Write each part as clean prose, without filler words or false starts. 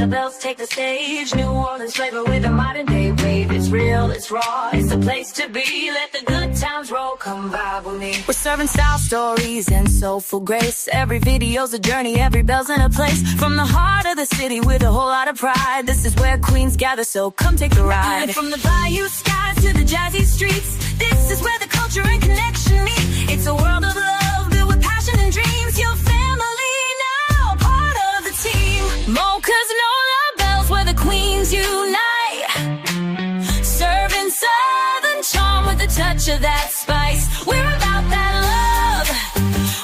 Nola bells take the stage. New Orleans flavor with a modern day wave. It's real, it's raw, it's the place to be. Let the good times roll, come vibe with me. We're serving style stories and soulful grace. Every video's a journey, every bell's in a place. From the heart of the city with a whole lot of pride. This is where queens gather, so come take a ride. And from the bayou skies to the jazzy streets, this is where the culture and connection meet. It's a world of love built with passion and dreams. Your family now, part of the team. Mocha's Nola bells, where the queens unite. Serving southern charm with a touch of that spice. We're about that love,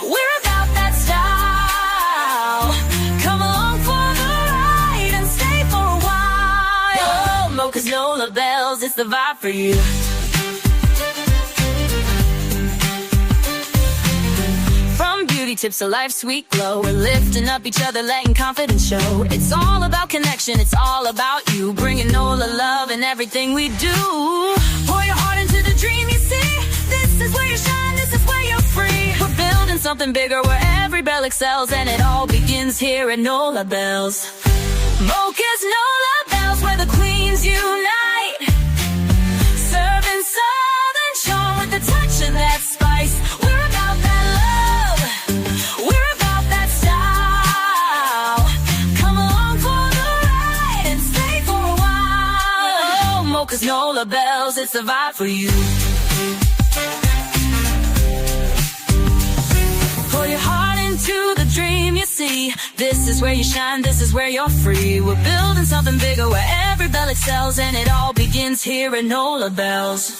we're about that style. Come along for the ride and stay for a while. Oh, Mocha's Nola bells, it's the vibe for you. Tips of life's sweet glow. We're lifting up each other, letting confidence show. It's all about connection, it's all about you. Bringing Nola love in everything we do. Pour your heart into the dream you see. This is where you shine, this is where you're free. We're building something bigger where every bell excels. And it all begins here at Nola bells. Mocha's Nola bells, where the queens unite. Serving southern charm with a touch of that spice. We're about that love, we're about that style. Come along for the ride and stay for a while. Oh, Mocha's Nola bells, it's the vibe for you. Pour your heart into the dream you see. This is where you shine, this is where you're free. We're building something bigger where every bell excels. And it all begins here at Nola bells.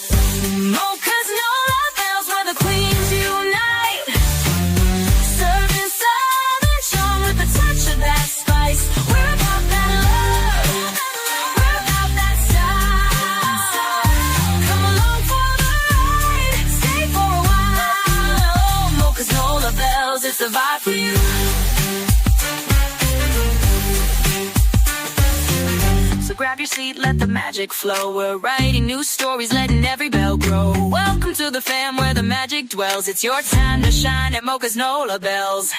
Mocha's Nola bells, where the queens unite. Serving southern charm with a touch of that spice. We're about that love, we're about that style. Come along for the ride, stay for a while. Oh, Mocha's Nola bells, it's the vibe for you. So grab your seat, let the magic flow. We're writing new stories, letting every bell grow. Welcome to the fam where the magic dwells. It's your time to shine at Mocha's Nola bells.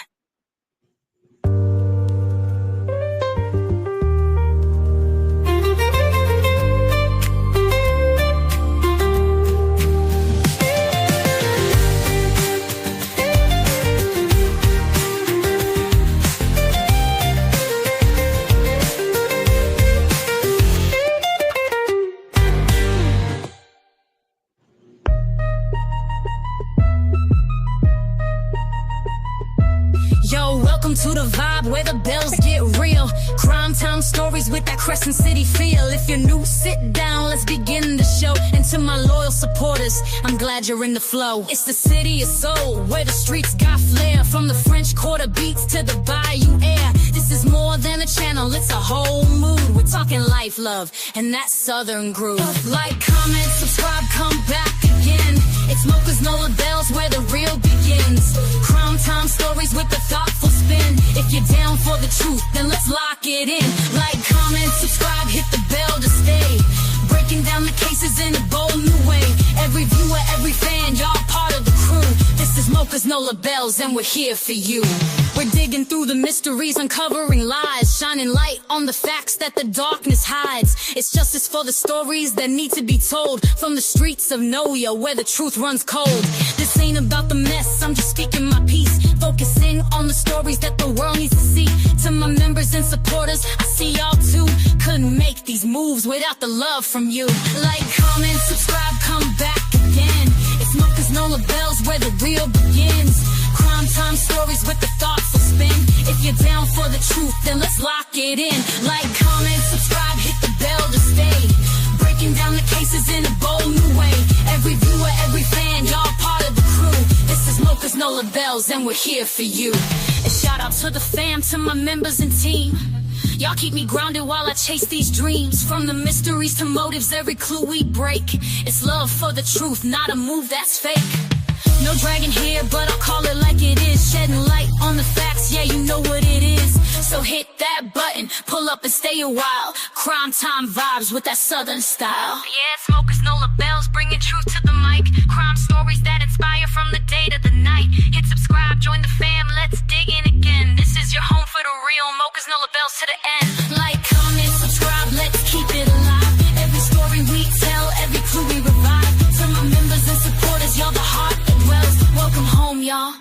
Yo, welcome to the vibe where the bells get real. Crime time stories with that Crescent City feel. If you're new, sit down, let's begin the show. And to my loyal supporters, I'm glad you're in the flow. It's the city of soul, where the streets got flair. From the French Quarter beats to the Bayou air. This is more than a channel, it's a whole mood. We're talking life, love, and that southern groove. Like, comment, subscribe, come back again. It's Mocha's Nola bells where the real begins. Crime time stories with a thoughtful spin. If you're down for the truth, then let's lock it in. Like, comment, subscribe, hit the bell to stay. Breaking down the cases in a bold new way. Every viewer, every fan, y'all part of the crew. This is Mocha's Nola bells and we're here for you. We're digging through the mysteries, uncovering lies, shining light on the facts that the darkness hides. It's justice for the stories that need to be told. From the streets of Nola where the truth runs cold. This ain't about the mess, I'm just speaking my piece. Focusing on the stories that the world needs to see. To my members and supporters, I see y'all too. Couldn't make these moves without the love from you. Like, comment, subscribe, come back again. It's Mocha's Nola bells where the real begins. Crime time stories with a thoughtful spin. If you're down for the truth, then let's lock it in. Like, comment, subscribe, hit the bell to stay. Breaking down the cases in a bold new way. Every viewer, every fan, y'all part of the crew. This is Mocha's Nola bells and we're here for you. And shout out to the fam, to my members and team. Y'all keep me grounded while I chase these dreams. From the mysteries to motives, every clue we break. It's love for the truth, not a move that's fake. No dragon here, but I'll call it like it is. Shedding light on the facts, yeah, you know what it is. So hit that button, pull up and stay a while. Crime time vibes with that southern style. Yeah, smokers, Nola bells, bringing truth to the mic. Crime stories that inspire from the day to the night. Hit subscribe, join the fam, let's dig in again. This is your home for the real, Mocha's Nola bells to the end. Like, comment, subscribe, let's keep it alive. Every story we tell, every clue we revive. To my members and supporters, y'all the heart that dwells. Welcome home, y'all.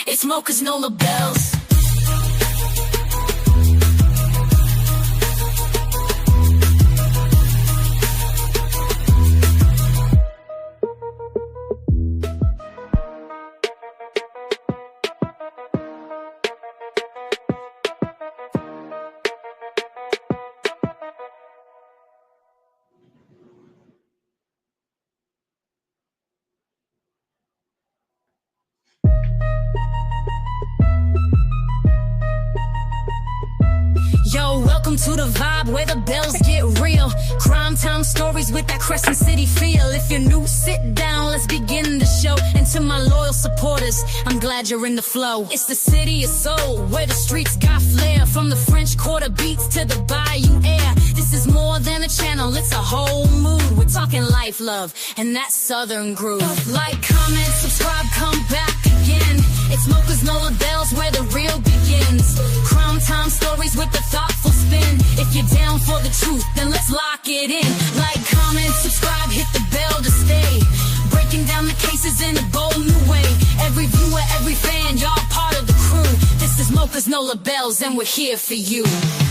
It's Mocha's Nola bells. Yo, welcome to the vibe where the bells get real. Crime time stories with that Crescent City feel. If you're new, sit down, let's begin the show. And to my loyal supporters, I'm glad you're in the flow. It's the city of soul, where the streets got flair. From the French Quarter beats to the Bayou air. This is more than a channel, it's a whole mood. We're talking life, love, and that southern groove. Like, comment, subscribe, come back again. It's Mocha's Nola bells where the real begins. Crime time stories with the thoughtful spin. If you're down for the truth, then let's lock it in. Like, comment, subscribe, hit the bell to stay. Breaking down the cases in a bold new way. Every viewer, every fan, y'all part of the crew. This is Mocha's Nola bells and we're here for you.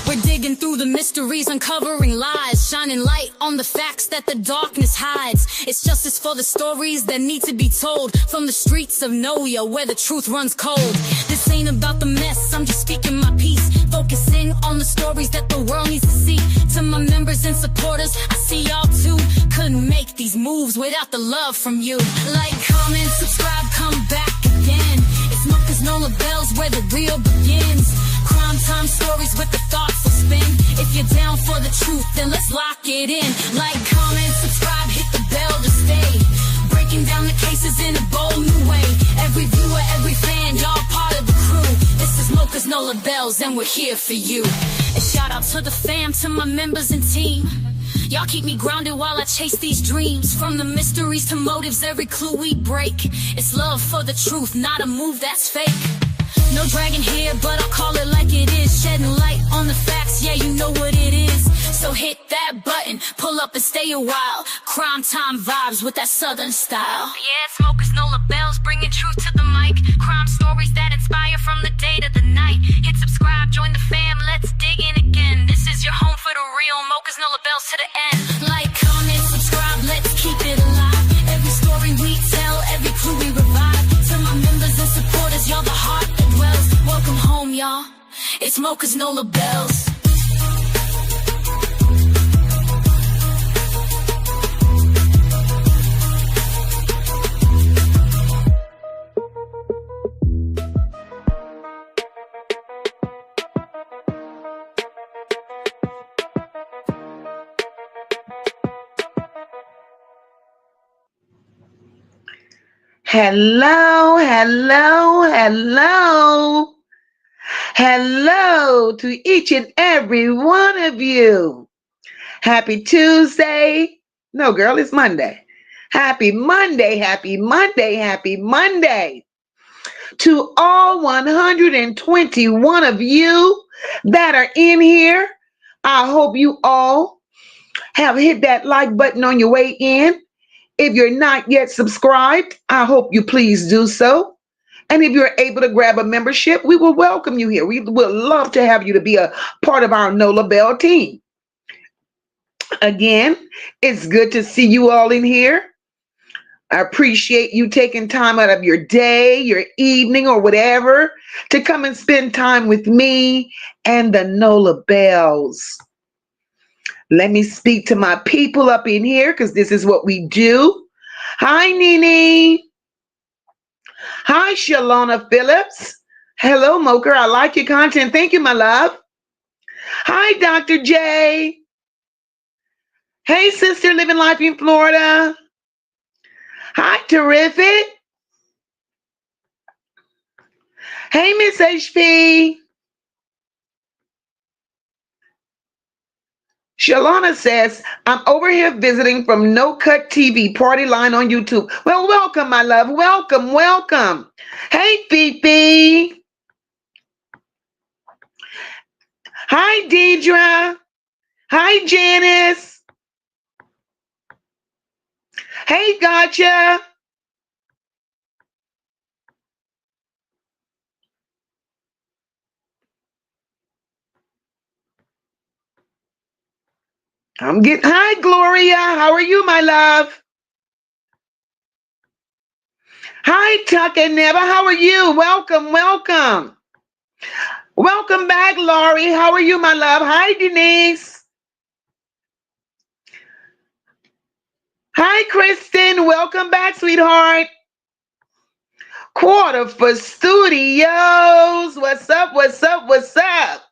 We're digging through the mysteries, uncovering lies, shining light on the facts that the darkness hides. It's justice for the stories that need to be told. From the streets of Nola where the truth runs cold. This ain't about the mess, I'm just speaking my piece. Focusing on the stories that the world needs to see. To my members and supporters, I see y'all too. Couldn't make these moves without the love from you. Like, comment, subscribe, come back again. It's Mocha's Nola bells where the real begins. Crime time stories with the thoughtful spin. If you're down for the truth, then let's lock it in. Like, comment, subscribe, hit the bell to stay. Breaking down the cases in a bold new way. Every viewer, every fan, y'all part of the crew. This is Mocha's Nola bells and we're here for you. A shout out to the fam, to my members and team. Y'all keep me grounded while I chase these dreams. From the mysteries to motives, every clue we break. It's love for the truth, not a move that's fake. No dragon here, but I'll call it like it is. Shedding light on the facts, yeah, you know what it is. So hit that button, pull up and stay a while. Crime time vibes with that southern style. Yeah, it's Mocha's Nola bells, bringing truth to the mic. Crime stories that inspire from the day to the night. Hit subscribe, join the fam, let's dig in again. This is your home for the real, Mocha's Nola bells to the end. Like, comment, subscribe, let's keep it alive. Every story we tell, every clue we revive. To my members and supporters, y'all the heart that dwells. Welcome home, y'all. It's Mocha's Nola bells. Hello, hello, hello. Hello to each and every one of you. Happy Tuesday. No, girl, it's Monday. Happy Monday, happy Monday, happy Monday. To all 121 of you that are in here, I hope you all have hit that like button on your way in. If you're not yet subscribed, I hope you please do so. And if you're able to grab a membership, we will welcome you here. We would love to have you to be a part of our Nola Bell team. Again, it's good to see you all in here. I appreciate you taking time out of your day, your evening, or whatever to come and spend time with me and the Nola Bells. Let me speak to my people up in here because this is what we do. Hi, Nene. Hi, Shalona Phillips. Hello, Mocha. I like your content. Thank you, my love. Hi, Dr. J. Hey, sister living life in Florida. Hi, Terrific. Hey, Miss HP. Shalana says, I'm over here visiting from No Cut TV Party Line on YouTube. Well, welcome, my love. Welcome, welcome. Hey, Fifi. Hi, Deidre. Hi, Janice. Hey, Gotcha. Hi, Gloria. How are you, my love? Hi, Tuck and Never. How are you? Welcome, welcome. Welcome back, Laurie. How are you, my love? Hi, Denise. Hi, Kristen. Welcome back, sweetheart. Quarter for Studios. What's up? What's up? What's up?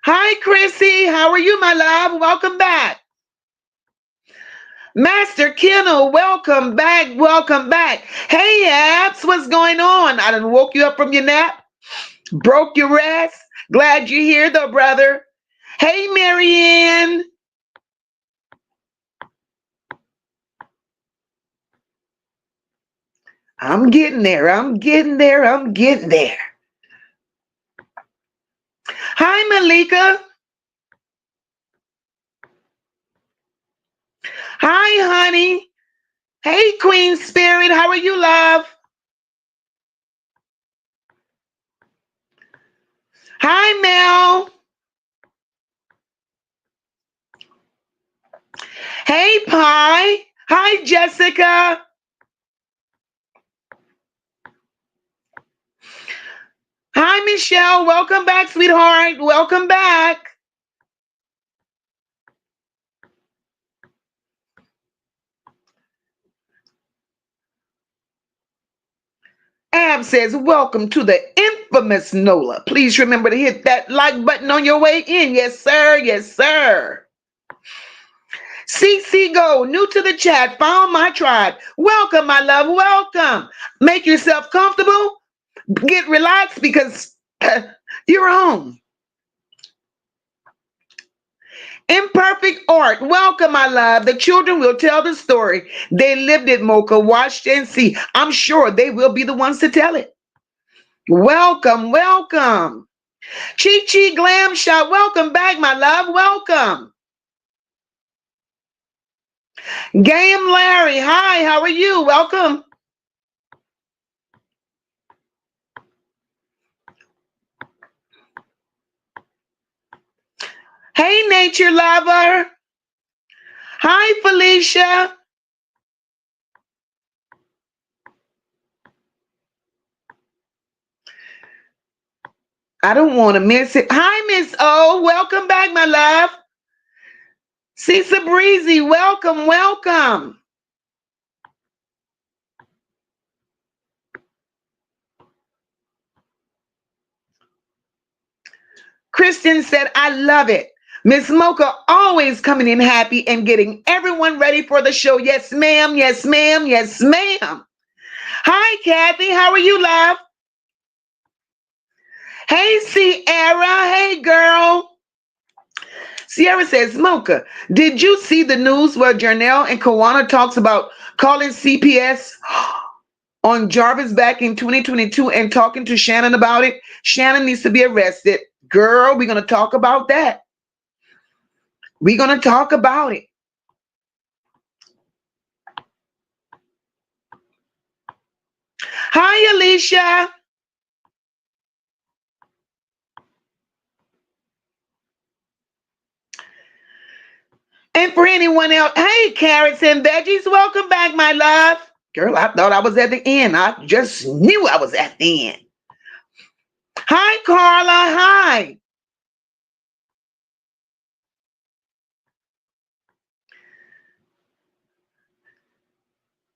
Hi, Chrissy. How are you, my love? Welcome back. Master Kennel, welcome back. Welcome back. Hey, Abs, what's going on? I done woke you up from your nap. Broke your rest. Glad you're here, though, brother. Hey, Marianne. I'm getting there. I'm getting there. I'm getting there. Hi, Malika. Hi, honey. Hey, Queen Spirit. How are you, love? Hi, Mel. Hey, Pi. Hi, Jessica. Hi, Michelle. Welcome back, sweetheart. Welcome back. Ab says, welcome to the infamous Nola. Please remember to hit that like button on your way in. Yes, sir. Yes, sir. CC Go, new to the chat, found my tribe. Welcome, my love. Welcome. Make yourself comfortable. Get relaxed because you're home. Imperfect art. Welcome, my love. The children will tell the story. They lived it, Mocha. Watched and see. I'm sure they will be the ones to tell it. Welcome, welcome. Chi Chi Glam Shot. Welcome back, my love. Welcome. Game Larry. Hi, how are you? Welcome. Hey, nature lover. Hi, Felicia. I don't want to miss it. Hi, Miss O. Welcome back, my love. Cisa Breezy. Welcome, welcome. Kristen said, I love it. Miss Mocha always coming in happy and getting everyone ready for the show. Yes, ma'am. Yes, ma'am. Yes, ma'am. Hi, Kathy. How are you, love? Hey, Sierra. Hey, girl. Sierra says, Mocha, did you see the news where Janelle and Kawana talks about calling CPS on Jarvis back in 2022 and talking to Shannon about it? Shannon needs to be arrested. Girl, we're going to talk about that. We're going to talk about it. Hi, Alicia. And for anyone else, hey, carrots and veggies, welcome back, my love. Girl, I thought I was at the end. I just knew I was at the end. Hi, Carla. Hi.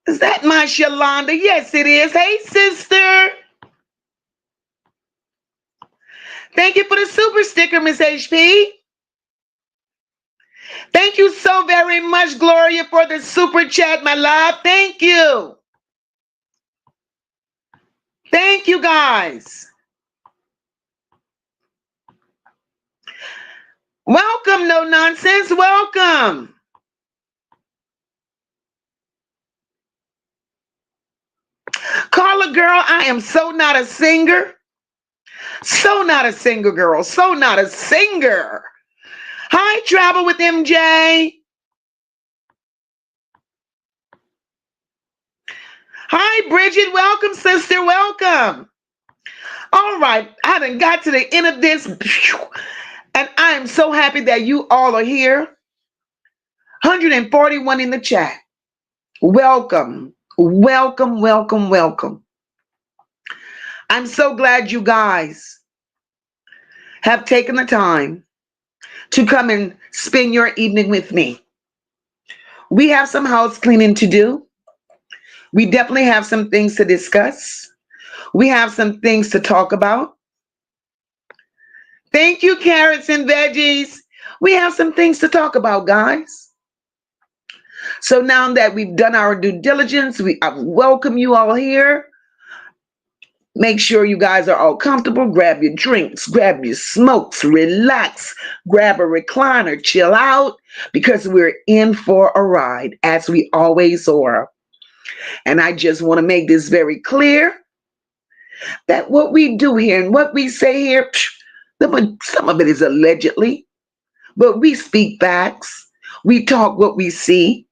Is that my Shalonda? Yes, it is. Hey, sister. Thank you for the super sticker, Miss HP. Thank you so very much, Gloria, for the super chat, my love. Thank you. Thank you, guys. Welcome, no nonsense. Welcome. Carla, girl, I am so not a singer. So not a singer, girl. So not a singer. Hi, Travel with MJ. Hi, Bridget. Welcome, sister. Welcome. All right. I done got to the end of this. And I am so happy that you all are here. 141 in the chat. Welcome. Welcome, welcome, welcome. I'm so glad you guys have taken the time to come and spend your evening with me. We have some house cleaning to do. We definitely have some things to discuss. We have some things to talk about. Thank you, carrots and veggies. We have some things to talk about, guys. So now that we've done our due diligence, I welcome you all here. Make sure you guys are all comfortable. Grab your drinks, grab your smokes, relax, grab a recliner, chill out, because we're in for a ride, as we always are. And I just want to make this very clear that what we do here and what we say here, some of it is allegedly, but we speak facts. We talk what we see,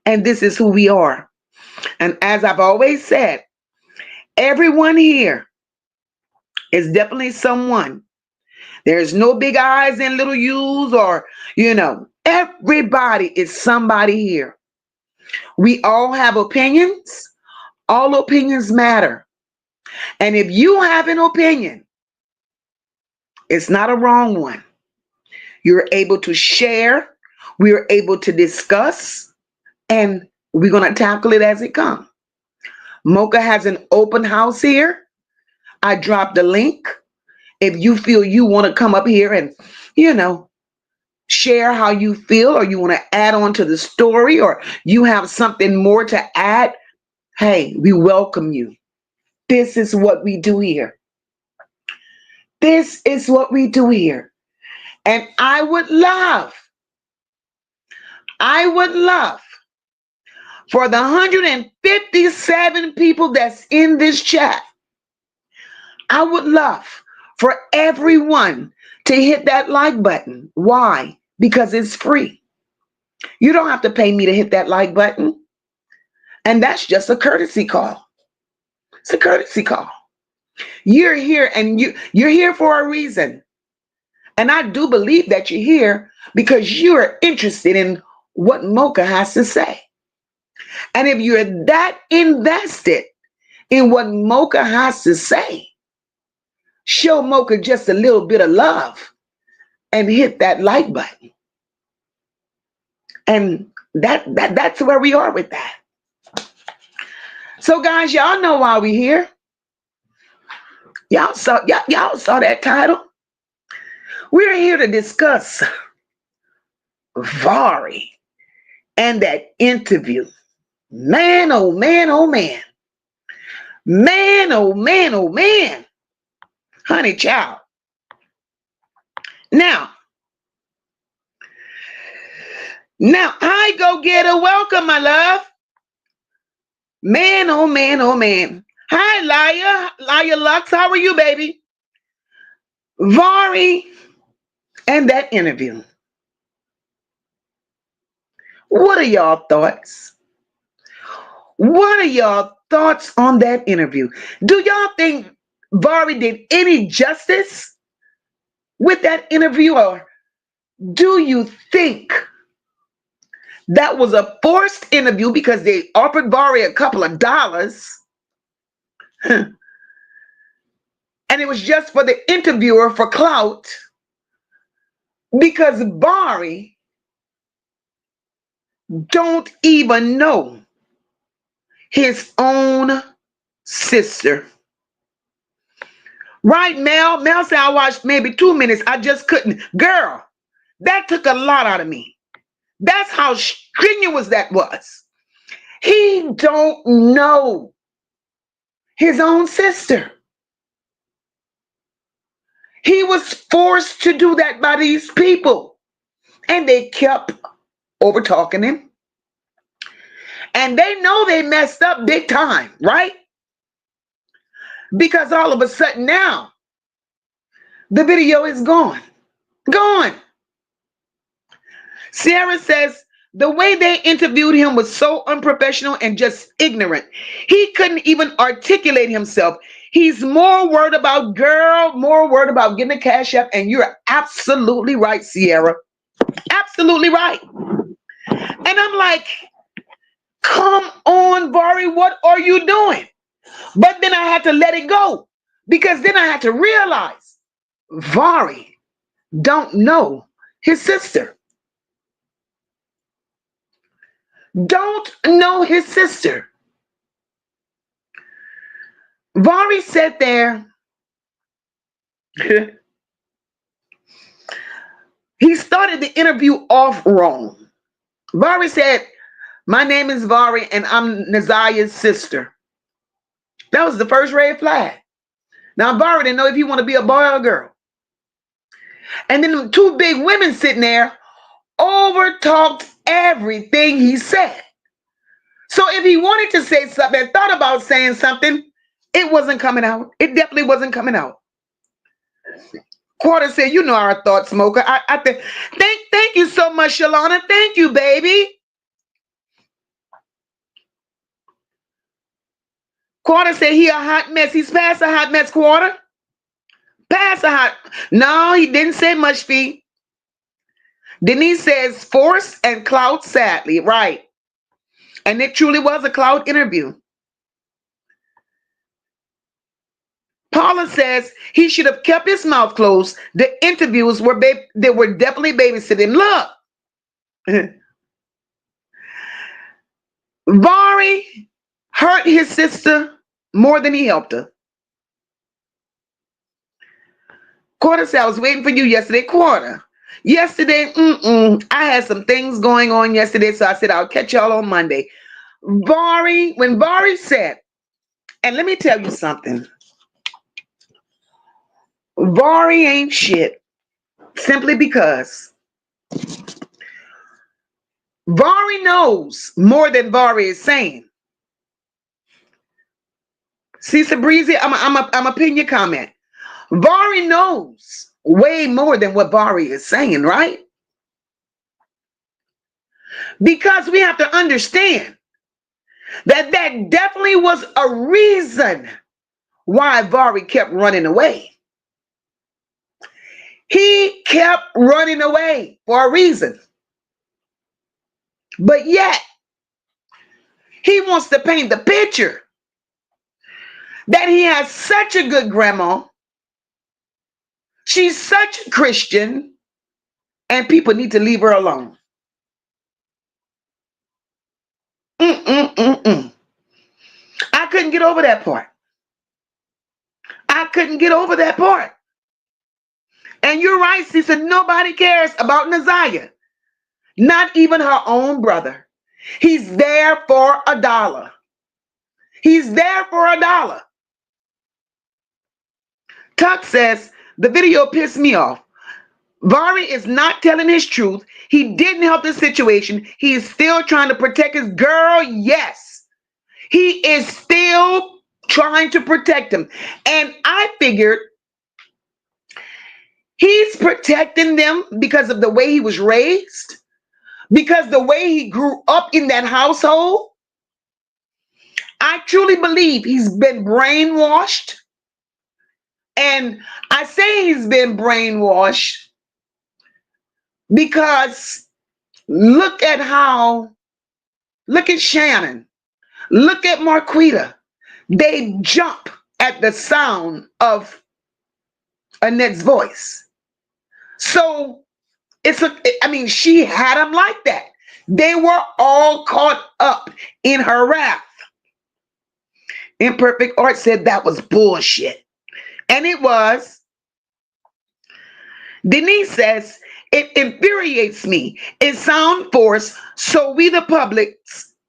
and this is who we are. And as I've always said, everyone here is definitely someone. There's no big I's and little U's or, everybody is somebody here. We all have opinions. All opinions matter. And if you have an opinion, it's not a wrong one. You're able to share. We're able to discuss. And we're going to tackle it as it comes. Mocha has an open house here. I dropped the link. If you feel you want to come up here and, share how you feel, or you want to add on to the story, or you have something more to add, hey, we welcome you. This is what we do here. This is what we do here. And I would love for the 157 people that's in this chat, I would love for everyone to hit that like button. Why? Because it's free. You don't have to pay me to hit that like button. And that's just a courtesy call. It's a courtesy call. You're here, and you're here for a reason. And I do believe that you're here because you're interested in what Mocha has to say. And if you're that invested in what Mocha has to say, show Mocha just a little bit of love and hit that like button. And that's where we are with that. So guys, y'all know why we're here. Y'all saw that title. We're here to discuss Vari and that interview. Man, oh man, oh man. Man, oh man, oh man. Honey child. Now, I go get a welcome, my love. Man, oh man, oh man. Hi, Laya Lux. How are you, baby? Vari and that interview. What are y'all thoughts? What are y'all thoughts on that interview? Do y'all think Vari did any justice with that interview, or do you think that was a forced interview because they offered Vari a couple of dollars and it was just for the interviewer for clout, because Vari don't even know his own sister? Right, Mel? Mel said, I watched maybe 2 minutes. I just couldn't. Girl, that took a lot out of me. That's how strenuous that was. He don't know his own sister. He was forced to do that by these people. And they kept over talking him. And they know they messed up big time, right? Because all of a sudden now, the video is gone. Gone. Sarah says the way they interviewed him was so unprofessional and just ignorant. He couldn't even articulate himself. He's more worried about more worried about getting a cash app. And you're absolutely right, Sierra. Absolutely right. And I'm like, come on, Vari, what are you doing? But then I had to let it go because then I had to realize Vari don't know his sister. Don't know his sister. Vari sat there. He started the interview off wrong. Vari said, my name is Vari and I'm Naziah's sister. That was the first red flag. Now, Vari didn't know if he want to be a boy or a girl. And then the two big women sitting there over-talked everything he said. So if he wanted to say something and thought about saying something, it wasn't coming out. It definitely wasn't coming out. Quarter said, you know our thought, Smoker. Thank you so much, Shalana. Thank you, baby. Quarter said he a hot mess. He's past a hot mess, Quarter. Past a hot. No, he didn't say much, Fee. Denise says force and clout, sadly. Right. And it truly was a clout interview. Paula says he should have kept his mouth closed. The interviews were they were definitely babysitting. Look. Vari hurt his sister more than he helped her. Quarter said, I was waiting for you yesterday. Quarter. Yesterday, I had some things going on yesterday, so I said, I'll catch y'all on Monday. When Vari said, and let me tell you something. Vari ain't shit simply because Vari knows more than Vari is saying. See, Sabrizi, I'm a pin your comment. Vari knows way more than what Vari is saying, right? Because we have to understand that definitely was a reason why Vari kept running away. He kept running away for a reason. But yet, he wants to paint the picture that he has such a good grandma. She's such a Christian, and people need to leave her alone. I couldn't get over that part. I couldn't get over that part. And you're right, she said nobody cares about Naziah. Not even her own brother. He's there for $1. He's there for $1. Tuck says, the video pissed me off. Vari is not telling his truth. He didn't help the situation. He is still trying to protect his girl. Yes. He is still trying to protect him. And I figured he's protecting them because of the way he was raised, because the way he grew up in that household. I truly believe he's been brainwashed. And I say he's been brainwashed because look at Shannon, look at Marquita. They jump at the sound of Annette's voice. So she had them like that. They were all caught up in her wrath. Imperfect Art said that was bullshit. And it was. Denise says, it infuriates me. It sounds forced, so we the public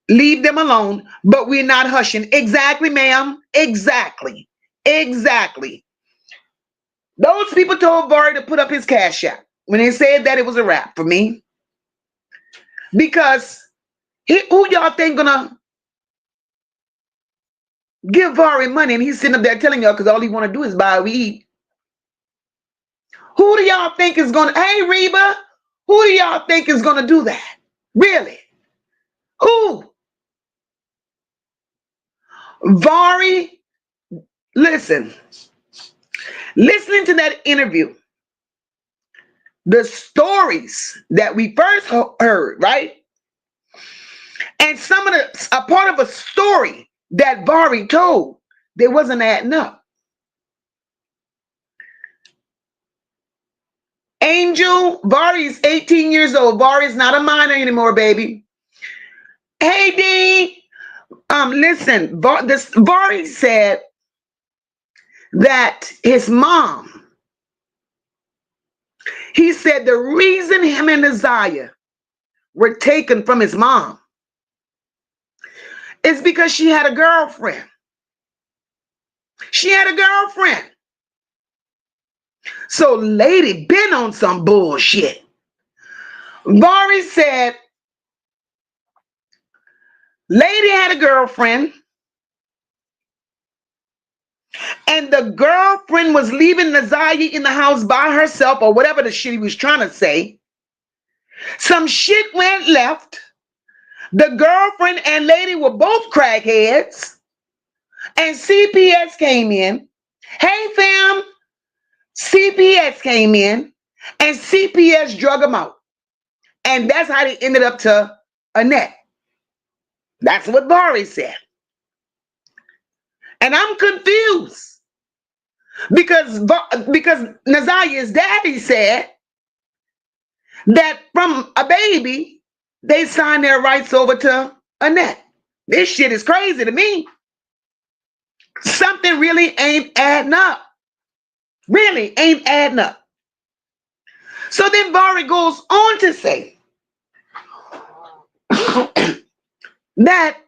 leave them alone, but we're not hushing. Exactly, ma'am. Exactly. Exactly. Those people told Vari to put up his cash app when they said that it was a wrap for me. Because who y'all think gonna give Vari money and he's sitting up there telling y'all because all he want to do is buy weed? Who do y'all think is gonna, hey Reba, who do y'all think is gonna do that? Really? Who? Vari, listen, listening to that interview, the stories that we first heard, right? And some of a part of a story that Vari told, they wasn't adding up. Angel, Vari is 18 years old. Vari is not a minor anymore, baby. Hey, D. Listen, Vari said that his mom, he said the reason him and Ziyah were taken from his mom is because she had a girlfriend. She had a girlfriend. So lady been on some bullshit. Vari said lady had a girlfriend and the girlfriend was leaving Ziyah in the house by herself or whatever the shit he was trying to say. Some shit went left. The girlfriend and lady were both crackheads and CPS came in. Hey fam, CPS came in and CPS drug them out. And that's how they ended up to Annette. That's what Vari said. And I'm confused because Ziyah's daddy said that from a baby, they signed their rights over to Annette. This shit is crazy to me. Something really ain't adding up. Really ain't adding up. So then Vari goes on to say that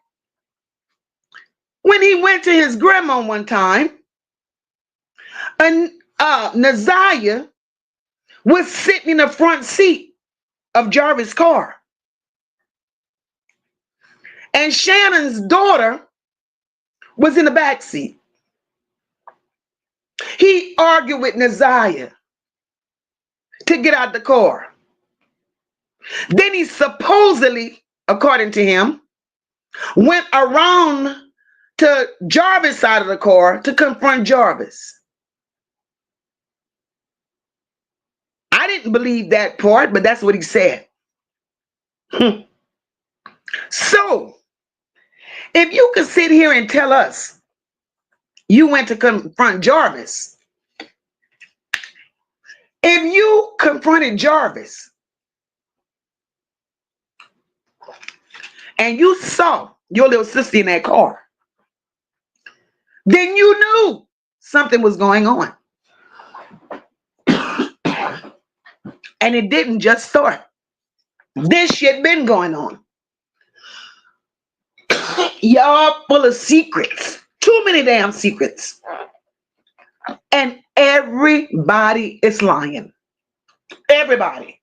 when he went to his grandma one time, and Ziyah was sitting in the front seat of Jarvis' car. And Shannon's daughter was in the back seat. He argued with Ziyah to get out the car. Then he supposedly, according to him, went around to Jarvis' side of the car to confront Jarvis. I didn't believe that part, but that's what he said. So, if you could sit here and tell us you went to confront Jarvis, if you confronted Jarvis and you saw your little sister in that car, then you knew something was going on. And it didn't just start. This shit been going on. Y'all full of secrets. Too many damn secrets. And everybody is lying. Everybody.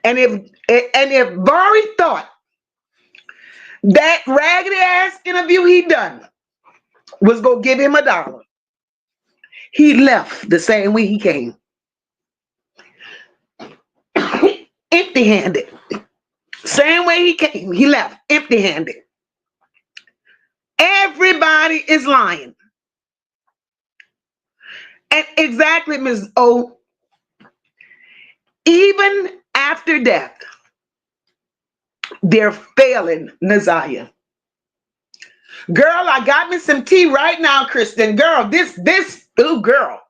And if Vari thought that raggedy ass interview he done was gonna give him $1, he left the same way he came. Empty-handed. Same way he came, he left empty-handed. Everybody is lying. And exactly, Ms. O, even after death, they're failing Ziyah. Girl, I got me some tea right now, Kristen. Girl, ooh, girl.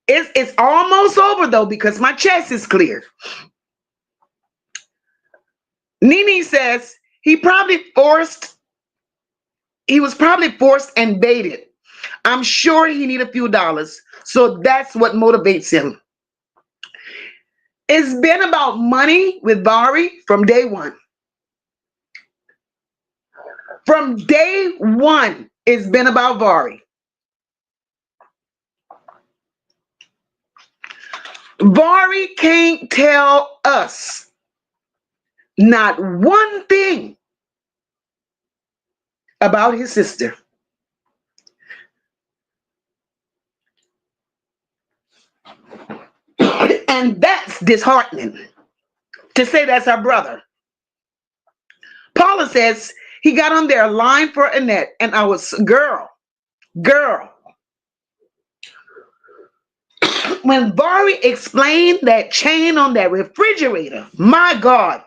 It's almost over though because my chest is clear. Nene says he was probably forced and baited. I'm sure he need a few dollars. So that's what motivates him. It's been about money with Vari from day one. From day one, it's been about Vari. Vari can't tell us not one thing about his sister. And that's disheartening to say that's our brother. Paula says he got on there line for Annette, and I was, girl. When Vari explained that chain on that refrigerator, my God,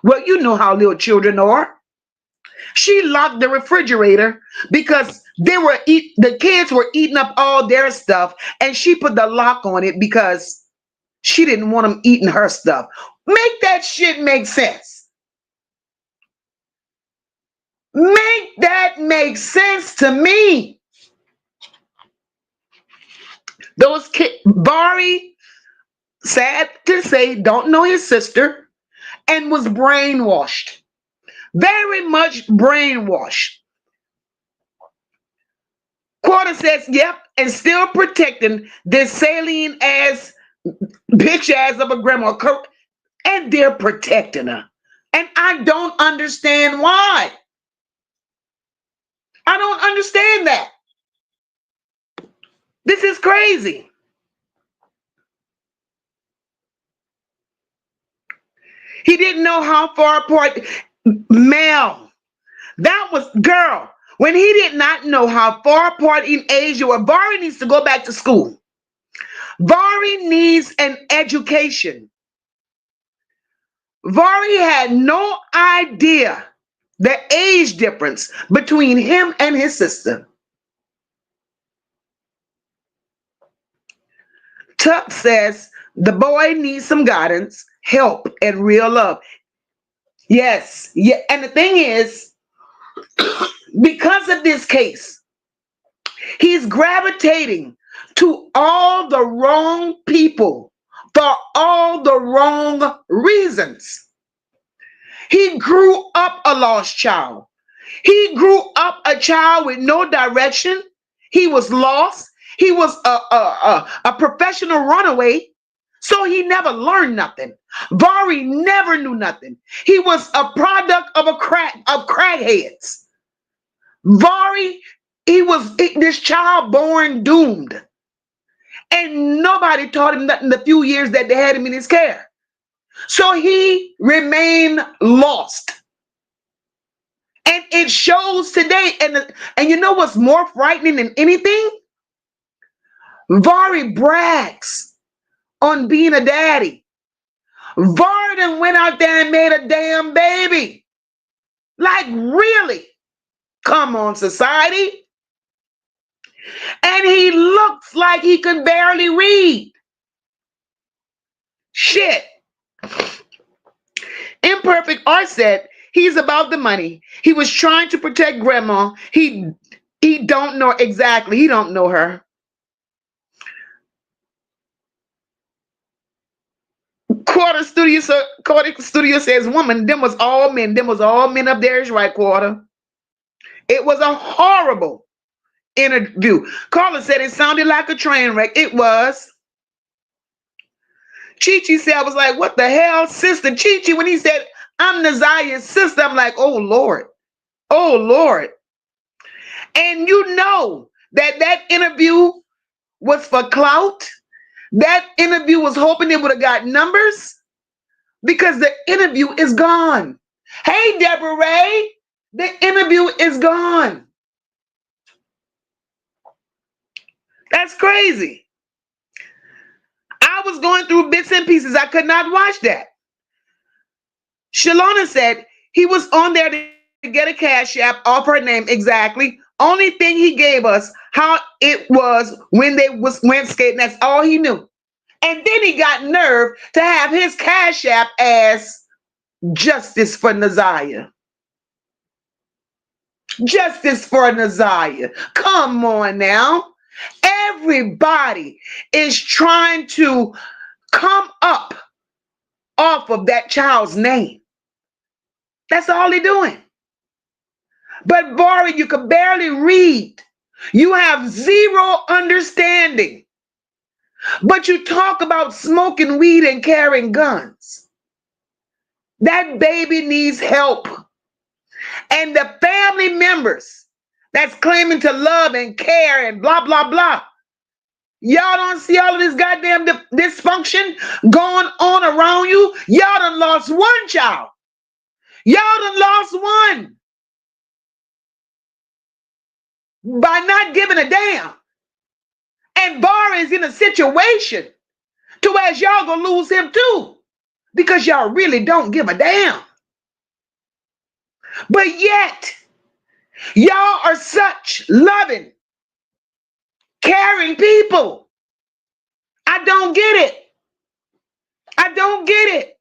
well, you know how little children are. She locked the refrigerator because the kids were eating up all their stuff, and she put the lock on it because she didn't want them eating her stuff. Make that shit make sense. Make that make sense to me. Those kids, Vari, sad to say, don't know his sister and was brainwashed. Very much brainwashed. Quarter says, yep, and still protecting this saline ass, bitch ass of a grandma. And they're protecting her. And I don't understand why. I don't understand that. This is crazy. He didn't know how far apart. Mel, that was, girl, when he did not know how far apart in age you were. Vari needs to go back to school. Vari needs an education. Vari had no idea the age difference between him and his sister. Tuck says the boy needs some guidance, help, and real love. Yes, yeah. And the thing is, because of this case, he's gravitating to all the wrong people for all the wrong reasons. He grew up a lost child. He grew up a child with no direction. He was lost. He was a professional runaway. So he never learned nothing. Vari never knew nothing. He was a product of crackheads. Vari, he was this child born doomed. And nobody taught him nothing the few years that they had him in his care. So he remained lost. And it shows today. And you know what's more frightening than anything? Vari brags on being a daddy. Vari done went out there and made a damn baby. Like, really? Come on, society. And he looks like he could barely read. Shit. Imperfect Art said he's about the money. He was trying to protect grandma. He don't know exactly. He don't know her. Quarter Studio says, woman, them was all men. Them was all men up there is right, Quarter. It was a horrible interview. Carla said it sounded like a train wreck. It was. Chi-Chi said, I was like, what the hell, sister? Chi-Chi, when he said, I'm Nazaya's sister, I'm like, oh, Lord. Oh, Lord. And you know that interview was for clout. That interview was hoping it would have got numbers because the interview is gone. Hey, Deborah Ray, the interview is gone. That's crazy. I was going through bits and pieces. I could not watch that. Shalona said he was on there to get a cash app off her name. Exactly. Only thing he gave us how it was when they went skating. That's all he knew. And then he got nerve to have his cash app as Justice for Naziah. Justice for Naziah. Come on now. Everybody is trying to come up off of that child's name. That's all they're doing. But Vari, you can barely read. You have zero understanding. But you talk about smoking weed and carrying guns. That baby needs help. And the family members that's claiming to love and care and blah, blah, blah. Y'all don't see all of this goddamn dysfunction going on around you? Y'all done lost one child. Y'all done lost one by not giving a damn. And Vari is in a situation to where y'all gonna lose him too, because y'all really don't give a damn. But yet, y'all are such loving, caring people. I don't get it. I don't get it.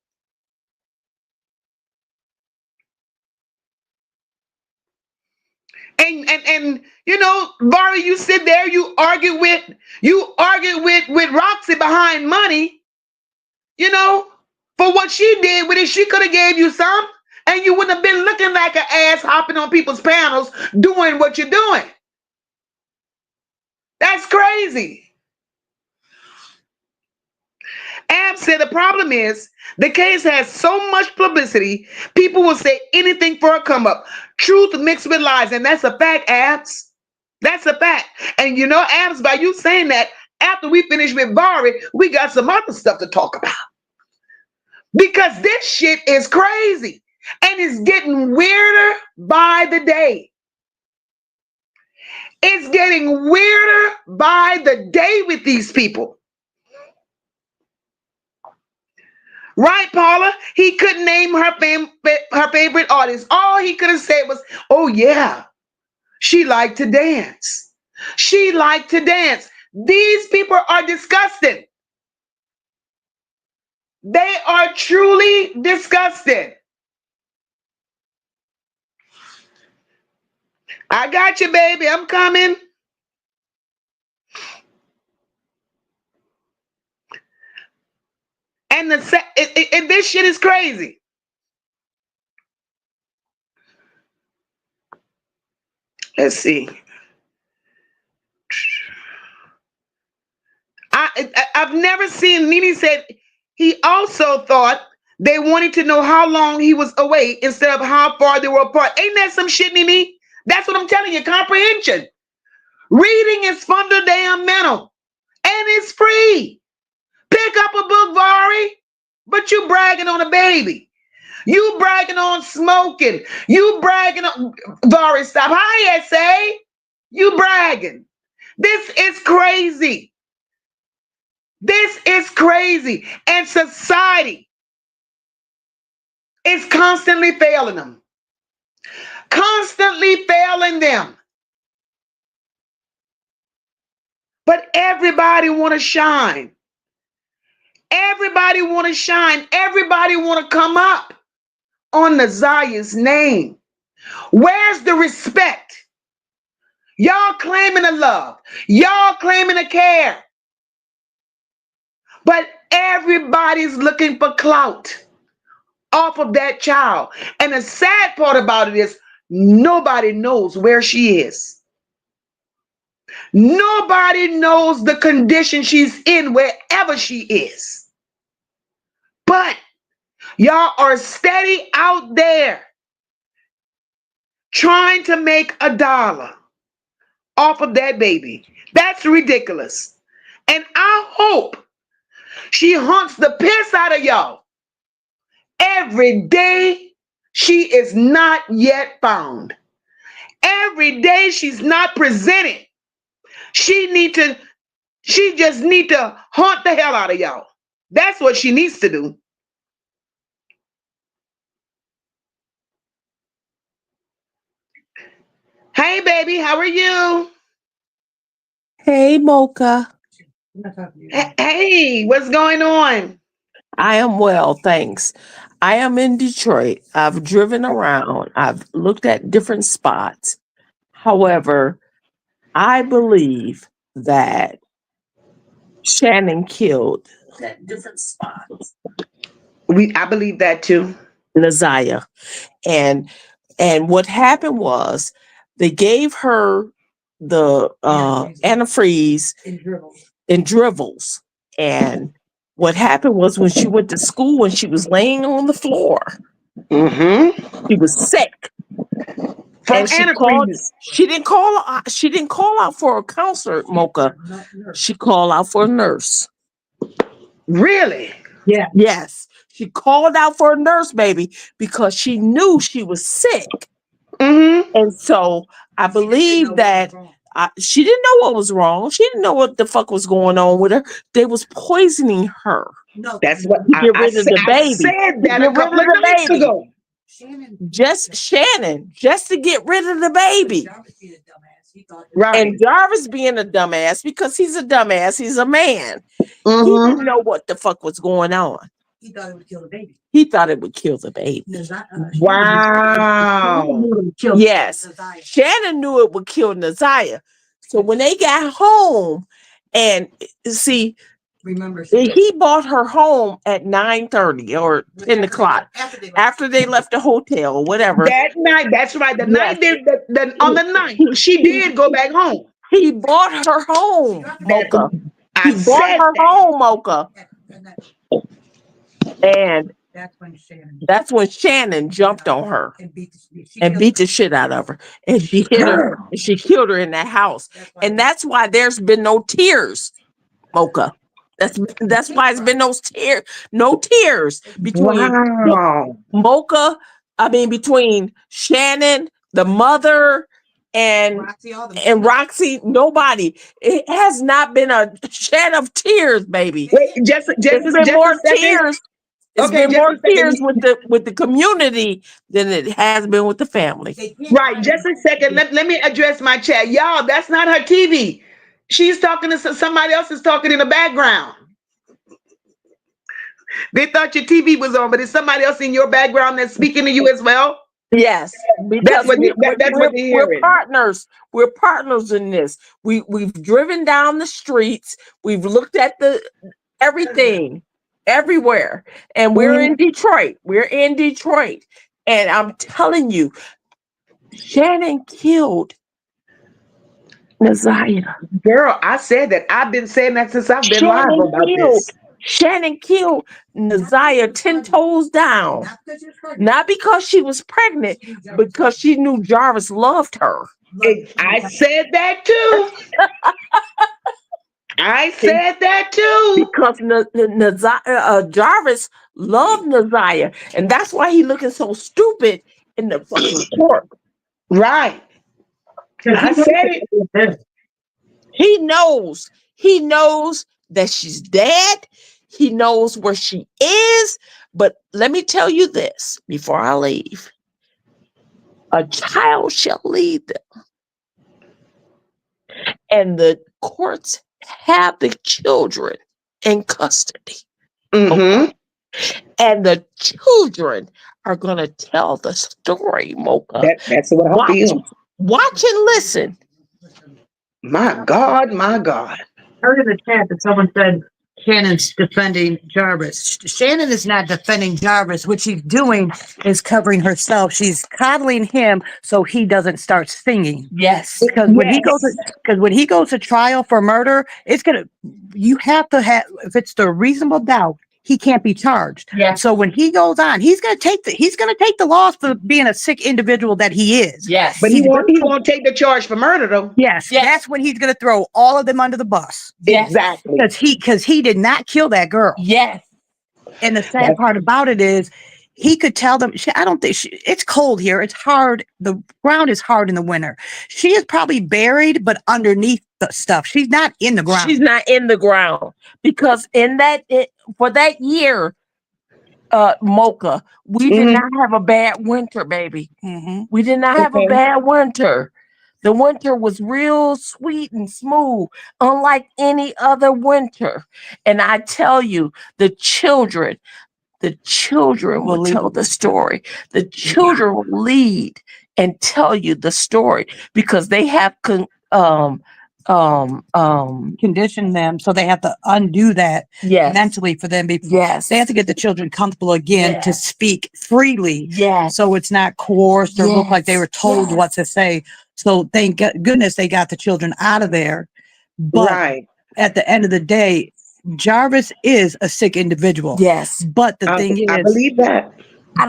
And you know, Vari, you sit there, you argue with Roxy behind money, you know, for what she did with it. She could have gave you some, and you wouldn't have been looking like an ass hopping on people's panels doing what you're doing. That's crazy. Ab said the problem is the case has so much publicity, people will say anything for a come up. Truth mixed with lies, and that's a fact, Abs. That's a fact. And you know, Abs, by you saying that, after we finish with Vari, we got some other stuff to talk about. Because this shit is crazy. And it's getting weirder by the day. It's getting weirder by the day with these people. Right, Paula? He couldn't name her favorite artist. All he could have said was, oh, yeah, she liked to dance. She liked to dance. These people are disgusting. They are truly disgusting. I got you, baby. I'm coming. And this shit is crazy. Let's see. I've never seen, Nene said he also thought they wanted to know how long he was away instead of how far they were apart. Ain't that some shit, Nene? That's what I'm telling you, comprehension. Reading is fundamental and it's free. Pick up a book, Vari, but you bragging on a baby. You bragging on smoking. You bragging on, Vari, stop. Hi, SA. You bragging. This is crazy. This is crazy. And society is constantly failing them. Constantly failing them. But everybody want to shine. Everybody want to shine. Everybody want to come up on the Ziyah's name. Where's the respect? Y'all claiming a love. Y'all claiming a care. But everybody's looking for clout off of that child. And the sad part about it is nobody knows where she is. Nobody knows the condition she's in wherever she is. But y'all are steady out there trying to make $1 off of that baby. That's ridiculous. And I hope she haunts the piss out of y'all every day she is not yet found. Every day she's not presented. She just need to haunt the hell out of y'all. That's what she needs to do. Hey, baby, how are you? Hey, Mocha. Hey, what's going on? I am well, thanks. I am in Detroit. I've driven around. I've looked at different spots. However, I believe that Shannon killed looked at different spots. I believe that too. Ziyah. And what happened was they gave her the antifreeze in dribbles. And what happened was when she went to school and she was laying on the floor, Mm-hmm. she was sick. From And antifreeze. she didn't call out for a counselor, Mocha. She called out for a nurse. Really? Yeah. Yes. She called out for a nurse, baby, because she knew she was sick. Mm-hmm. And so I believe that she didn't know what was wrong. She didn't know what the fuck was going on with her. They was poisoning her. No, that's what to get rid of the I baby. said that To a get rid couple of of the nights baby. ago. Shannon, just to get rid of the baby. Right. And Jarvis being a dumbass, because he's a dumbass, he's a man. Mm-hmm. He didn't know what the fuck was going on. He thought it would kill the baby. He thought it would kill the baby. Wow. Yes. Shannon knew it would kill Ziyah. So when they got home, and see, Remember, he bought her home at 9:30 or 10 o'clock after they left the hotel or whatever. That night, that's right. The night on the night, she did go back home. He bought her home, Mocha. I He bought her home, Mocha. And that's when Shannon jumped on her and beat the shit out of her. And she hit her and she killed her in that house. And that's why there's been no tears, Mocha. That's why it's been no tears between Mocha, between Shannon, the mother, and Roxy. Nobody. It has not been a shed of tears, baby. Wait, just been more tears. It's Okay, been more tears with the community than it has been with the family. Right, just a second. Let me address my chat. Y'all, that's not her TV. She's talking to somebody else is talking in the background. They thought your TV was on, but it's somebody else in your background that's speaking to you as well. Yes, because that's what they're we're partners. We're partners in this. We've driven down the streets. We've looked at everything. Everywhere. And we're in Detroit. And I'm telling you, Shannon killed Ziyah. Girl, I said that. I've been saying that since I've been live about this. Shannon killed Ziyah 10 toes down. Not because she was pregnant, because she knew Jarvis loved her. I said that too. I said that too. Because Jarvis loved Ziyah, and that's why he looking so stupid in the fucking court. Right. I said it. He knows that she's dead. He knows where she is. But let me tell you this before I leave. A child shall lead them. And the courts have the children in custody. Mm-hmm. And the children are going to tell the story, Mocha. That's what I feel. Watch and listen. My God, my God. I heard in the chat that someone said Shannon's defending Jarvis. Shannon is not defending Jarvis. What she's doing is covering herself. She's coddling him so he doesn't start singing. Yes. Because when he goes to trial for murder, you have to have, if it's the reasonable doubt, he can't be charged. Yes. So when he goes on, he's gonna take the loss for being a sick individual that he is. Yes. But he won't take the charge for murder though. Yes. That's when he's gonna throw all of them under the bus. Yes. Exactly. Because he did not kill that girl. Yes. And the sad part about it is he could tell them, I don't think it's cold here. It's hard. The ground is hard in the winter. She is probably buried, but underneath the stuff. She's not in the ground. She's not in the ground because for that year, Mocha, we did not have a bad winter, baby. Mm-hmm. We did not have a bad winter. The winter was real sweet and smooth, unlike any other winter. And I tell you, the children will tell the story. The children will lead and tell you the story because they have condition them, so they have to undo that yes, mentally for them. yes, They have to get the children comfortable again to speak freely, yes, so it's not coerced or look like they were told yes. what to say. So thank goodness they got the children out of there. But Right. at the end of the day, Jarvis is a sick individual. Yes. But the thing I is, believe that. I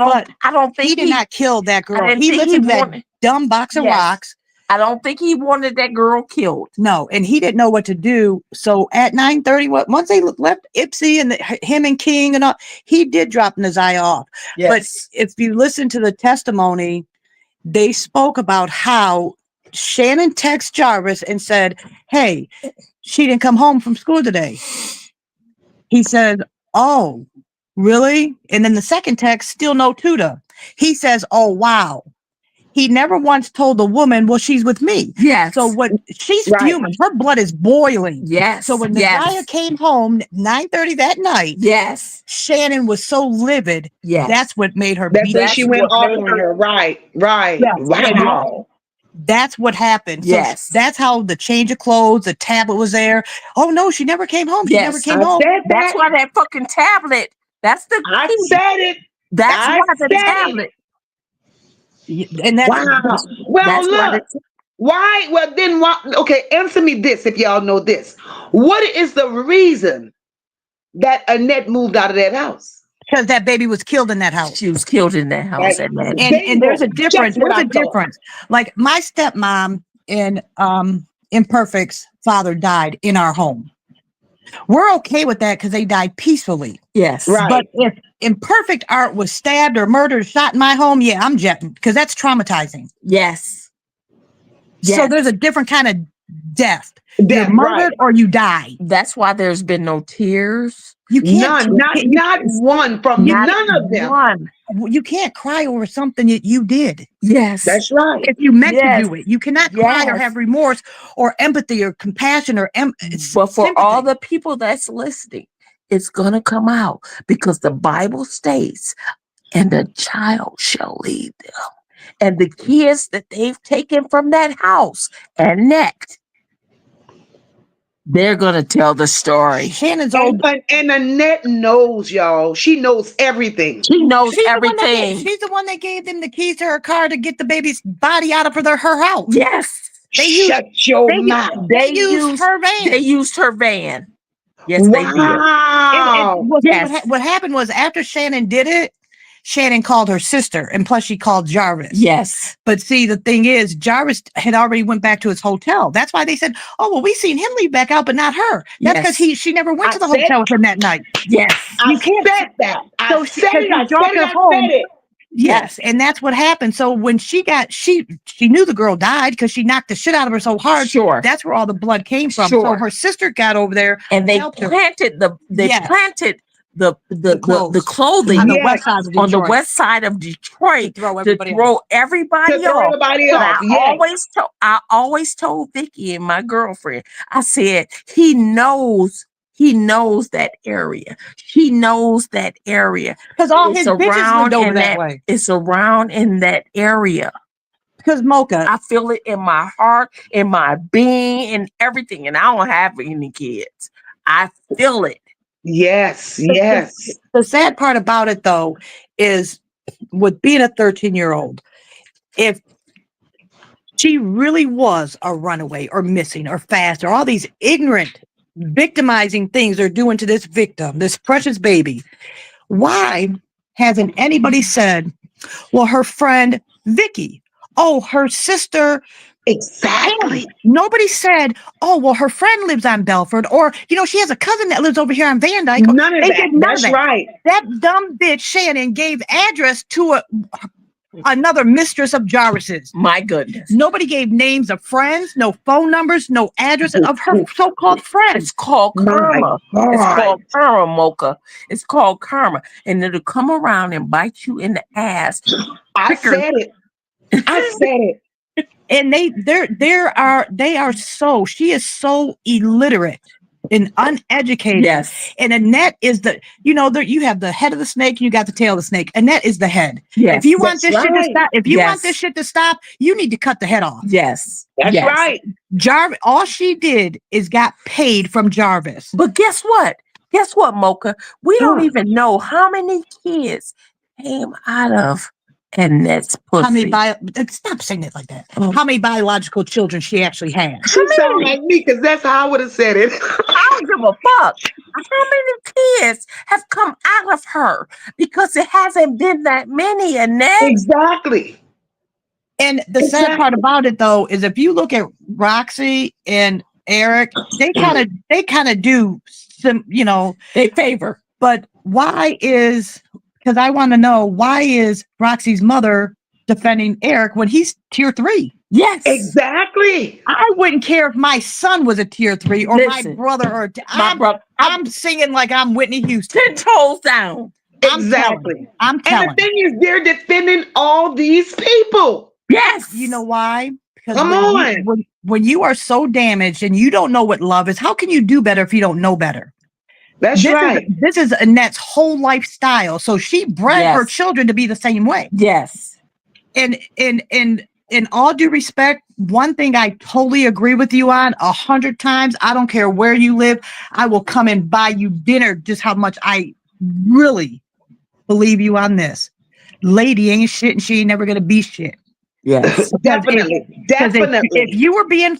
don't think he did not kill that girl. didn't He think listened he to that wanted- dumb box of Yes. rocks. I don't think he wanted that girl killed. No, and he didn't know what to do. So at 9:30, once they left Ipsy and him and King and all, he did drop Ziyah off. Yes. But if you listen to the testimony, they spoke about how Shannon texted Jarvis and said, "Hey, she didn't come home from school today." He said, "Oh, really?" And then the second text, still no tutor. He says, "Oh, wow." He never once told the woman, "Well, she's with me." Yes. So what? She's Right. fuming. Her blood is boiling. Yes. So when yes. Ziyah came home 9:30 that night, Yes. Shannon was so livid. Yes. That's what made her That's beat. when she went what off made on her. Right. Right. Yes. Wow. That's what happened. Yes. So that's how the change of clothes, the tablet was there. Oh no, she never came home. She Yes. never came I home. said That's that. why that fucking tablet. That's the I key. said it. That's I why the said it. tablet. And that's Wow. Well, That's why look. Why? Well, then why? Okay, answer me this if y'all know this. What is the reason that Annette moved out of that house? because that baby was killed in that house. She was killed in that house at night. And there's a Bingo. difference. Just what There's I a thought. difference. Like my stepmom and Imperfect's father died in our home. We're okay with that because they died peacefully. Yes. Right. But if Imperfect Art was stabbed or murdered, shot in my home, yeah, I'm jetting because that's traumatizing. Yes. So Yes. there's a different kind of death. Death, You're murdered or you die. That's why there's been no tears. You can't. None. Not one from Not none of them. one. You can't cry over something that you did. Yes. That's right. If you meant Yes. to do it, you cannot cry or Yes. have remorse or empathy or compassion or But for all sympathy. the people that's listening, it's going to come out because the Bible states, and the child shall lead them. And the kids that they've taken from that house and necked, they're going to tell the story. Shannon's old. And Annette knows, y'all. She knows everything. She knows She's the one that everything. she's the one that gave them the keys to her car to get the baby's body out of her house. Yes. Shut your mouth. They used her van. They used her van. Yes, they did. Wow. Yes. What happened was after Shannon did it, Shannon called her sister, and plus she called Jarvis. Yes. But see, the thing is, Jarvis had already went back to his hotel. That's why they said, "Oh, well, we seen him leave back out, but not her." That's because she never went to the hotel with him that night. Yes. I said that. I said it. I said it. Yes, and that's what happened. So when she knew the girl died because she knocked the shit out of her so hard. Sure. That's where all the blood came from. Sure. So her sister got over there And they helped her. planted the clothing on the Yes. west side of Detroit. on the west side of Detroit to throw to everybody throw off. everybody To throw off. everybody But off. Yes. I always told Vicky and my girlfriend, I said, he knows that area. She knows that area. Because all It's his bitches around lived over in that way. It's around in that area. Because Mocha, I feel it in my heart, in my being, and everything. And I don't have any kids. I feel it. Yes. Yes. the sad part about it though is with being a 13-year-old, if she really was a runaway or missing or fast or all these ignorant victimizing things they're doing to this victim, this precious baby, why hasn't anybody said, well, her friend Vicky, oh, her sister, Exactly. nobody said, oh, well, her friend lives on Belford, or, she has a cousin that lives over here on Van Dyke. None of They that. did none of That's that. right. That dumb bitch Shannon gave address to another mistress of Jarvis's. My goodness. Nobody gave names of friends, no phone numbers, no addresses of her so-called friends. It's called karma. My It's God. called karma, Mocha. It's called karma. And it'll come around and bite you in the ass. I said it. I said it. And she is so illiterate and uneducated. Yes. And a net is the, you have the head of the snake and you got the tail of the snake. A net is the head. Yes. If you want That's this shit to right. stop, if you want this Yes. shit to stop, you need to cut the head off. Yes. That's Yes. right. Jarvis, all she did is got paid from Jarvis. But guess what? Guess what, Mocha? We don't Huh. even know how many kids came out of Annette's pussy. How many stop saying it like that. Oh. How many biological children she actually had? She sound like me because that's how I would have said it. I don't give a fuck. How many kids have come out of her? Because it hasn't been that many, Annette. Exactly. And the sad part about it, though, is if you look at Roxy and Eric, they kind of do some, They favor. But why is, because I want to know, why is Roxy's mother defending Eric when he's tier 3? Yes. Exactly. I wouldn't care if my son was a tier 3 or Listen, my brother or My brother. I'm singing like I'm Whitney Houston. 10 toes down. Exactly. I'm And telling. the thing is, they're defending all these people. Yes. You know why? Because Come on. when you are so damaged and you don't know what love is, how can you do better if you don't know better? That's right. This is Annette's whole lifestyle. So she bred her children to be the same way. Yes. And in all due respect, one thing I totally agree with you on 100 times, I don't care where you live, I will come and buy you dinner, just how much I really believe you on this. Lady ain't shit and she ain't never gonna be shit. Yes. Definitely. Definitely. If you were being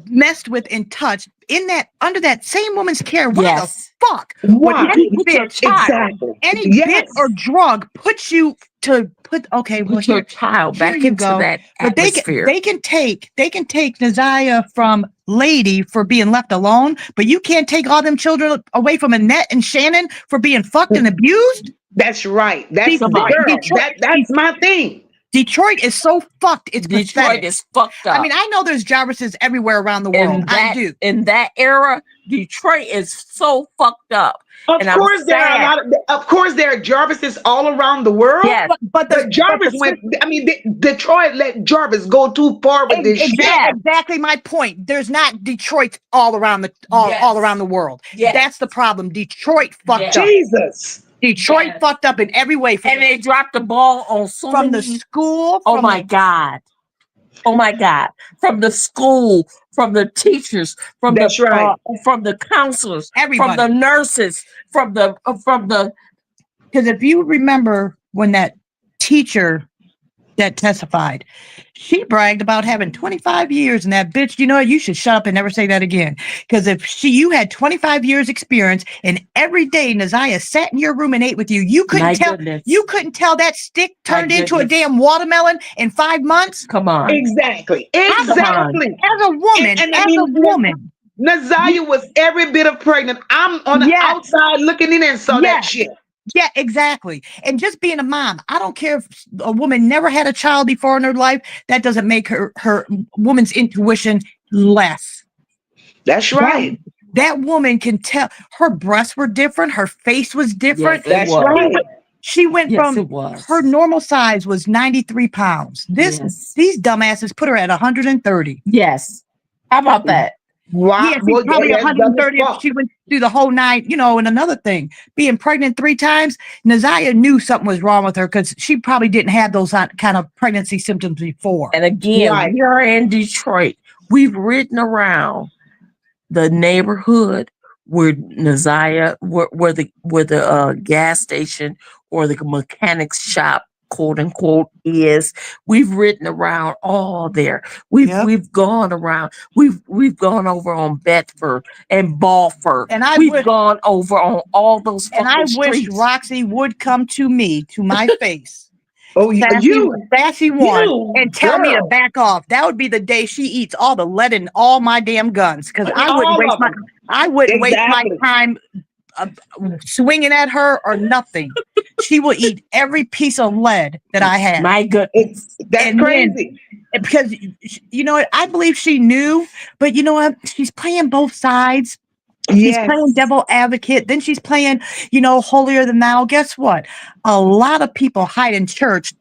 messed with and touched in that under that same woman's care, why the fuck Why? would any With your bitch, Exactly. any Yes. bit or drug put you to put Put your child back you into go. that But atmosphere. they can take Ziyah from Lady for being left alone, but you can't take all them children away from Annette and Shannon for being fucked and abused. That's right. That's the Detroit- girl. Detroit- That's my thing. Detroit is so fucked. It's Detroit pathetic. is fucked up. I mean, I know there's Jarvises everywhere around the world. I do. In that era, Detroit is so fucked up. Of And I'm course, there are a sad. lot of. Of course, there are Jarvises all around the world. Yes. But But Jarvis went. I mean, Detroit let Jarvis go too far with this shit. Exactly my point. There's not Detroit all around the all around the world. Yes. That's the problem. Detroit fucked up. Jesus. Detroit fucked up in every way. And they dropped the ball on so from the many. school. Oh my God. Oh my God. From the school, from the teachers, from That's right. from the counselors, Everybody. from the nurses, from the Because if you remember when that teacher that testified, she bragged about having 25 years, and that bitch, you know what? You should shut up and never say that again. Because if you had 25 years experience, and every day Ziyah sat in your room and ate with you, you couldn't tell that stick turned into a damn watermelon in 5 months. Come on. Exactly. Exactly. As a woman, Ziyah was every bit of pregnant. I'm on the outside looking in and saw that shit. Yeah, exactly. And just being a mom, I don't care if a woman never had a child before in her life. That doesn't make her woman's intuition less. That's right. That woman can tell her breasts were different. Her face was different. That's right. She went from it was. her normal size was 93 pounds. These dumbasses put her at 130. Yes. How about that? Wow. Yeah, she's probably 130 if she went through the whole night, and another thing, being pregnant 3 times, Ziyah knew something was wrong with her because she probably didn't have those kind of pregnancy symptoms before. And again, we are in Detroit. We've ridden around the neighborhood where Ziyah, where the gas station or the mechanic's shop, quote unquote, is. We've ridden around all there. We've gone around. We've gone over on Bedford and Balford, and we've gone over on all those fucking and I streets. wish Roxy would come to me, to my face. Oh, sassy one, and tell me to girl. back off. That would be the day she eats all the lead in all my damn guns, because I wouldn't waste my time swinging at her or nothing. She will eat every piece of lead that I have. My goodness. That's crazy. Because you know what, I believe she knew, but you know what, she's playing both sides. She's playing devil advocate, then she's playing, holier than thou. Guess what? A lot of people hide in church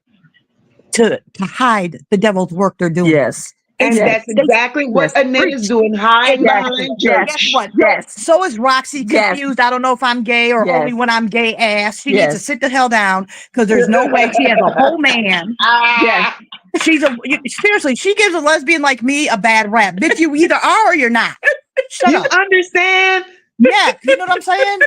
to hide the devil's work they're doing. Yes. And It's- that's exactly what Yes. Annette is doing, hiding Yes. behind Yes. church. Guess what? Yes. So is Roxy Yes. confused. I don't know if I'm gay or Yes. only when I'm gay ass. She needs to Yes. sit the hell down because there's no way she has a whole man. Ah, Seriously, she gives a lesbian like me a bad rap. Bitch, you either are or you're not. Shut you up. understand? Yeah, you know what I'm saying?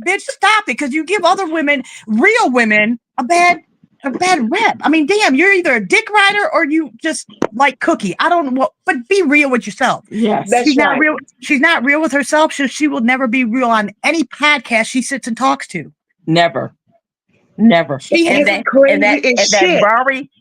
Bitch, stop it, because you give other women, real women, a bad rap. I mean, damn, you're either a dick rider or you just like Cookie. I don't know, but be real with yourself. Yes. That's She's not right. real. She's not real with herself. So she will never be real on any podcast she sits and talks to. Never. Never. She It's has crazy as shit.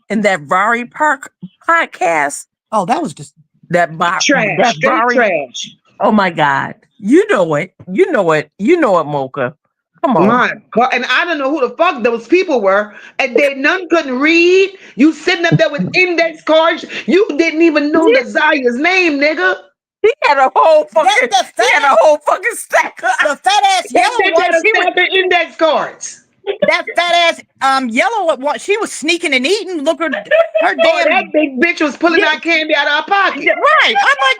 That Vari Park podcast. Oh, that was just Trash, that straight Vari. trash. Oh my God. You know it. You know it. You know it, Mocha. Come on. My God. And I don't know who the fuck those people were. And they none couldn't read. You sitting up there with index cards. You didn't even know the Ziyah's name, nigga. He had a whole fucking stack. the fat ass That yellow bitch one. had a She was stack of index cards. that fat ass yellow one. She was sneaking and eating. Look her Oh, damn. that big bitch was pulling Yeah. out candy out of her pocket. Yeah, right. I'm like,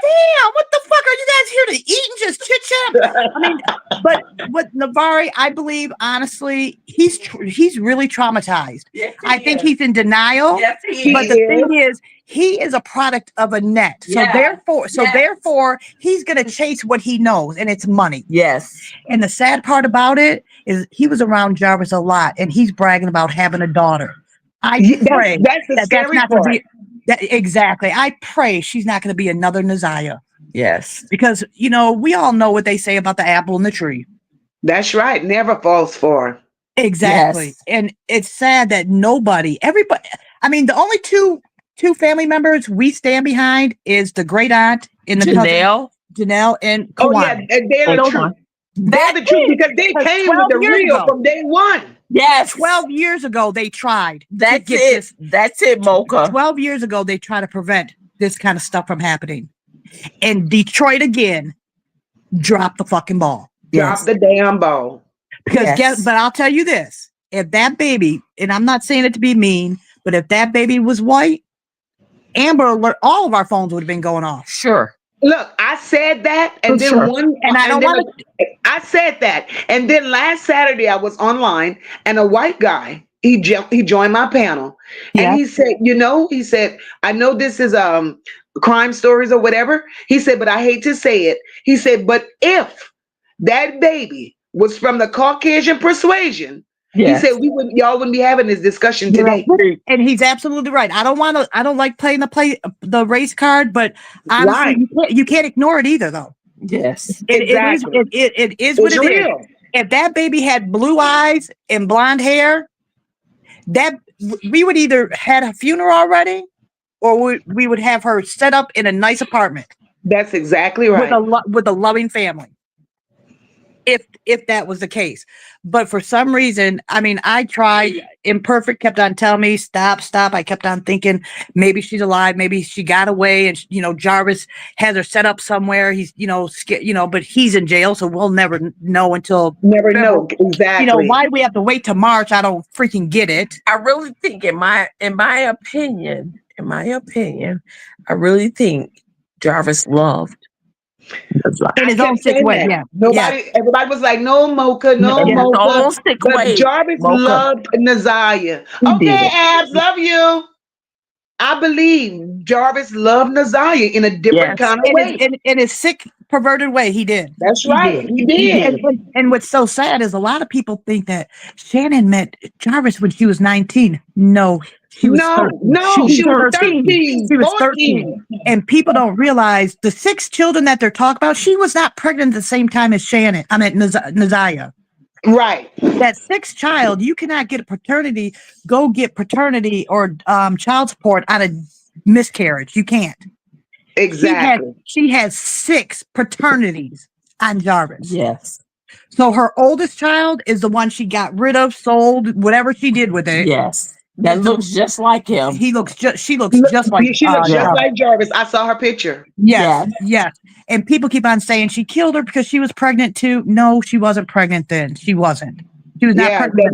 damn, what the fuck are you guys here to eat and just chit chat? I mean, but with Navari, I believe honestly, he's really traumatized. Yes, I think he's in denial. Yes, he But is. the thing is, he is a product of a net. So Yeah. therefore, he's gonna chase what he knows, and it's money. Yes. And the sad part about it is he was around Jarvis a lot, and he's bragging about having a daughter. I pray That's the scary not part. gonna be exactly. I pray she's not going to be another Ziyah, Yes. because we all know what they say about the apple in the tree. That's right. Never falls for. Exactly. Yes. And it's sad that everybody, I mean, the only two family members we stand behind is the great aunt and the cousin, Janelle and Kawan. Oh, yeah. And they're the truth. They're the truth because they came with 12 the years real ago. from day one. Yes. 12 years ago, they tried. to That's get it. this. That's it, Mocha. 12 years ago, they tried to prevent this kind of stuff from happening. And Detroit again dropped the fucking ball. Drop the damn ball. Because but I'll tell you this, if that baby, and I'm not saying it to be mean, but if that baby was white, Amber Alert, all of our phones would have been going off. Sure. Look, I said that, and then Sure. I said that, and then last Saturday I was online, and a white guy he joined my panel, and he said, I know this is crime stories or whatever. He said, but I hate to say it. He said, but if that baby was from the Caucasian persuasion, he said y'all wouldn't be having this discussion today. And he's absolutely right. I don't like playing the race card, but honestly, you can't ignore it either, though. Yes. It is what it is. If that baby had blue eyes and blonde hair, that we would either had a funeral already, or we would have her set up in a nice apartment. That's exactly right. With a loving family. If that was the case. But for some reason, I mean, I tried. Imperfect kept on telling me, stop. I kept on thinking maybe she's alive, maybe she got away, and Jarvis has her set up somewhere. He's but he's in jail, so we'll never know until know exactly. Why do we have to wait till March? I don't freaking get it. I really think, in my opinion, I really think Jarvis loved. In his own sick way, yeah. Everybody was like, no, Mocha, no, Mocha. But Jarvis loved Ziyah. Okay, Abs, love you. I believe Jarvis loved Ziyah in a different kind of way. In his sick, perverted way, he did. That's right, he did. And what's so sad is a lot of people think that Shannon met Jarvis when she was 19. No, she was 13. She was 13. She was 13. And people don't realize the 6 children that they're talking about, she was not pregnant at the same time as Shannon. I mean, Ziyah. Right. That 6th child, you cannot get go get paternity or child support on a miscarriage. You can't. Exactly. She has 6 paternities on Jarvis. Yes. So her oldest child is the one she got rid of, sold, whatever she did with it. Yes. That looks just like him. She looks just like Jarvis. I saw her picture. Yes. And people keep on saying she killed her because she was pregnant too. No, she wasn't pregnant then. She wasn't. She was not pregnant.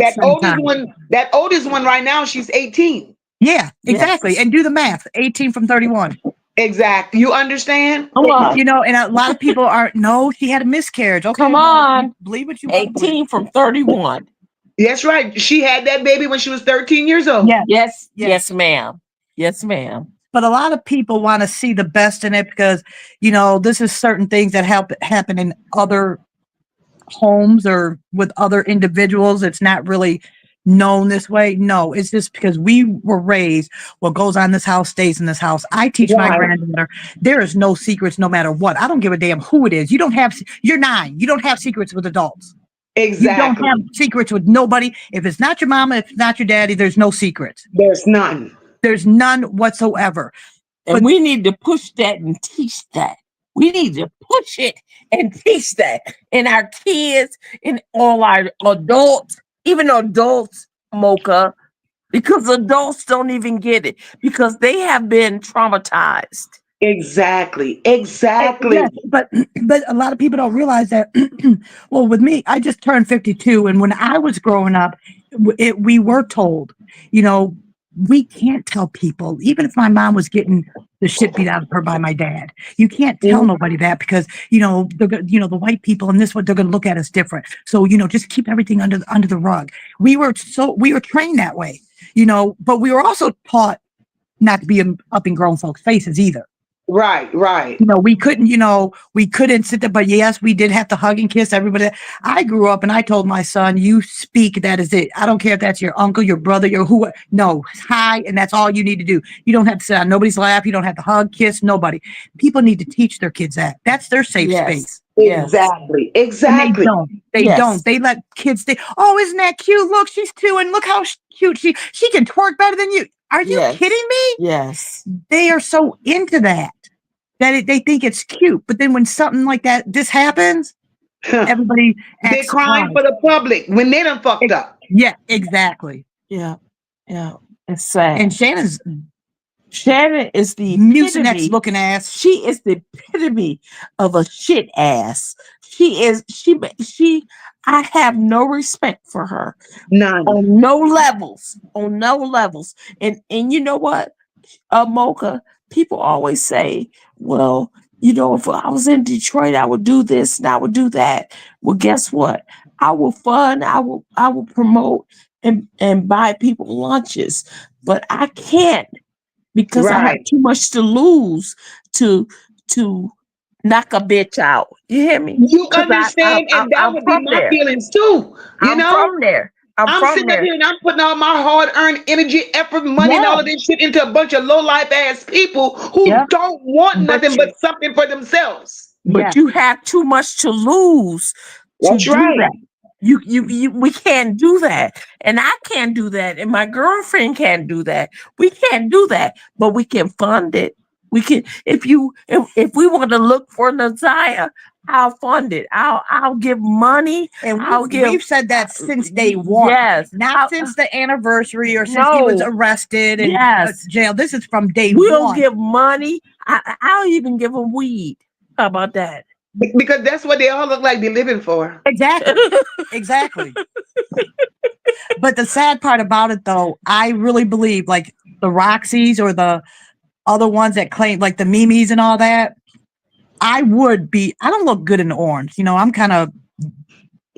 That oldest one right now, she's 18. Yeah, exactly. And do the math. 18 from 31. Exactly. You understand? Come on. You know, and a lot of people aren't. No, she had a miscarriage. Okay, Come well, on. believe what you want. 18 from 31. That's right. She had that baby when she was 13 years old. Yeah. Yes. Yes. Yes, ma'am. Yes, ma'am. But a lot of people want to see the best in it because, you know, this is certain things that happen in other homes or with other individuals. It's not really known this way. No, it's just because we were raised, what goes on in this house stays in this house. I teach my Right. granddaughter, there is no secrets no matter what. I don't give a damn who it is. You're 9. You don't have secrets with adults. You don't Exactly. have secrets with nobody. If it's not your mama, if it's not your daddy, there's no secrets. There's none. There's none whatsoever. And But- we need to push that and teach that. We need to push it and teach that in our kids, in all our adults, even adults, Mocha, because adults don't even get it because they have been traumatized. Exactly. Exactly. Yes, but a lot of people don't realize that. Well, with me, I just turned 52, and when I was growing up, we were told, you know, we can't tell people, even if my mom was getting the shit beat out of her by my dad, you can't tell nobody that because, you know, the white people and this one, they're going to look at us different. So, you know, just keep everything under the rug. We were trained that way, you know, but we were also taught not to be up in grown folks' faces either. Right. Right. You know, we couldn't sit there, but yes, we did have to hug and kiss everybody. I grew up and I told my son, you speak, that is it. I don't care if that's your uncle, your brother, your who, no, hi, and that's all you need to do. You don't have to sit on nobody's lap. You don't have to hug, kiss, nobody. People need to teach their kids that. That's their safe space. Exactly. Exactly. And they don't. They let kids think, oh, isn't that cute? Look, she's 2 and look how cute she can twerk better than you. Are you kidding me? Yes. They are so into that they think it's cute. But then when something like this happens, everybody They're acts crying for the public when they done fucked up. Yeah, exactly. Yeah. Yeah. It's sad. And Shannon is the Mucinex looking ass. She is the epitome of a shit ass. I have no respect for her. None. On no levels. And you know what, Mocha, people always say, well, you know, if I was in Detroit, I would do this and I would do that. Well, guess what? I will fund, I will promote and buy people lunches, but I can't because I have too much to lose to knock a bitch out. You hear me? You understand? And that would be my feelings too. You know? From there. I'm sitting up here and I'm putting all my hard-earned energy, effort, money, and all of this shit into a bunch of low-life ass people who don't want nothing but something for themselves. But you have too much to lose. That's right. You we can't do that. And I can't do that. And my girlfriend can't do that. We can't do that. But we can fund it. We can if we want to look for Ziyah, I'll fund it. I'll give money. And we've said that since day one. Yes. Not since the anniversary or since he was arrested and jail. This is from day one. We'll give money. I'll even give them weed. How about that? Because that's what they all look like they're living for. Exactly. Exactly. But the sad part about it, though, I really believe like the Roxy's or the other ones that claim like the Mimis and all that, I don't look good in orange. You know, I'm kind of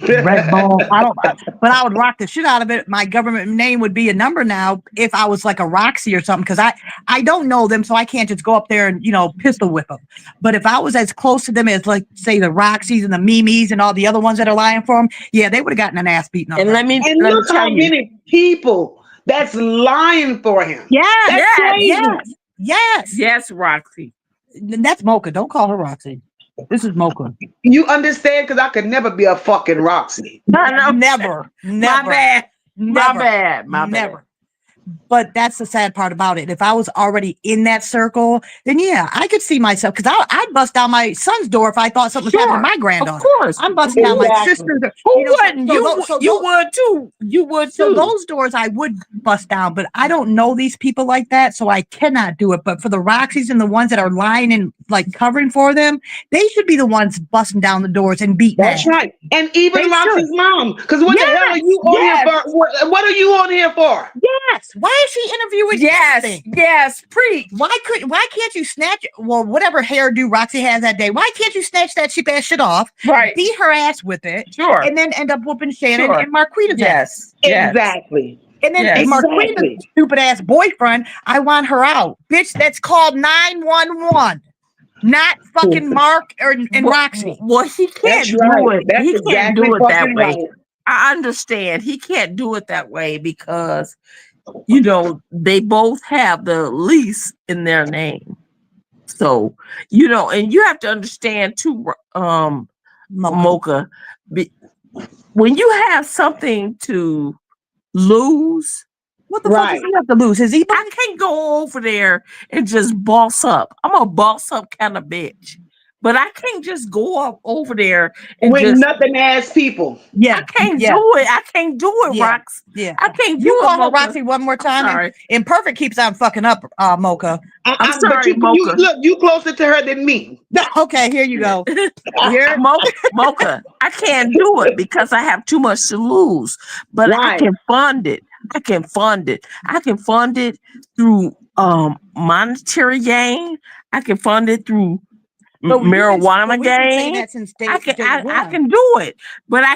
red ball. But I would rock the shit out of it. My government name would be a number now if I was like a Roxy or something, because I don't know them, so I can't just go up there and, you know, pistol whip them. But if I was as close to them as, like, say, the Roxys and the Mimis and all the other ones that are lying for them, yeah, they would have gotten an ass beaten up. And let me look how many people that's lying for him. Yes, Roxy. That's Mocha. Don't call her Roxy. This is Mocha. You understand? Because I could never be a fucking Roxy. No, never. My bad. But that's the sad part about it. If I was already in that circle, then yeah, I could see myself. Because I'd bust down my son's door if I thought something was happening to my granddaughter. Of course. I'm busting down my sister's door. Who wouldn't? You would too. You would too. So those doors I would bust down, but I don't know these people like that, so I cannot do it. But for the Roxys and the ones that are lying and like covering for them, they should be the ones busting down the doors and beating. That's right. And even Roxy's mom. Because what the hell are you on here for? What are you on here for? Yes. Why is she interviewing? Yes, anything? yes, preach. Why can't you snatch? Well, whatever hairdo Roxy has that day, why can't you snatch that cheap ass shit off? Right. Beat her ass with it. Sure. And then end up whooping Shannon Sure. and Marquita's ass. Yes. Yes. Exactly. And then Yes. Marquita's Exactly. stupid ass boyfriend, I want her out. Bitch, that's called 911. Not fucking Mark and Roxy. Well, he can't That's do right. it. That's He can't exactly do it that fucking way. right. I understand. He can't do it that way because, you know, they both have the lease in their name. So, you know, and you have to understand too, Mocha, when you have something to lose, What the fuck does he have to lose? Is he? I can't go over there and just boss up. I'm a boss up kind of bitch. But I can't just go up over there and With just nothing ass people. Yeah. I can't yeah. do it. I can't do it, Yeah. Rox. Yeah. I can't do You it, call her Mocha. Roxy one more time. Sorry. And Perfect keeps on fucking up, Mocha. I'm But sorry, you Mocha. look, you closer to her than me. Okay, here you go. Here. Mocha, I can't do it because I have too much to lose. But I Right. can fund it. I can fund it. I can fund it through monetary gain. I can fund it through marijuana gain. I can do it, but I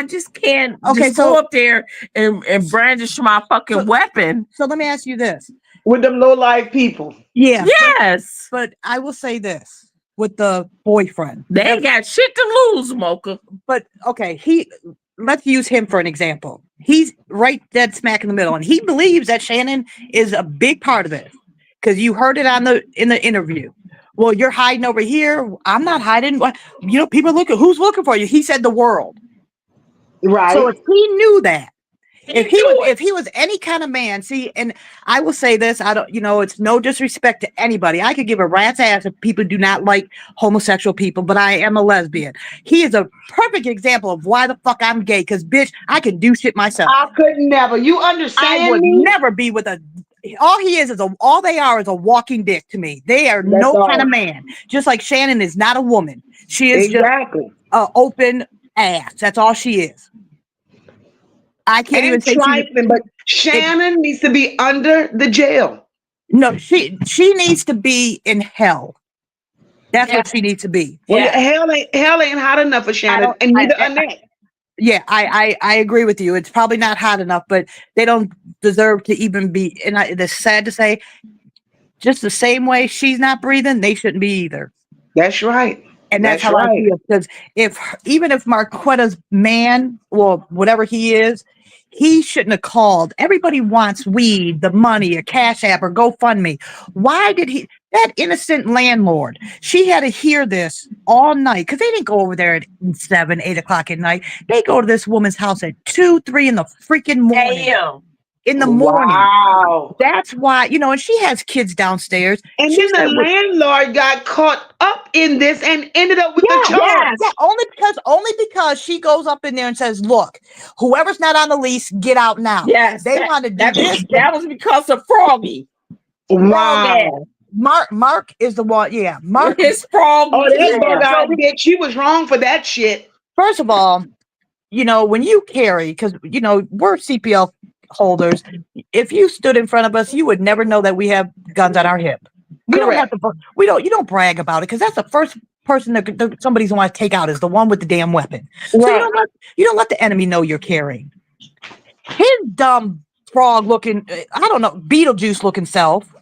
just can't just go up there and brandish my fucking weapon. So let me ask you this. With them low life people. Yeah. Yes. But I will say this with the boyfriend. They ain't got shit to lose, Mocha. But okay, let's use him for an example. He's right dead smack in the middle, and he believes that Shannon is a big part of this. Because you heard it in the interview. Well, you're hiding over here. I'm not hiding. You know, people who's looking for you. He said the world. Right. So if he knew that, if he was any kind of man, see, and I will say this, I don't, you know, it's no disrespect to anybody. I could give a rat's ass if people do not like homosexual people, but I am a lesbian. He is a perfect example of why the fuck I'm gay. Because bitch, I can do shit myself. I could never. You understand? I would me? never be with all he is all they are is a walking dick to me. They are no kind of man. Just like Shannon is not a woman. She is exactly just an open ass. That's all she is. I can't even say trifling, but Shannon needs to be under the jail. No, she needs to be in hell. That's what she needs to be. Well, hell ain't hot enough for Shannon, and neither Annette. Yeah, I agree with you. It's probably not hot enough, but they don't deserve to even be. And it's sad to say, just the same way she's not breathing, they shouldn't be either. That's right. And that's how I feel. Because even if Marquita's man, well, whatever he is, he shouldn't have called. Everybody wants weed, the money, a Cash App, or GoFundMe. Why did that innocent landlord, she had to hear this all night because they didn't go over there at 7, 8 o'clock at night. They go to this woman's house at 2, 3 in the freaking morning. Damn. In the morning. Wow. That's why, you know, and she has kids downstairs. And then the landlord got caught up in this and ended up with the charge. Yeah, only because she goes up in there and says, look, whoever's not on the lease, get out now. Yes. They want to do this. That was because of Froggy. Wow. Mark is the one. Yeah. Mark is Froggy. Oh, that bitch. She was wrong for that shit. First of all, you know, when you carry, because, you know, we're CPL holders. If you stood in front of us, you would never know that we have guns on our hip. You don't brag about it because that's the first person that somebody's going to take out is the one with the damn weapon. Right. So you don't let the enemy know you're carrying. His dumb frog looking, I don't know, Beetlejuice looking self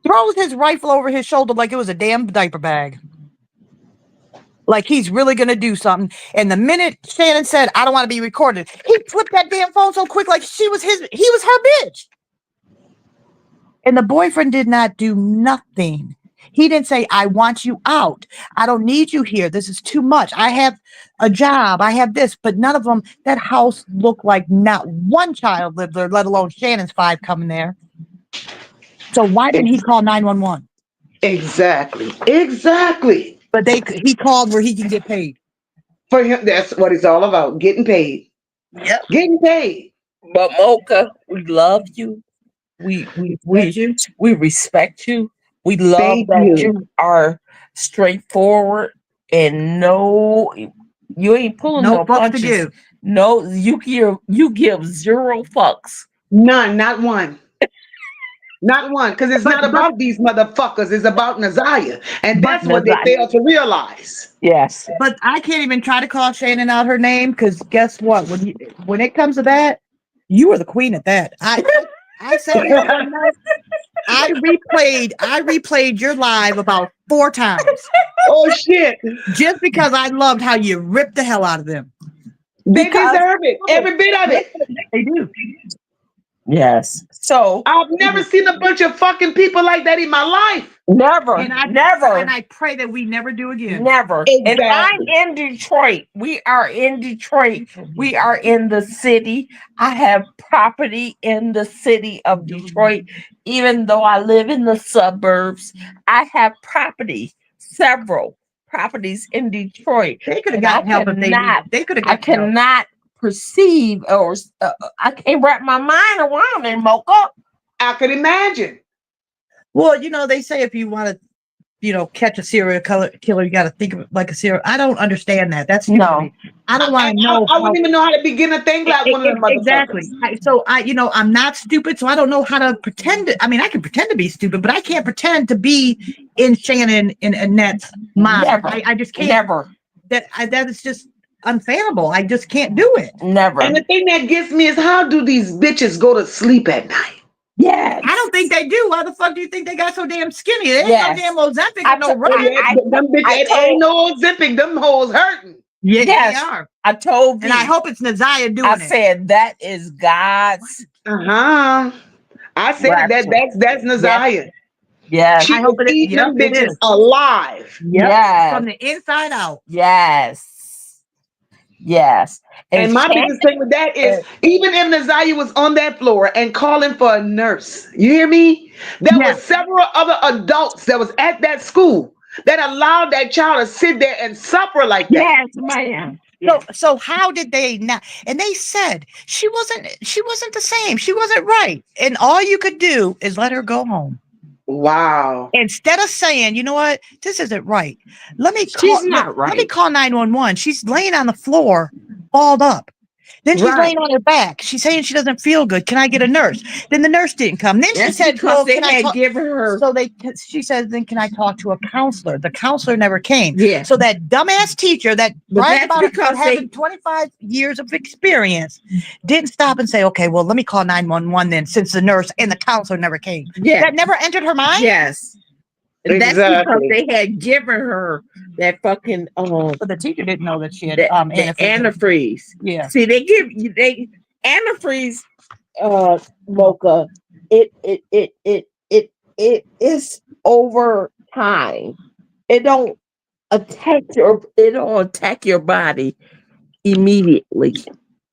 throws his rifle over his shoulder like it was a damn diaper bag. Like he's really going to do something. And the minute Shannon said, I don't want to be recorded, he flipped that damn phone so quick like he was her bitch. And the boyfriend did not do nothing. He didn't say, I want you out. I don't need you here. This is too much. I have a job. I have this. But none of them, that house looked like not one child lived there, let alone Shannon's 5 coming there. So why didn't he call 911? Exactly. But he called where he can get paid. For him, that's what it's all about. Getting paid. Yep. Getting paid. But Mocha, we love you. We respect you. We love that you are straightforward and no You ain't pulling No no fucks to punches. give. No, you give zero fucks. None, not one. Not one, because it's But- not about these motherfuckers. It's about Naziah. And But that's what they Naziah. fail to realize. Yes. But I can't even try to call Shannon out her name because guess what? When it comes to that, you were the queen at that. I said that one night. I replayed your live about 4 times Oh shit. just because I loved how you ripped the hell out of them. They deserve it. Every bit of it. They do. Yes. So I've never seen a bunch of fucking people like that in my life. never, And never. And I pray that we never do again. Never. And I'm Exactly. in Detroit. We are in Detroit. We are in the city. I have property in the city of Detroit. Even though I live in the suburbs, I have property, several properties in Detroit. They could have And gotten I help if they cannot- needed. They could have I gotten help. cannot perceive or I can't wrap my mind around it, Mocha. I could imagine. Well, they say if you want to, catch a serial killer, you got to think of it like a serial. I don't understand that. That's stupid to me. I don't want to know. I wouldn't even know how to begin to think like one of them motherfuckers. Exactly. I'm not stupid, so I don't know how to pretend. I mean, I can pretend to be stupid, but I can't pretend to be in Shannon and Annette's mind. Never. I just can't. Never. That is just unfathomable. I just can't do it. Never. And the thing that gets me is how do these bitches go to sleep at night? Yes. I don't think they do. Why the fuck do you think they got so damn skinny? They ain't Yes. no damn Ozempic I or no told- run. Them bitches ain't no zipping. Them hoes hurting. Yeah, Yes. they are. I told you. And I hope it's Naziah doing I it. said that is God's. I said Rapture. that's Naziah. Yes. She I hope was it is. eating them Yep, it bitches is. alive. Yep. Yes. From the inside out. Yes. Yes. And my Shannon- biggest thing with that is, even if Naziah was on that floor and calling for a nurse, you hear me? There Yes. were several other adults that was at that school that allowed that child to sit there and suffer like that. Yes, ma'am. So how did they not? And they said she wasn't the same. She wasn't right. And all you could do is let her go home. Wow. Instead of saying, you know what, this isn't right. Let me She's call, not let me right. call 911. She's laying on the floor, balled up. Then she's Right. laying on her back. She's saying she doesn't feel good. Can I get a nurse? Then the nurse didn't come. Then she That's said, because well, they can I had talk? given her. So she says, then can I talk to a counselor? The counselor never came. Yeah. So that dumbass teacher that But bragged that's about it because having 25 years of experience didn't stop and say, okay, well, let me call 911 then, since the nurse and the counselor never came. Yeah. That never entered her mind. Yes. And that's because Exactly. they had given her that fucking But the teacher didn't know that she had the antifreeze. antifreeze. Yeah. See, they give you antifreeze, Mocha. It is over time. It don't attack your body immediately.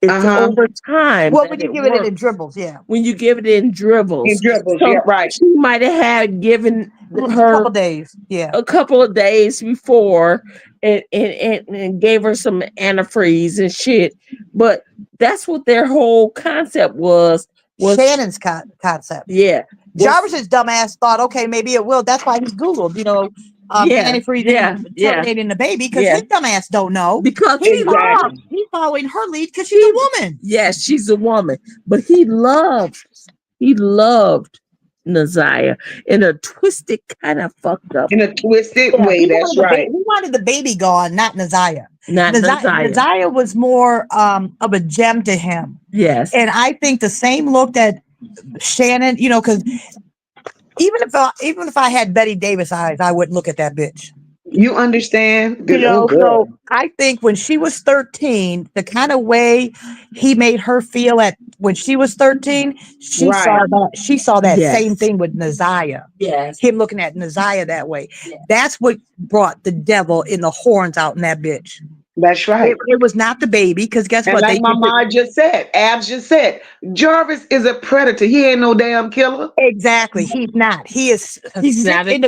It's over time. Well, that when you it give it in works. dribbles, yeah. When you give it in dribbles. In dribbles, So yeah, right. She might have had given A her couple days, yeah. a couple of days before and gave her some antifreeze and shit. But that's what their whole concept was Shannon's concept. yeah. Jarvis's dumbass thought, okay, maybe it will. That's why he Googled, Yeah, antifreeze yeah, terminating the baby, because yeah. his dumbass don't know. Because He's Exactly. following her lead because she's a woman. yes, she's a woman, but he loved Naziah in a twisted kind of fucked up. In a twisted Yeah, way, he that's wanted right. He wanted the baby gone, not Naziah. Not Naziah. Naziah was more of a gem to him. Yes. And I think the same look that Shannon, because even if I had Betty Davis eyes, I wouldn't look at that bitch. You understand? So I think when she was 13, the kind of way he made her feel when she was 13, she saw that Yes. same thing with Naziah. Yes. Him looking at Naziah that way. Yeah. That's what brought the devil in the horns out in that bitch. That's right. It was not the baby, because guess And what? like my mom just said, Abs just said, Jarvis is a predator. He ain't no damn killer. Exactly. He's not. He is. He's not He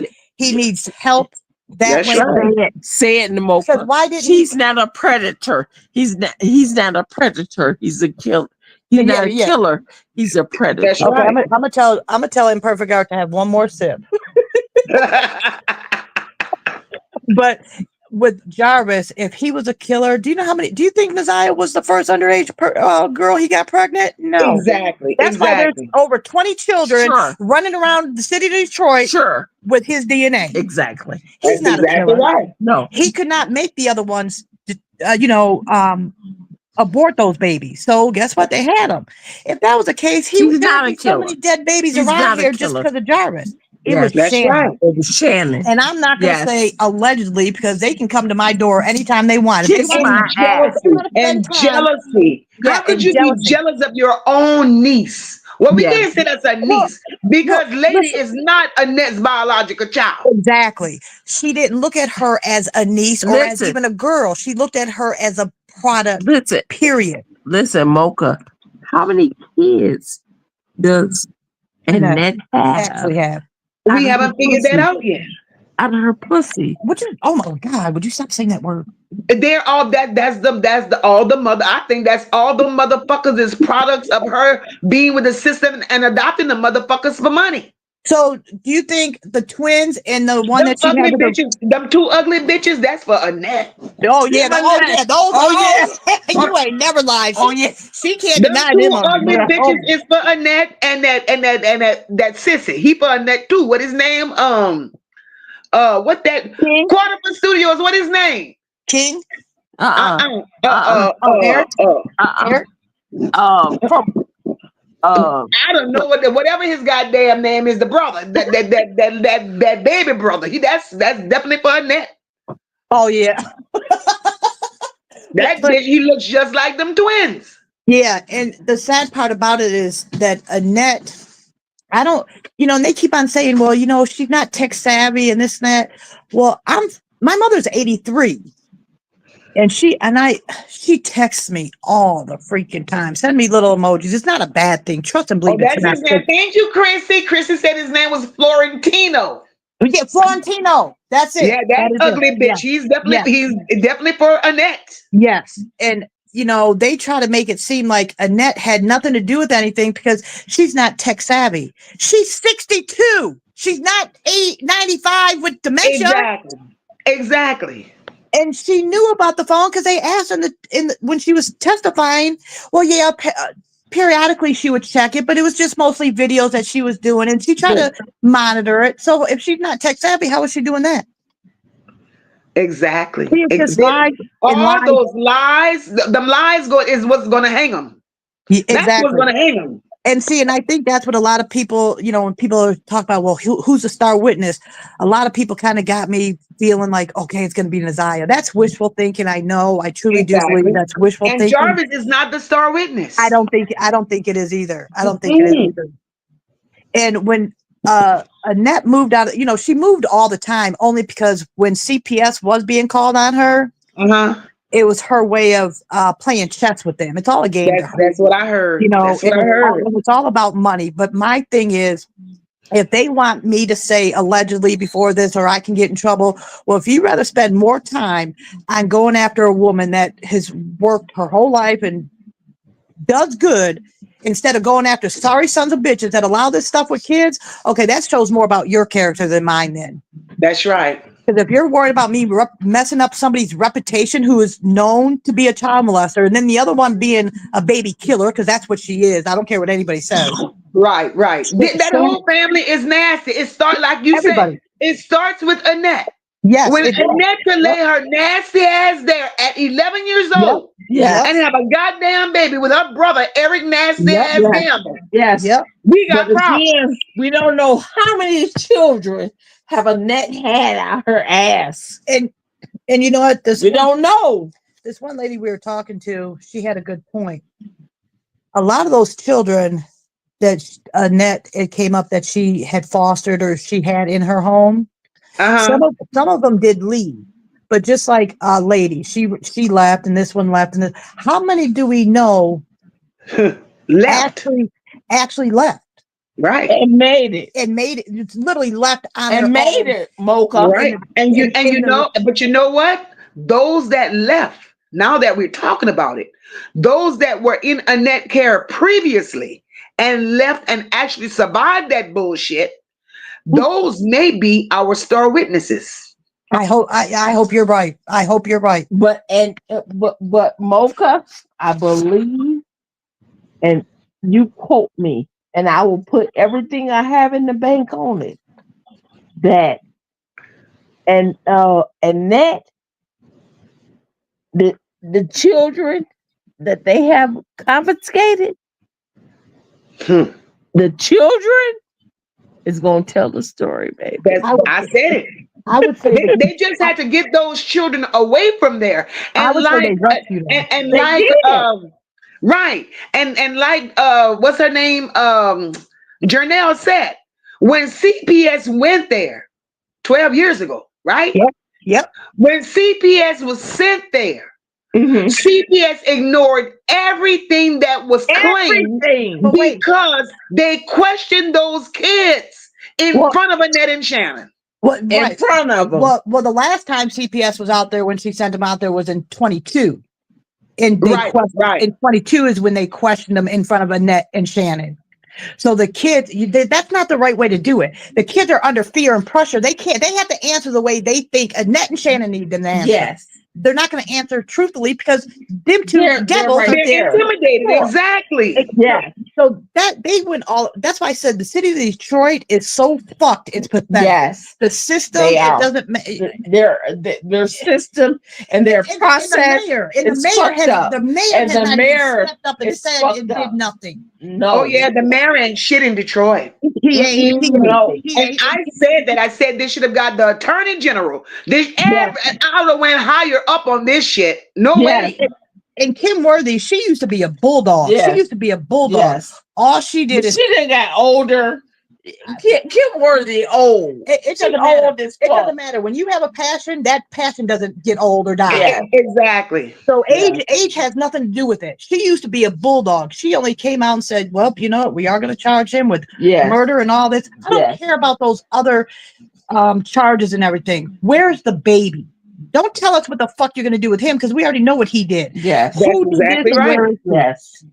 needs help that That's way. right. Say it in the Mocha. Because why didn't She's not a predator. He's not a predator. He's a killer. He's not a killer. He's a predator. That's Okay, right. I'm gonna tell Imperfect Art to have one more sip. But with Jarvis, if he was a killer, do you know how many? Do you think Ziyah was the first underage girl he got pregnant? No. Exactly. That's why there's Exactly. over 20 children Sure. running around the city of Detroit Sure. with his DNA. Exactly. He's That's not a exactly killer. right. No. He could not make the other ones, abort those babies. So guess what? They had them. If that was the case, He's there not would a be so killer. many dead babies He's around not a here just killer. because of Jarvis. It Yes. was That's Shannon. right. It was Shannon. And I'm not going to Yes. say allegedly because they can come to my door anytime they want. If they Kiss want my to- ass. And jealousy. Yeah, How could and you jealousy. be jealous of your own niece? Well, we Yes. can't say that's a niece because lady listen. is not Annette's biological child. Exactly. She didn't look at her as a niece or as Listen. even a girl. She looked at her as a product, Listen, period. listen, Mocha. How many kids does Annette have Actually have. out We of haven't her figured that pussy? out yet. Out of her pussy. Oh my God, would you stop saying that word? They're all that's all the mother. I think that's all the motherfuckers is products of her being with the system and adopting the motherfuckers for money. So do you think the twins and the one Them that she ugly had with her, bitches, them two ugly bitches, that's for Annette. oh yeah, Annette. those Oh, you ain't never lied. Oh yeah. She can't Them deny two them. ugly Yeah. bitches is for Annette and that sissy. He for Annette too. What his name? What that King? Quadruple Studios? What his name? King? Eric. Eric? From I don't know whatever his goddamn name is. The brother, that baby brother. That's definitely for Annette. Oh yeah. That But- bitch, he looks just like them twins. Yeah, and the sad part about it is that Annette, and they keep on saying, well, she's not tech savvy and this and that. Well, my mother's 83. And she texts me all the freaking time. Send me little emojis. It's not a bad thing. Trust and believe That's his name. Thank you, Chrissy. Chrissy said his name was Florentino. Yeah, Florentino. That's it. Yeah, that is ugly it. bitch. Yeah. He's definitely for Annette. Yes. And they try to make it seem like Annette had nothing to do with anything because she's not tech savvy. She's 62. She's not 95 with dementia. Exactly. And she knew about the phone because they asked her when she was testifying. Well, yeah, periodically she would check it, but it was just mostly videos that she was doing, and she tried to monitor it. So if she's not tech savvy, how is she doing that? Exactly. Just lies. All those lies, them lies is what's going to hang them. Yeah, exactly. That's what's going to hang them. And I think that's what a lot of people, when people talk about, well, who's the star witness? A lot of people kind of got me feeling like, okay, it's going to be Ziyah. That's wishful thinking. I know. I truly do believe that's wishful thinking. Jarvis is not the star witness. I don't think it is either. I don't think it is either. And when Annette moved out, she moved all the time only because when CPS was being called on her, it was her way of playing chess with them. It's all a game. That's what I heard. It's all about money. But my thing is, if they want me to say allegedly before this, or I can get in trouble, well, if you rather spend more time on going after a woman that has worked her whole life and does good, instead of going after sorry sons of bitches that allow this stuff with kids, okay, that shows more about your character than mine then. That's right. Because if you're worried about me messing up somebody's reputation who is known to be a child molester, and then the other one being a baby killer, because that's what she is. I don't care what anybody says. Right. That whole family is nasty. It starts, like you said, it starts with Annette. Yes. When Annette could lay her nasty ass there at 11 years old and have a goddamn baby with her brother, Eric Nasty ass Gamble. Yes. Yep. We got problems. Again, we don't know how many children have Annette had out her ass. And you know what? We don't know. This one lady we were talking to, she had a good point. A lot of those children that Annette, it came up that she had fostered or she had in her home, some of them did leave. But just like a lady, she left and this one left. And how many do we know actually left? Right. And made it. It's literally left on and made it, Mocha. Right. And you know, but you know what? Those that left, now that we're talking about it, those that were in Annette care previously and left and actually survived that bullshit, those may be our star witnesses. I hope you're right. I hope you're right. But Mocha, I believe, and you quote me, and I will put everything I have in the bank on it. That and that the children that they have confiscated, the children is going to tell the story, baby. I said it. I would say They just had to get those children away from there. I And would say they rescued them. and They like did. right. And like what's her name? Jernell said, when CPS went there 12 years ago, right? Yep. When CPS was sent there, CPS ignored everything that was claimed Everything. because they questioned those kids in Well- front of Annette and Shannon. Well, In right. front of them. Well, the last time CPS was out there when she sent them out there was in 22. And they Right. in 22 is when they questioned them in front of Annette and Shannon. So the kids, that's not the right way to do it. The kids are under fear and pressure. They have to answer the way they think Annette and Shannon need them to answer. Yes. They're not going to answer truthfully because them two They're devils right are They're there. intimidated. Sure. Exactly. Yeah. So that they went all. That's why I said the city of Detroit is so fucked. It's pathetic. Yes. The system They it are. doesn't. Their system and their process The is mayor fucked has up. The mayor And has the not mayor even stepped up and is said fucked it up. did nothing. No. Oh yeah, the mayor ain't shit in Detroit. He ain't. No. And I said that. I said they should have got the attorney general. This Yes. I would have went higher up on this shit. No Yes. way. And Kim Worthy, she used to be a bulldog. Yes. She used to be a bulldog. Yes. All she did But is she done got older. Kim Worthy old. it She's doesn't matter. old as It fuck. doesn't matter. When you have a passion, that passion doesn't get old or die. Yeah. Exactly. So age has nothing to do with it. She used to be a bulldog. She only came out and said, well, you know what? We are going to charge him with Yes. murder and all this. I don't Yes. care about those other charges and everything. Where's the baby? Don't tell us what the fuck you're going to do with him because we already know what he did. Yes. That's Who did exactly this and right. where is he? Yes.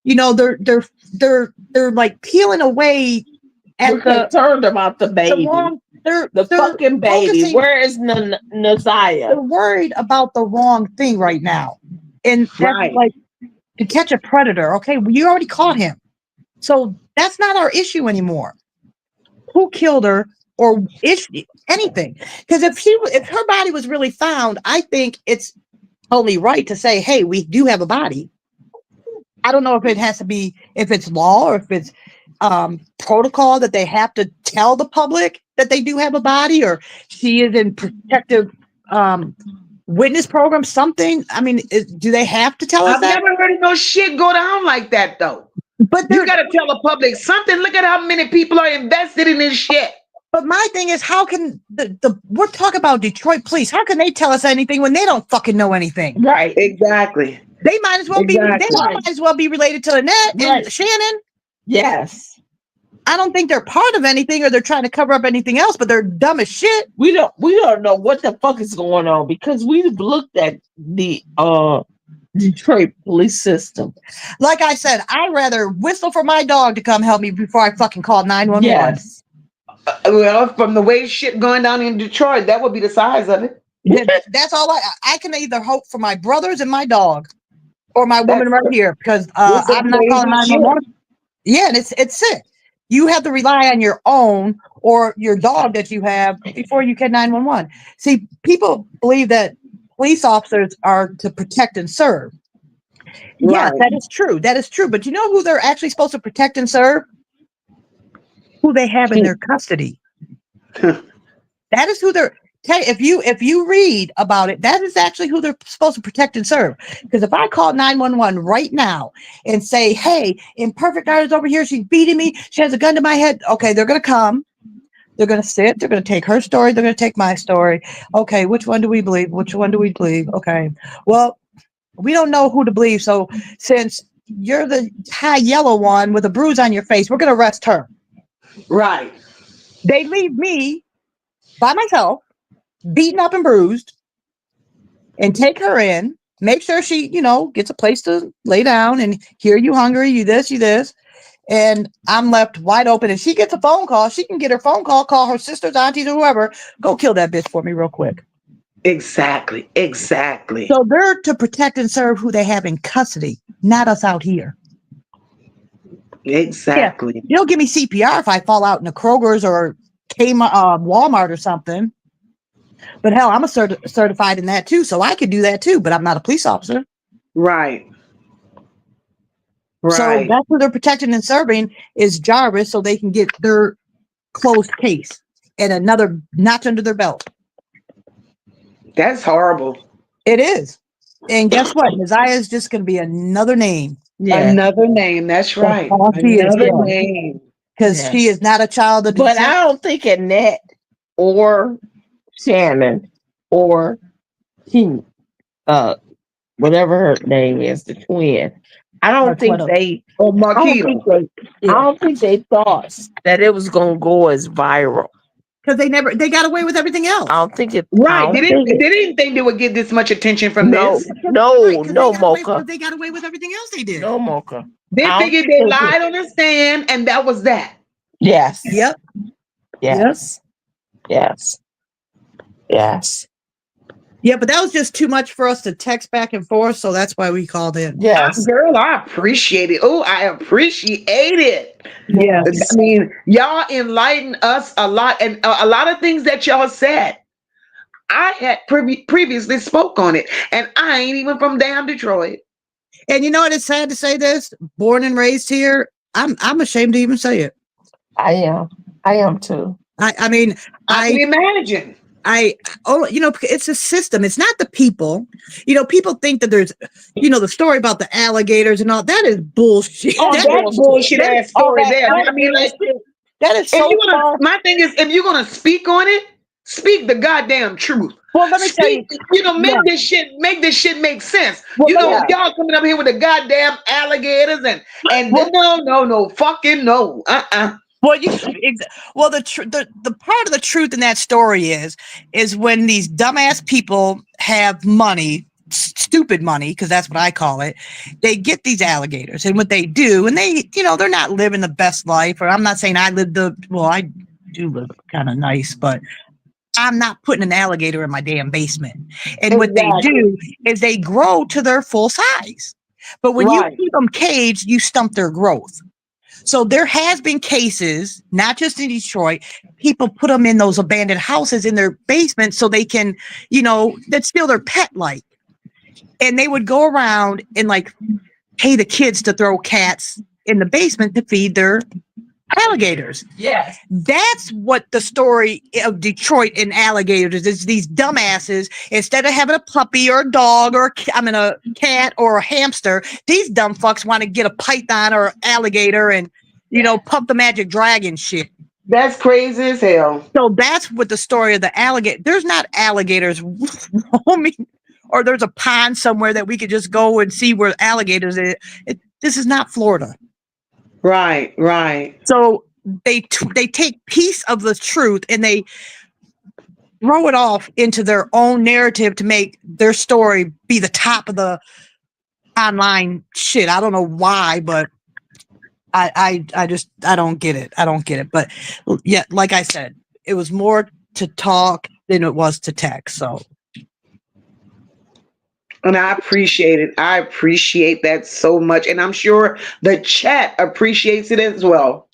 You know, they're like peeling away at We're concerned about the baby. they're Fucking baby. focusing- Where is Naziah? They're worried about the wrong thing right now. And that's Right. like to catch a predator. Okay, well, you already caught him. So that's not our issue anymore. Who killed her or anything? Because if her body was really found, I think it's only right to say, hey, we do have a body. I don't know if it has to be, if it's law or if it's protocol that they have to tell the public that they do have a body, or she is in protective witness program, something. I mean, do they have to tell us I've that? never heard of no shit go down like that though. But You got to tell the public something. Look at how many people are invested in this shit. But my thing is, how can we're talking about Detroit police? How can they tell us anything when they don't fucking know anything? Right. Exactly. They might as well be. Exactly. They might as well be related to Annette Right. and Shannon. Yes. I don't think they're part of anything, or they're trying to cover up anything else. But they're dumb as shit. We don't know what the fuck is going on because we've looked at the Detroit police system. Like I said, I'd rather whistle for my dog to come help me before I fucking call 911. Yes. Well, from the way shit going down in Detroit, that would be the size of it. That's all I can either hope for my brothers and my dog, or my woman That's right here, because That's I'm not crazy calling 911. Yeah, and it's sick. You have to rely on your own or your dog that you have before you can 911. See, people believe that police officers are to protect and serve. Yes, Right. that is true. That is true. But you know who they're actually supposed to protect and serve? Who they have in their custody. That is who they're. If you read about it, that is actually who they're supposed to protect and serve. Because if I call 911 right now and say, "Hey, Imperfect Art is over here. She's beating me. She has a gun to my head." Okay, they're gonna come. They're gonna sit. They're gonna take her story. They're gonna take my story. Okay, which one do we believe? Which one do we believe? Okay, well, we don't know who to believe. So since you're the high yellow one with a bruise on your face, we're gonna arrest her. Right. They leave me by myself, beaten up and bruised, and take her in, make sure she, gets a place to lay down and hear you hungry, you this. And I'm left wide open. And she gets a phone call. She can get her phone call her sisters, aunties, or whoever. Go kill that bitch for me real quick. Exactly. Exactly. So they're to protect and serve who they have in custody, not us out here. Yeah, Exactly. you'll give me CPR if I fall out in a Kroger's or Walmart or something. But hell, I'm a certified in that too, so I could do that too. But I'm not a police officer. Right. So Right. that's who they're protecting and serving is Jarvis, so they can get their closed case and another notch under their belt. That's horrible. It is. And guess what? Messiah is just going to be another name. Yeah. Another name. That's right. all she is, Another yeah. name. Because Yes. she is not a child of But I don't think Annette or Shannon or he, whatever her name is, the twin. I don't think Marquetta. they. Oh, I don't Marquita. think they. I don't think they thought that it was gonna go as viral. Because they got away with everything else. I don't think it. Right. They didn't think they would get this much attention from No, this. no, Mocha. They got away with everything else they did. No, Mocha. They I don't figured they think lied on the stand, and that was that. Yes. Yep. Yes. Yes. Yes. Yeah, but that was just too much for us to text back and forth, so that's why we called in. Yes. Girl, I appreciate it. Oh, I appreciate it. Yes. I mean, y'all enlightened us a lot, and a lot of things that y'all said, I had previously spoke on it, and I ain't even from damn Detroit. And you know what? It's sad to say this. Born and raised here, I'm ashamed to even say it. I am. I am too. I mean, I can imagine. It's a system. It's not the people. People think that there's, the story about the alligators and all that is bullshit. Oh, that's bullshit ass story there. I mean, like, that is so far. My thing is, if you're gonna speak on it, speak the goddamn truth. Well, let me tell you, make this shit make sense. Well, Y'all coming up here with the goddamn alligators and no, fucking no. Well, the part of the truth in that story is when these dumbass people have money, stupid money, because that's what I call it. They get these alligators, and what they do, and they, they're not living the best life. Or I'm not saying I do live kind of nice, but I'm not putting an alligator in my damn basement. And what they do is they grow to their full size. But when you keep them caged, you stump their growth. So there has been cases, not just in Detroit, people put them in those abandoned houses in their basement so they can, that's still their pet like. And they would go around and like pay the kids to throw cats in the basement to feed their alligators. Yes. That's what the story of Detroit and alligators is. These dumbasses, instead of having a puppy or a dog or a cat or a hamster, these dumb fucks want to get a python or alligator and, pump the magic dragon shit. That's crazy as hell. So that's what the story of the alligator. There's not alligators roaming, or there's a pond somewhere that we could just go and see where alligators is. This is not Florida. Right. So they take piece of the truth and they throw it off into their own narrative to make their story be the top of the online shit. I don't know why, but I don't get it. I don't get it. But yeah, like I said, it was more to talk than it was to text. So. And I appreciate it. I appreciate that so much. And I'm sure the chat appreciates it as well.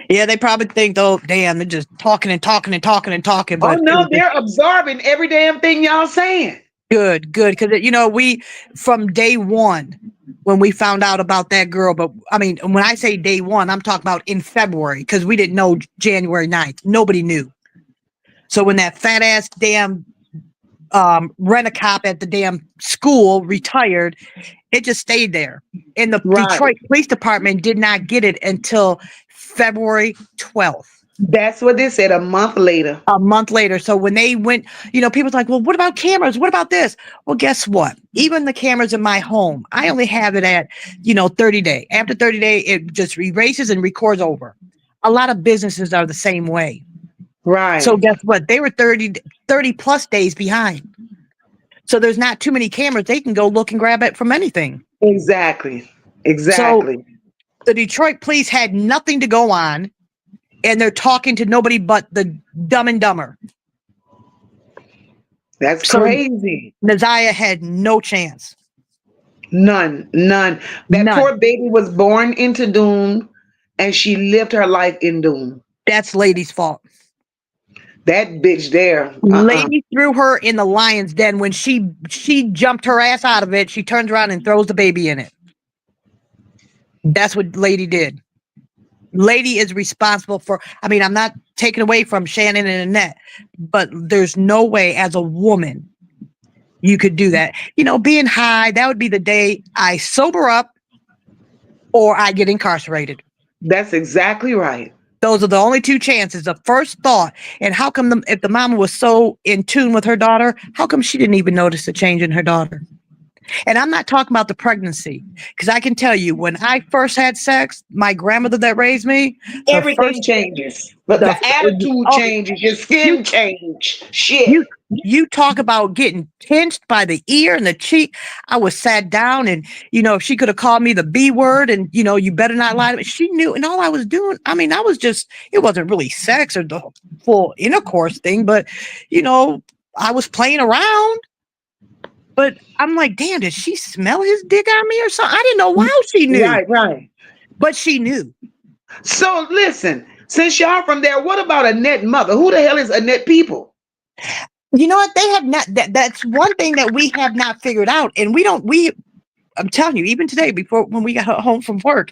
Yeah, they probably think, oh, damn, they're just talking and talking and talking and talking. But oh, no, they're absorbing every damn thing y'all saying. Good. Because, we, from day one, when we found out about that girl, but I mean, when I say day one, I'm talking about in February, because we didn't know January 9th. Nobody knew. So when that fat ass damn rent-a-cop at the damn school retired, it just stayed there. And the Detroit Police Department did not get it until February 12th. That's what they said, a month later. So when they went, people's like, well, what about cameras? What about this? Well, guess what? Even the cameras in my home, I only have it at, 30 days. After 30 days, it just erases and records over. A lot of businesses are the same way. Right. So guess what? They were 30 plus days behind. So there's not too many cameras. They can go look and grab it from anything. Exactly. So the Detroit police had nothing to go on, and they're talking to nobody but the Dumb and Dumber. That's So crazy. Ziyah had no chance. None. That None. poor baby was born into doom, and she lived her life in doom. That's Lady's fault. That bitch there. Lady threw her in the lion's den. When she jumped her ass out of it, she turns around and throws the baby in it. That's what Lady did. Lady is responsible for, I mean, I'm not taking away from Shannon and Annette, but there's no way as a woman you could do that. You know, being high, that would be the day I sober up or I get incarcerated. That's exactly right. Those are the only two chances. The first thought, and how come if the mama was so in tune with her daughter, how come she didn't even notice the change in her daughter? And I'm not talking about the pregnancy, because I can tell you, when I first had sex, my grandmother that raised me, Everything changes, but the attitude changes, your skin change. Shit. You talk about getting pinched by the ear and the cheek. I was sat down, and if she could have called me the B word, and you better not lie to me. She knew, and all I was doing, I mean, I was just, it wasn't really sex or the full intercourse thing, but I was playing around. But I'm like, damn, did she smell his dick on me or something? I didn't know how she knew. Right. But she knew. So listen, since y'all from there, what about Annette mother? Who the hell is Annette people? You know what? They have not. That's one thing that we have not figured out. And I'm telling you, even today, when we got home from work,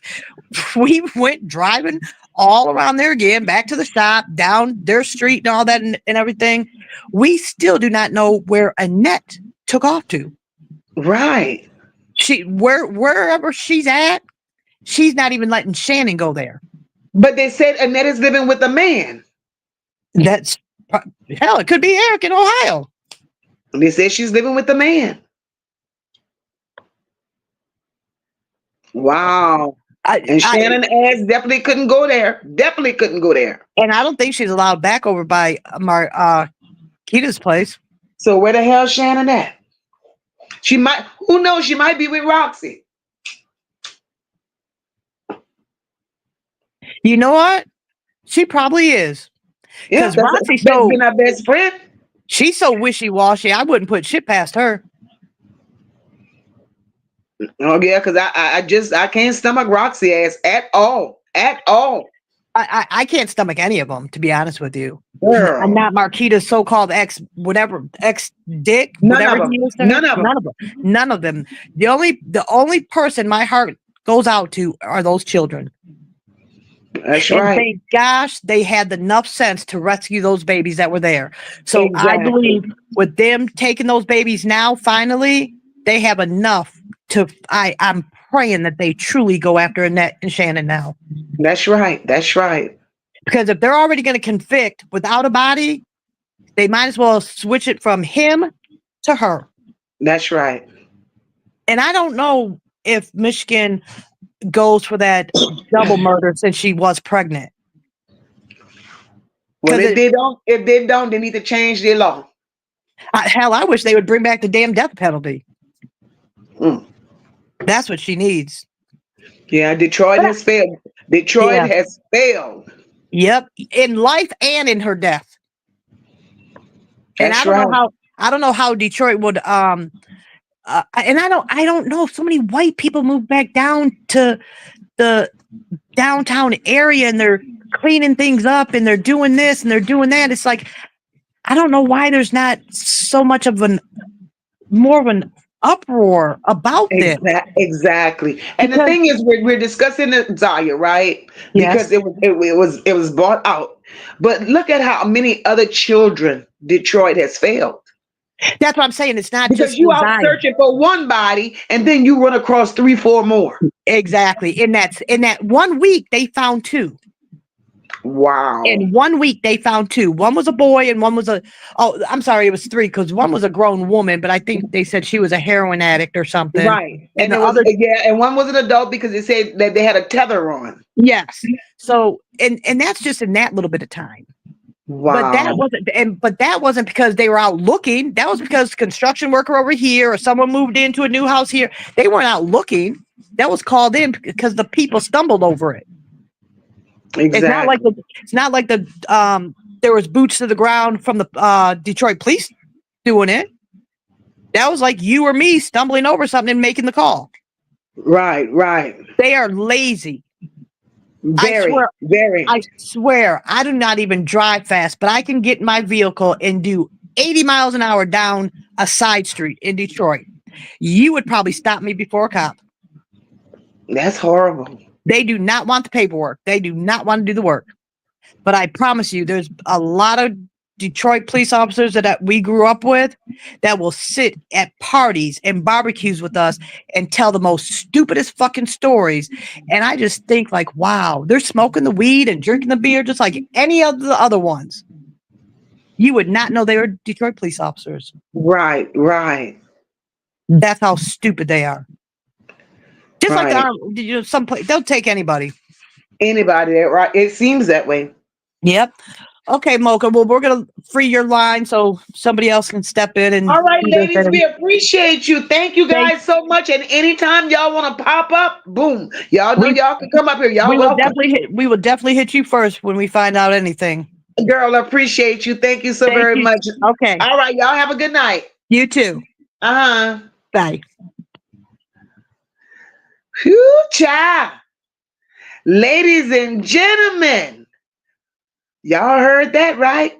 we went driving all around there again, back to the shop, down their street and all that and everything. We still do not know where Annette took off to. Right. Wherever she's at, she's not even letting Shannon go there. But they said Annette is living with a man. That's hell, it could be Eric in Ohio. They said she's living with a man. Wow. And Shannon ass definitely couldn't go there. And I don't think she's allowed back over by Marquita's place. So where the hell Shannon at? She might, who knows? She might be with Roxy. You know what? She probably is. Yeah, because Roxy's been our best friend. She's so wishy-washy. I wouldn't put shit past her. Oh yeah, because I can't stomach Roxy ass at all. I can't stomach any of them, to be honest with you. Girl. I'm not Marquita's so-called ex dick. None of them. The only person my heart goes out to are those children. That's right. Thank gosh they had enough sense to rescue those babies that were there. So exactly. I believe with them taking those babies now, finally, they have enough to. I'm praying that they truly go after Annette and Shannon now. That's right. Because if they're already going to convict without a body, they might as well switch it from him to her. That's right. And I don't know if Michigan goes for that double murder since she was pregnant. Well, if they don't, they need to change their law. Hell, I wish they would bring back the damn death penalty. That's what she needs. Yeah, Detroit has failed. Has failed. Yep, in life and in her death. And I don't know how Detroit would and I don't know if so many white people moved back down to the downtown area and they're cleaning things up and they're doing this and they're doing that. It's like, I don't know why there's not so much of more of an uproar about this. Exactly. And the thing is, we're discussing the Ziyah, right? Yes. Because it was brought out. But look at how many other children Detroit has failed. That's what I'm saying. It's not because just you out searching for one body and then you run across 3-4 more. Exactly. In that 1 week, they found 2. Wow. In 1 week, they found 2. One was a boy and one was it was 3 because one was a grown woman, but I think they said she was a heroin addict or something. Right. And and one was an adult because they said that they had a tether on. Yes. So, and that's just in that little bit of time. Wow. But that wasn't because they were out looking. That was because construction worker over here or someone moved into a new house here. They weren't out looking. That was called in because the people stumbled over it. Exactly. It's not like there was boots to the ground from the Detroit police doing it. That was like you or me stumbling over something and making the call. Right, right. They are lazy. Very, very. I swear, I do not even drive fast, but I can get in my vehicle and do 80 miles an hour down a side street in Detroit. You would probably stop me before a cop. That's horrible. They do not want the paperwork. They do not want to do the work. But I promise you, there's a lot of Detroit police officers that we grew up with that will sit at parties and barbecues with us and tell the most stupidest fucking stories. And I just think like, wow, they're smoking the weed and drinking the beer just like any of the other ones. You would not know they were Detroit police officers. Right, right. That's how stupid they are. Just Right. like some place, they'll take anybody. Anybody, right? It seems that way. Yep. Okay, Mocha. Well, we're gonna free your line so somebody else can step in and. All right, ladies, we appreciate you. Thank you guys so much. And anytime y'all want to pop up, boom, y'all know y'all can come up here. Y'all welcome. We will definitely hit you first when we find out anything. Girl, I appreciate you. Thank you so very much. Okay. All right, y'all have a good night. You too. Bye. Whew, child. Ladies and gentlemen, y'all heard that, right?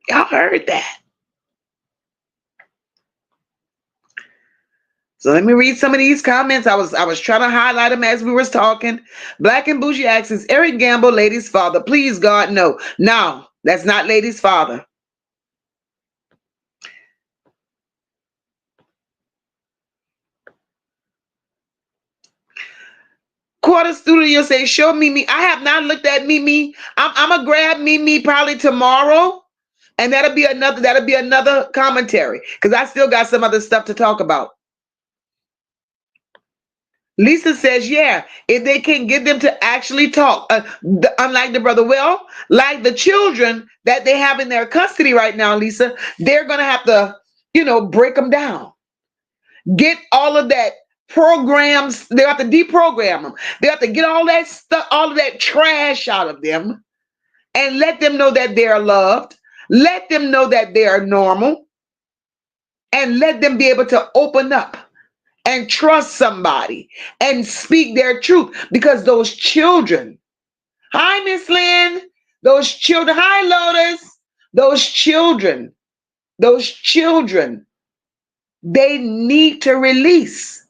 Y'all heard that. So let me read some of these comments. I was trying to highlight them as we was talking. Black and Bougie asks, is Eric Gamble Lady's father? Please, God, no. No, that's not Lady's father. Quarter Studio say, show Mimi. I have not looked at Mimi. I'm gonna grab Mimi probably tomorrow, and that'll be another commentary because I still got some other stuff to talk about. Lisa says, yeah, if they can get them to actually talk, unlike the brother, well, like the children that they have in their custody right now, Lisa, they're gonna have to, break them down, get all of that programs. They have to deprogram them. They have to get all that stuff, all of that trash out of them, and let them know that they're loved. Let them know that they are normal, and let them be able to open up and trust somebody and speak their truth. Because those children, hi, Miss Lynn, those children, hi, Lotus, those children, they need to release.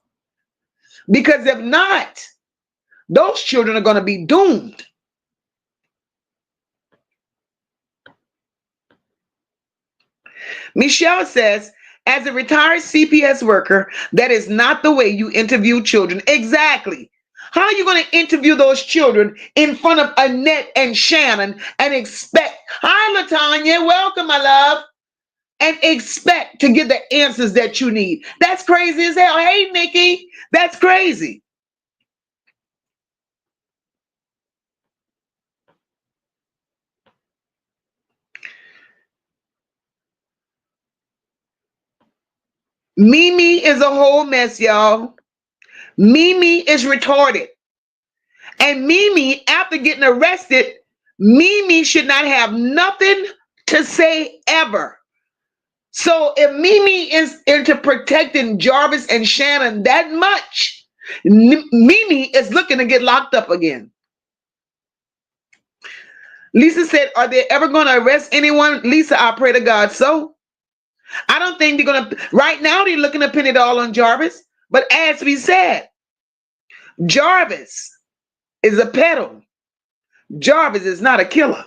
Because if not, those children are going to be doomed. Michelle says, as a retired CPS worker, that is not the way you interview children. Exactly. How are you going to interview those children in front of Annette and Shannon and expect, hi, LaTanya, welcome, my love, and expect to get the answers that you need? That's crazy as hell. Hey, Nikki, that's crazy. Mimi is a whole mess, y'all. Mimi is retarded. And Mimi, after getting arrested, Mimi should not have nothing to say ever. So if Mimi is into protecting Jarvis and Shannon that much, Mimi is looking to get locked up again. Lisa said, are they ever going to arrest anyone? Lisa, I pray to God so. I don't think they're going to. Right now, they're looking to pin it all on Jarvis. But as we said, Jarvis is a peddler. Jarvis is not a killer.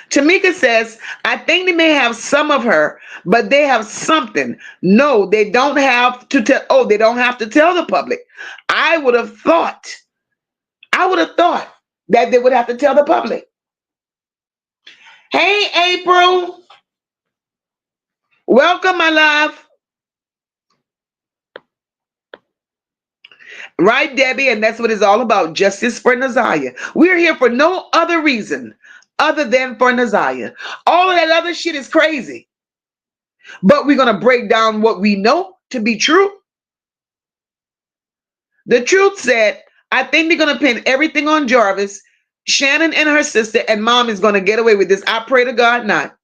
Tamika says, I think they may have some of her, but they have something. No, they don't have to tell. Oh, they don't have to tell the public. I would have thought that they would have to tell the public. Hey, April. Welcome, my love. Right, Debbie, and that's what it's all about. Justice for Ziyah. We're here for no other reason other than for Ziyah. All of that other shit is crazy. But we're going to break down what we know to be true. The truth said, I think they're going to pin everything on Jarvis. Shannon and her sister and mom is going to get away with this. I pray to God not.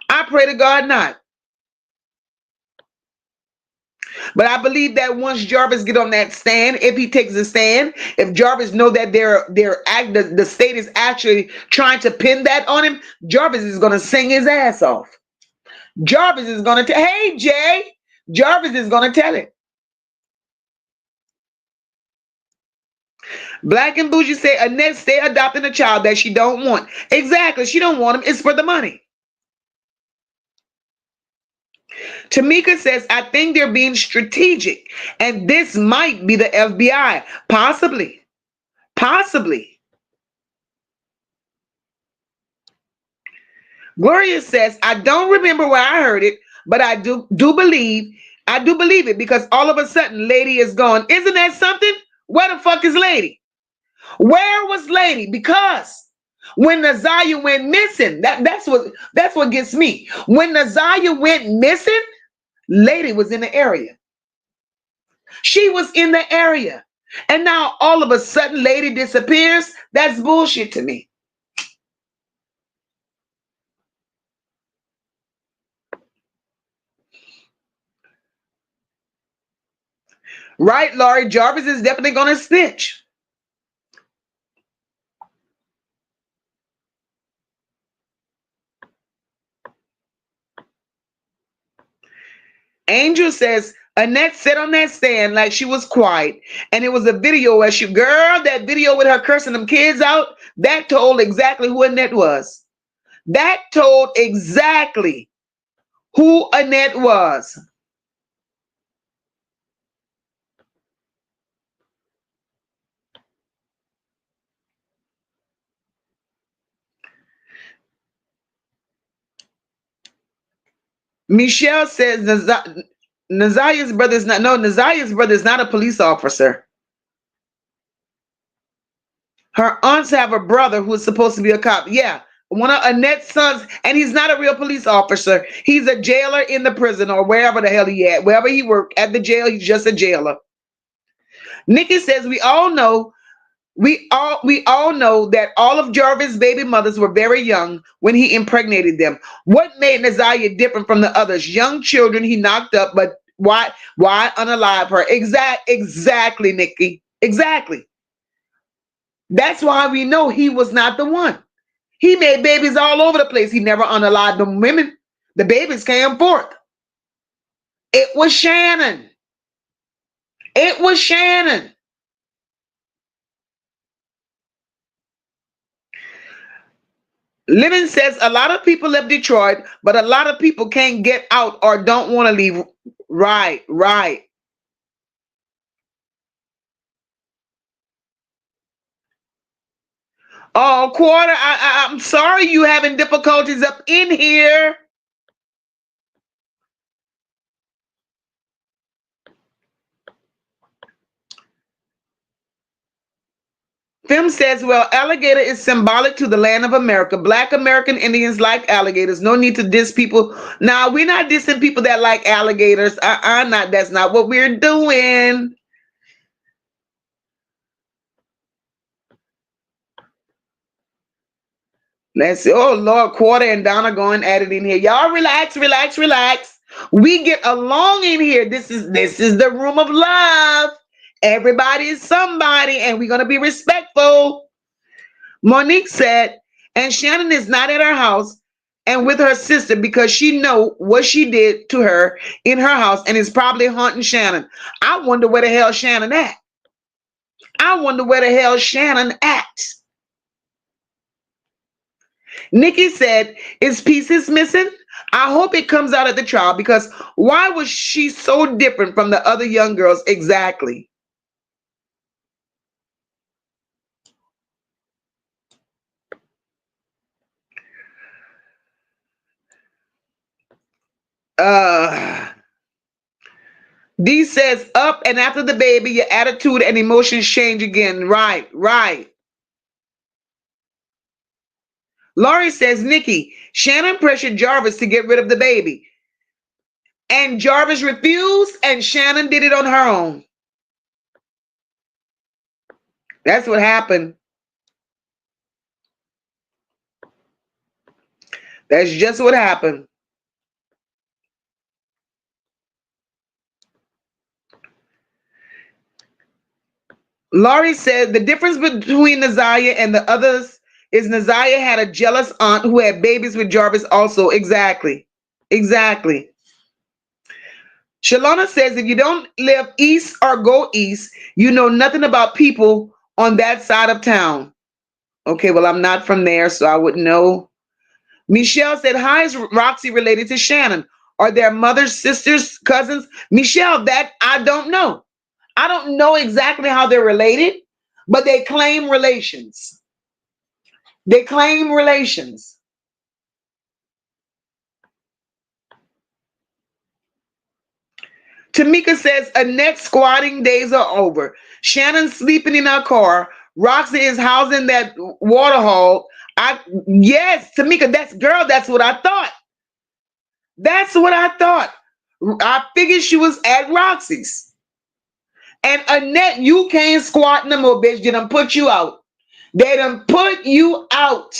I pray to God not. But I believe that once Jarvis get on that stand, if he takes a stand, if Jarvis know that the state is actually trying to pin that on him, Jarvis is going to sing his ass off. Jarvis is going to tell, hey, Jay, Jarvis is going to tell it. Black and Bougie say, Annette, stay adopting a child that she don't want. Exactly. She don't want him. It's for the money. Tamika says, I think they're being strategic, and this might be the FBI. Possibly. Possibly. Gloria says, I don't remember where I heard it, but I do believe it, because all of a sudden Lady is gone. Isn't that something? Where the fuck is Lady? Where was Lady? Because when Ziyah went missing, that's what gets me. When Ziyah went missing, Lady was in the area. She was in the area. And now all of a sudden Lady disappears. That's bullshit to me. Right, Laurie? Jarvis is definitely going to snitch. Angel says, Annette sat on that stand like she was quiet, and it was a video where that video with her cursing them kids out, that told exactly who Annette was. That told exactly who Annette was. Michelle says Nazaya's brother is not a police officer. Her aunts have a brother who is supposed to be a cop. Yeah, one of Annette's sons, and he's not a real police officer. He's a jailer in the prison or wherever the hell he at. Wherever he worked at the jail, he's just a jailer. Nikki says we all know that all of Jarvis' baby mothers were very young when he impregnated them. What made Ziyah different from the others? Young children he knocked up, but why unalive her? Exactly, Nikki. Exactly. That's why we know he was not the one. He made babies all over the place. He never unalived them women. The babies came forth. It was Shannon. It was Shannon. Living says a lot of people left Detroit, but a lot of people can't get out or don't want to leave. Right. Oh, Quarter, I'm sorry you having difficulties up in here. Film says, well, alligator is symbolic to the land of America. Black American Indians like alligators. No need to diss people. Now, we're not dissing people that like alligators. That's not what we're doing. Let's see. Oh, Lord, Quarter and Donna going at it in here. Y'all relax. We get along in here. This is the room of love. Everybody is somebody, and we're going to be respectful. Monique said, and Shannon is not at her house and with her sister because she know what she did to her in her house and is probably haunting Shannon. I wonder where the hell Shannon at. Nikki said, is pieces missing? I hope it comes out at the trial, because why was she so different from the other young girls? Exactly. D says, up and after the baby, your attitude and emotions change again. Right. Laurie says, Nikki, Shannon pressured Jarvis to get rid of the baby. And Jarvis refused, and Shannon did it on her own. That's what happened. That's just what happened. Laurie said the difference between Nazaya and the others is Nazaya had a jealous aunt who had babies with Jarvis also. Exactly. Exactly. Shalana says if you don't live east or go east, you know nothing about people on that side of town. Okay, well, I'm not from there, so I wouldn't know. Michelle said, "How is Roxy related to Shannon? Are their mothers, sisters, cousins?" Michelle, that I don't know. I don't know exactly how they're related, but they claim relations. They claim relations. Tamika says, Annette's squatting days are over. Shannon's sleeping in her car. Roxy is housing that water hole. Yes, Tamika, that's what I thought. That's what I thought. I figured she was at Roxy's. And Annette, you can't squat no more, bitch. They done put you out. They done put you out.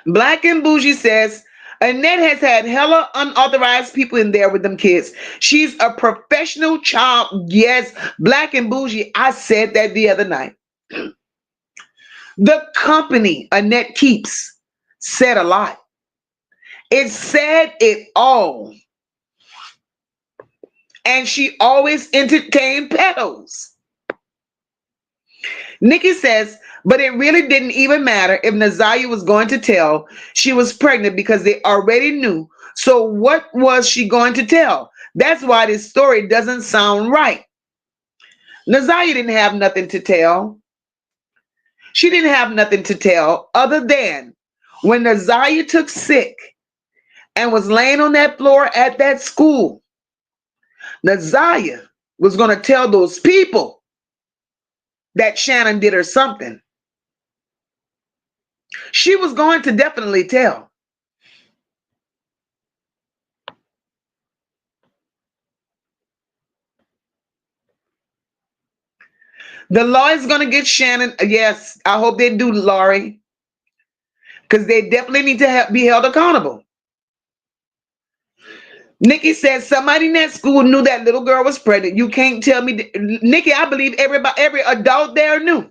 Black and Bougie says, Annette has had hella unauthorized people in there with them kids. She's a professional child. Yes, Black and Bougie. I said that the other night. The company Annette keeps said a lot. It said it all. And she always entertained pedos. Nikki says, but it really didn't even matter if Nazaya was going to tell she was pregnant because they already knew. So what was she going to tell? That's why this story doesn't sound right. Nazaya didn't have nothing to tell. She didn't have nothing to tell other than when Nazaya took sick and was laying on that floor at that school, Nazaya was going to tell those people that Shannon did her something. She was going to definitely tell. The law is going to get Shannon. Yes, I hope they do, Laurie, because they definitely need to be held accountable. Nikki says somebody in that school knew that little girl was pregnant. You can't tell me, Nikki. I believe every adult there knew.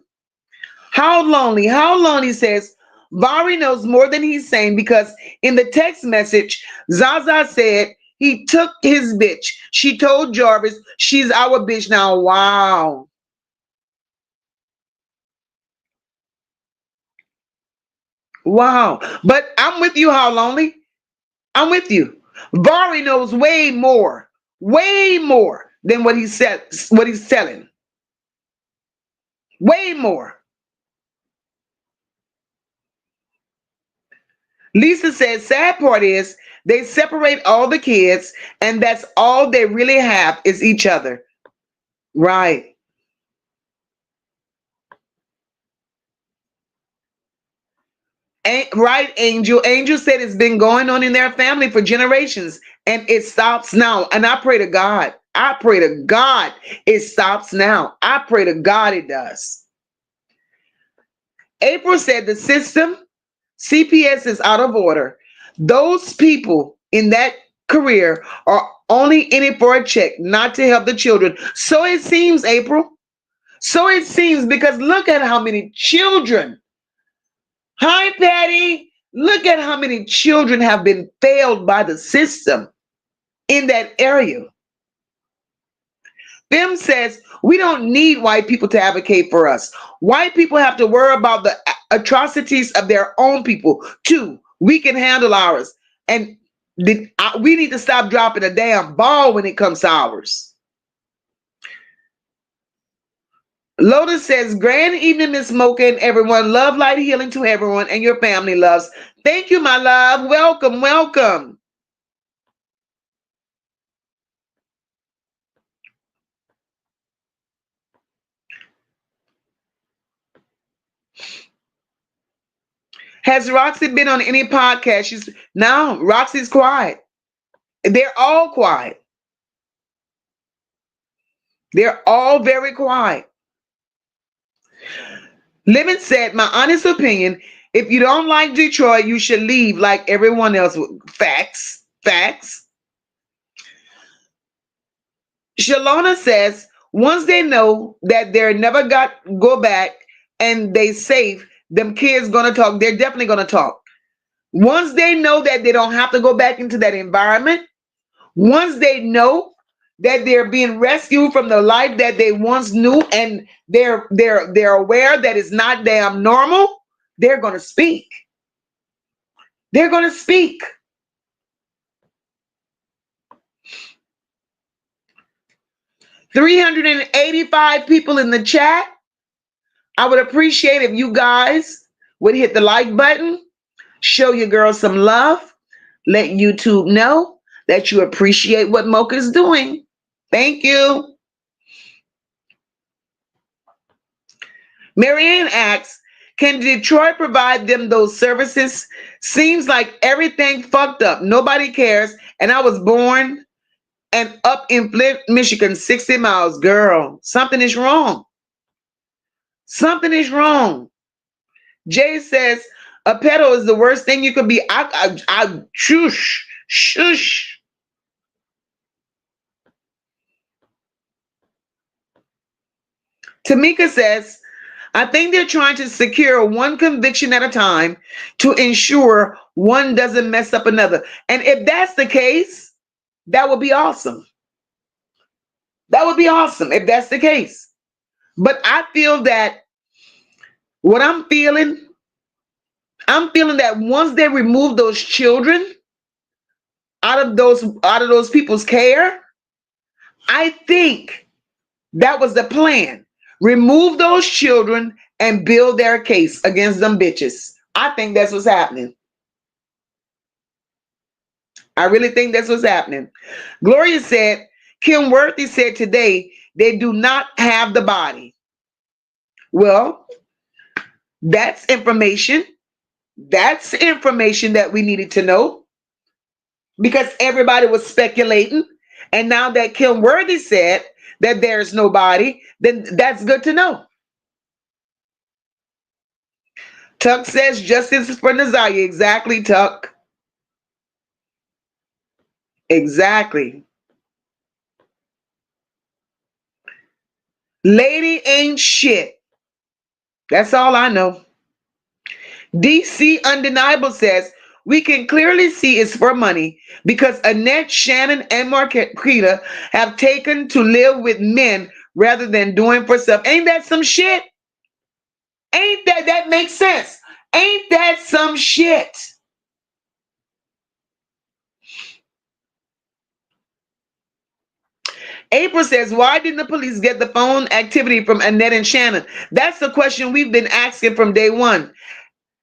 How lonely? How lonely? Says Vari knows more than he's saying because in the text message, Zaza said he took his bitch. She told Jarvis she's our bitch now. Wow. Wow. But I'm with you, how lonely? I'm with you. Vari knows way more than what he said, what he's telling. Way more. Lisa says, sad part is they separate all the kids, and that's all they really have is each other. Right. Right, Angel. Angel said it's been going on in their family for generations and it stops now. And I pray to God. I pray to God it stops now. I pray to God it does. April said the system, CPS is out of order. Those people in that career are only in it for a check, not to help the children. So it seems, April. So it seems because look at how many children. Hi, Patty. Look at how many children have been failed by the system in that area. Them says we don't need white people to advocate for us. White people have to worry about the atrocities of their own people too. We can handle ours. And we need to stop dropping a damn ball when it comes to ours. Lotus says, grand evening, Miss Mocha and everyone. Love, light, healing to everyone and your family loves. Thank you, my love. Welcome, welcome. Has Roxy been on any podcast? No, Roxy's quiet. They're all quiet. They're all very quiet. Living said, my honest opinion, if you don't like Detroit, you should leave like everyone else. Facts. Facts. Shalona says, once they know that they're never got go back and they safe, them kids gonna talk. They're definitely gonna talk. Once they know that they don't have to go back into that environment, once they know that they're being rescued from the life that they once knew, and they're aware that it's not damn normal, they're gonna speak. They're gonna speak. 385 people in the chat. I would appreciate if you guys would hit the like button, show your girls some love, let YouTube know that you appreciate what Mocha's doing. Thank you. Marianne asks, can Detroit provide them those services? Seems like everything fucked up. Nobody cares. And I was born and up in Flint, Michigan, 60 miles. Girl, something is wrong. Something is wrong. Jay says, a pedo is the worst thing you could be. Shush. Tamika says, I think they're trying to secure one conviction at a time to ensure one doesn't mess up another. And if that's the case, that would be awesome. That would be awesome if that's the case. But I feel that what I'm feeling that once they remove those children out of those people's care, I think that was the plan. Remove those children and build their case against them bitches. I think that's what's happening. I really think that's what's happening. Gloria said, Kim Worthy said today they do not have the body. Well, that's information. That's information that we needed to know because everybody was speculating. And now that Kim Worthy said that there's no body, then that's good to know. Tuck says justice for Ziyah. Exactly, Tuck. Exactly. Lady ain't shit. That's all I know. DC Undeniable says, we can clearly see it's for money because Annette, Shannon, and Marquita have taken to live with men rather than doing for self. Ain't that some shit? Ain't that makes sense? Ain't that some shit? April says, why didn't the police get the phone activity from Annette and Shannon? That's the question we've been asking from day one.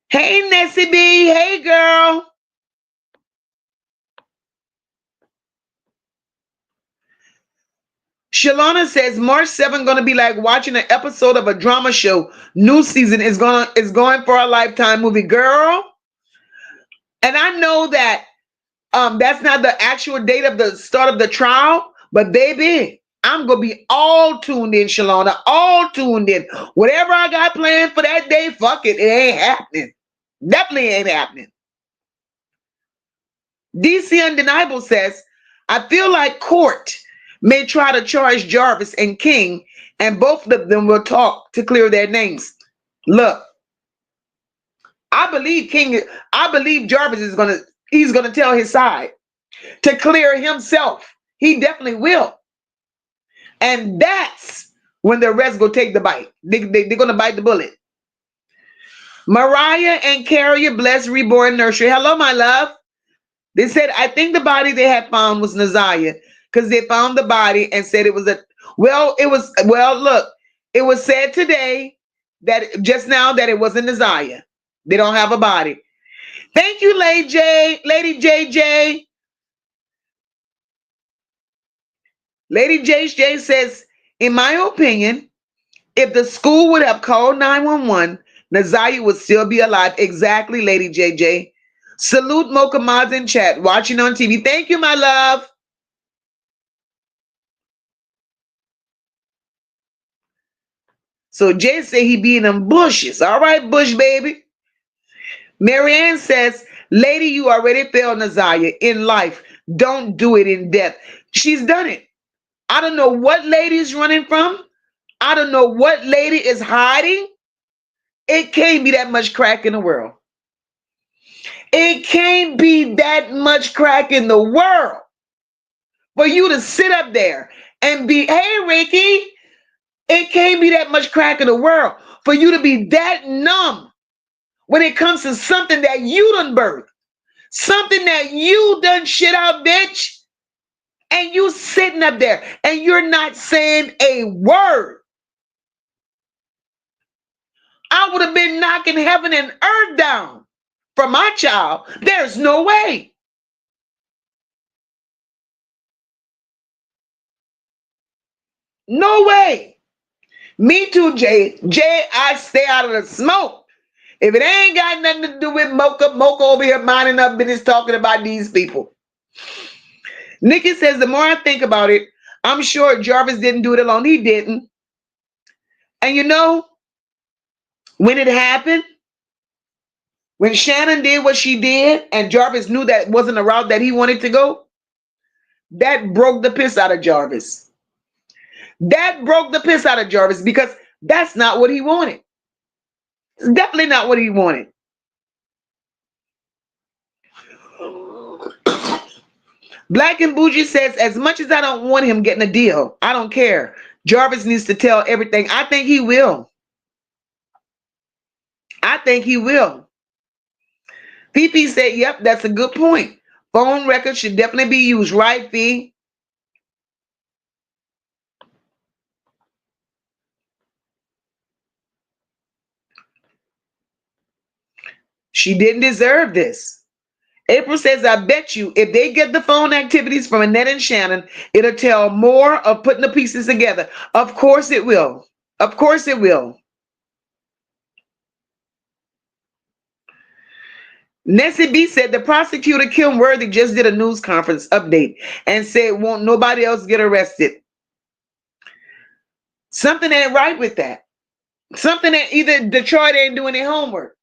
Hey, Nessie B. Hey, girl. Shalana says March 7th going to be like watching an episode of a drama show. New season is going for a Lifetime movie, girl. And I know that that's not the actual date of the start of the trial, but baby, I'm going to be all tuned in, Shalana, all tuned in. Whatever I got planned for that day, fuck it, it ain't happening. Definitely ain't happening. DC Undeniable says, I feel like court may try to charge Jarvis and King, and both of them will talk to clear their names. Look, I believe Jarvis he's gonna tell his side to clear himself. He definitely will. And that's when the rest go take the bite. They're gonna bite the bullet. Mariah and Carrier Bless Reborn Nursery. Hello, my love. They said, I think the body they had found was Ziyah because they found the body and said it was look, it was said today that just now that it wasn't Ziyah. They don't have a body. Thank you, Lady JJ. Lady JJ says, in my opinion, if the school would have called 911, Ziyah would still be alive. Exactly, Lady JJ. Salute Mocha Mods in chat, watching on TV. Thank you, my love. So Jay say he be in them bushes. All right, bush baby. Marianne says, lady, you already failed Nazaya in life. Don't do it in death. She's done it. I don't know what lady is running from. I don't know what lady is hiding. It can't be that much crack in the world. It can't be that much crack in the world for you to sit up there and be, hey, Ricky, it can't be that much crack in the world for you to be that numb when it comes to something that you done birthed, something that you done shit out, bitch, and you sitting up there and you're not saying a word. I would have been knocking heaven and earth down for my child. There's no way. No way. Me too, Jay. Jay, I stay out of the smoke. If it ain't got nothing to do with Mocha over here minding up business talking about these people. Nikki says, the more I think about it, I'm sure Jarvis didn't do it alone. He didn't. And you know, when it happened, when Shannon did what she did and Jarvis knew that wasn't a route that he wanted to go, that broke the piss out of Jarvis. That broke the piss out of Jarvis because that's not what he wanted. It's definitely not what he wanted. Black and Bougie says, as much as I don't want him getting a deal, I don't care. Jarvis needs to tell everything. I think he will. I think he will. PP said, yep, that's a good point. Phone records should definitely be used, right, Fee? She didn't deserve this. April says, I bet you if they get the phone activities from Annette and Shannon, it'll tell more of putting the pieces together. Of course it will. Of course it will. Nessie B said the prosecutor Kim Worthy just did a news conference update and said won't nobody else get arrested. Something ain't right with that. Something that either Detroit ain't doing their homework.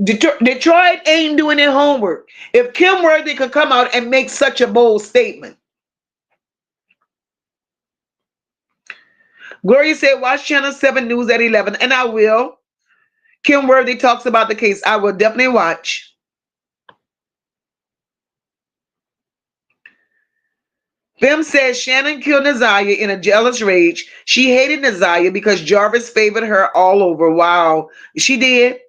Detroit ain't doing their homework. If Kim Worthy could come out and make such a bold statement. Gloria said, watch Channel 7 News at 11, and I will. Kim Worthy talks about the case. I will definitely watch. Fem says Shannon killed Nazaya in a jealous rage. She hated Nazaya because Jarvis favored her all over. Wow, she did.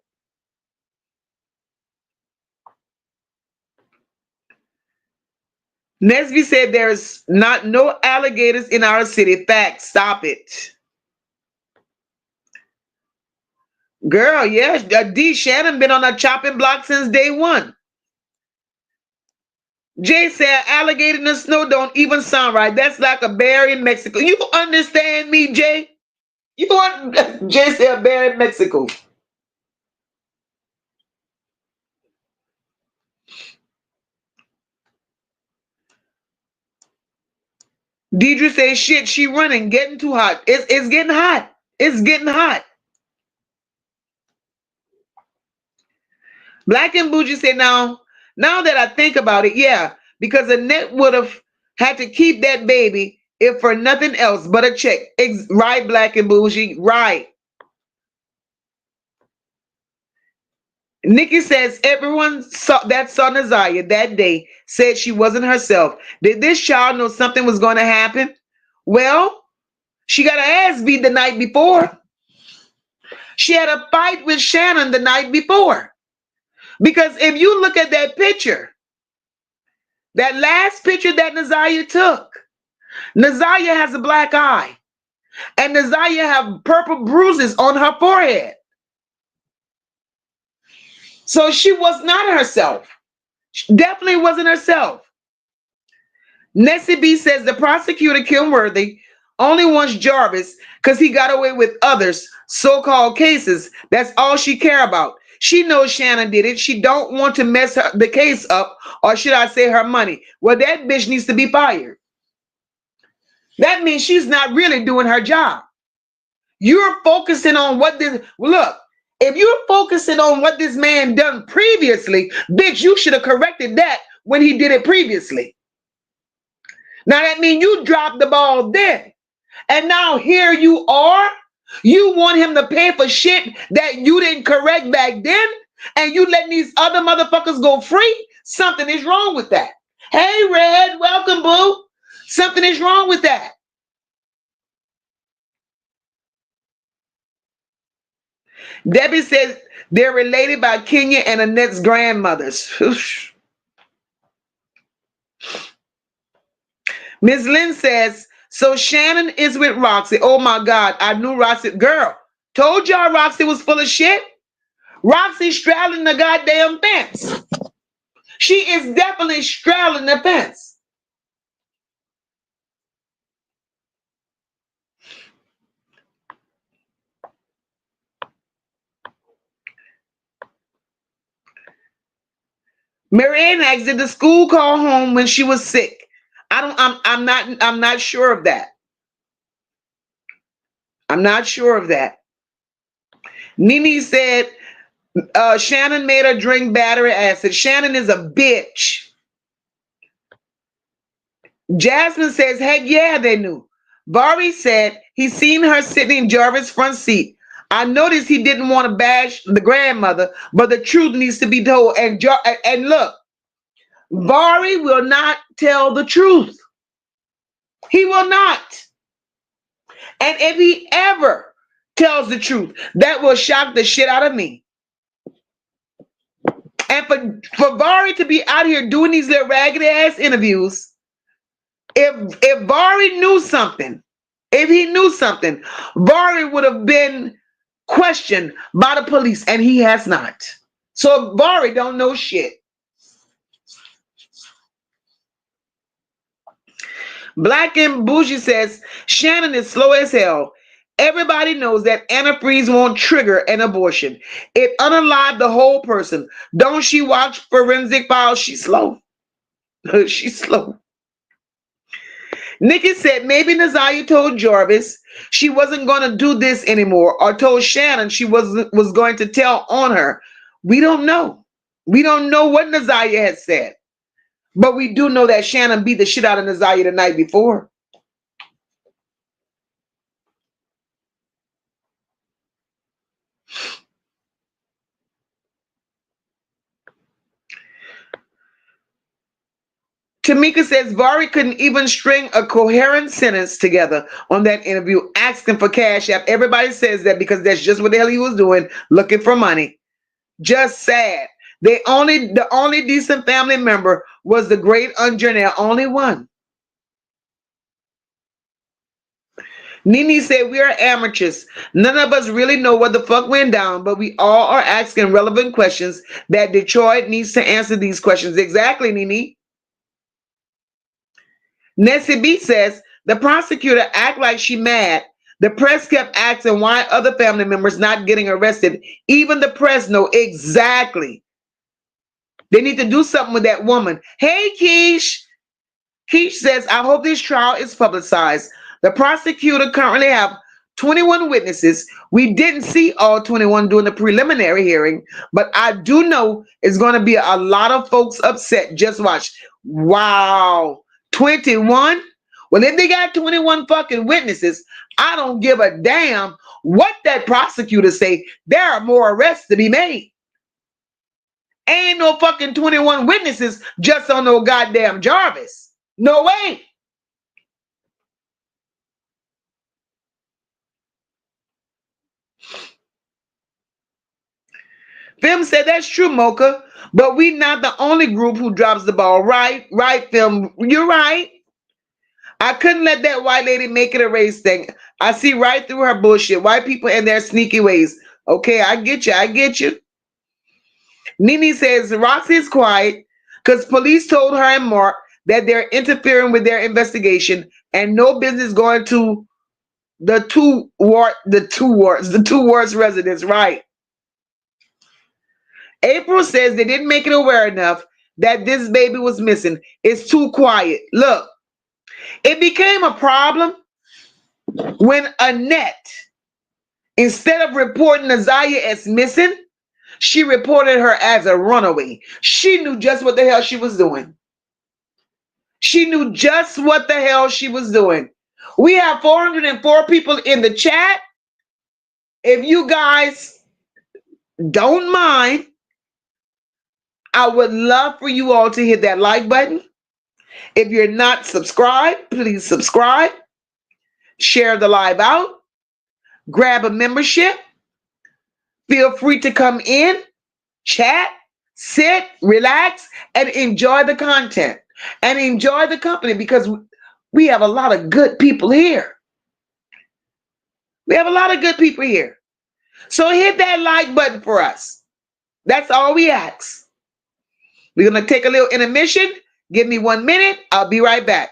Nesby said there's no alligators in our city. Fact, stop it. Girl, yes, D. Shannon been on a chopping block since day one. Jay said alligator in the snow don't even sound right. That's like a bear in Mexico. You understand me, Jay? Jay said a bear in Mexico. Deidre says, shit, she running, getting too hot. It's getting hot. It's getting hot. Black and Bougie said, now that I think about it, yeah, because Annette would have had to keep that baby if for nothing else but a check. Right, Black and Bougie, right. Nikki says everyone saw Nazaya that day said she wasn't herself. Did this child know something was going to happen? Well, she got her ass beat the night before. She had a fight with Shannon the night before. Because if you look at that picture, that last picture that Nazaya took, Nazaya has a black eye. And Nazaya have purple bruises on her forehead. So she was not herself. She definitely wasn't herself. Nessie B says the prosecutor, Kim Worthy, only wants Jarvis because he got away with others so-called cases. That's all she care about. She knows Shannon did it. She don't want to mess the case up, or should I say her money. Well, that bitch needs to be fired. That means she's not really doing her job. You're focusing on what this, look, if you're focusing on what this man done previously, bitch, you should have corrected that when he did it previously. Now that means you dropped the ball then. And now here you are. You want him to pay for shit that you didn't correct back then, and you letting these other motherfuckers go free? Something is wrong with that. Hey, Red, welcome, boo. Something is wrong with that. Debbie says they're related by Kenya and Annette's grandmothers. Ms. Lynn says, so Shannon is with Roxy. Oh my God, I knew Roxy. Girl, told y'all Roxy was full of shit. Roxy straddling the goddamn fence. She is definitely straddling the fence. Marianne asked, did the school call home when she was sick? I'm not sure of that. I'm not sure of that. Nene said Shannon made her drink battery acid. Shannon is a bitch. Jasmine says, heck yeah, they knew. Vari said he seen her sitting in Jarvis' front seat. I noticed he didn't want to bash the grandmother, but the truth needs to be told. And look, Vari will not tell the truth. He will not. And if he ever tells the truth, that will shock the shit out of me. And for Vari to be out here doing these little raggedy ass interviews, if Vari knew something, if he knew something, Vari would have been questioned by the police, and he has not. So Vari don't know shit. Black and Bougie says Shannon is slow as hell. Everybody knows that antifreeze won't trigger an abortion. It unalived the whole person. Don't she watch forensic files? She's slow. She's slow. Nikki said maybe Naziah told Jarvis she wasn't going to do this anymore, or told Shannon she was going to tell on her. We don't know. We don't know what Naziah had said. But we do know that Shannon beat the shit out of Naziah the night before. Tamika says Vari couldn't even string a coherent sentence together on that interview, asking for cash app. Everybody says that because that's just what the hell he was doing, looking for money. Just sad. The only decent family member was the great Aunt Janelle, only one. Nene said we are amateurs. None of us really know what the fuck went down, but we all are asking relevant questions that Detroit needs to answer these questions. Exactly, Nene. Nessie B says the prosecutor act like she mad. The press kept asking why other family members not getting arrested. Even the press know exactly. They need to do something with that woman. Hey, Keish. Keish says, I hope this trial is publicized. The prosecutor currently have 21 witnesses. We didn't see all 21 during the preliminary hearing, but I do know it's going to be a lot of folks upset. Just watch. Wow. 21? Well, if they got 21 fucking witnesses, I don't give a damn what that prosecutor say. There are more arrests to be made. Ain't no fucking 21 witnesses just on no goddamn Jarvis. No way. Film said that's true, Mocha, but we not the only group who drops the ball. Right, Film. You're right. I couldn't let that white lady make it a race thing. I see right through her bullshit. White people and their sneaky ways. Okay, I get you. I get you. Nene says Roxy is quiet because police told her and Mark that they're interfering with their investigation and no business going to the two wards residents. Right. April says they didn't make it aware enough that this baby was missing. It's too quiet. Look, it became a problem when Annette, instead of reporting Ziyah as missing, she reported her as a runaway. She knew just what the hell she was doing. She knew just what the hell she was doing. We have 404 people in the chat. If you guys don't mind, I would love for you all to hit that like button. If you're not subscribed, please subscribe. Share the live out. Grab a membership. Feel free to come in, chat, sit, relax, and enjoy the content. And enjoy the company, because we have a lot of good people here. We have a lot of good people here. So hit that like button for us. That's all we ask. We're going to take a little intermission. Give me 1 minute. I'll be right back.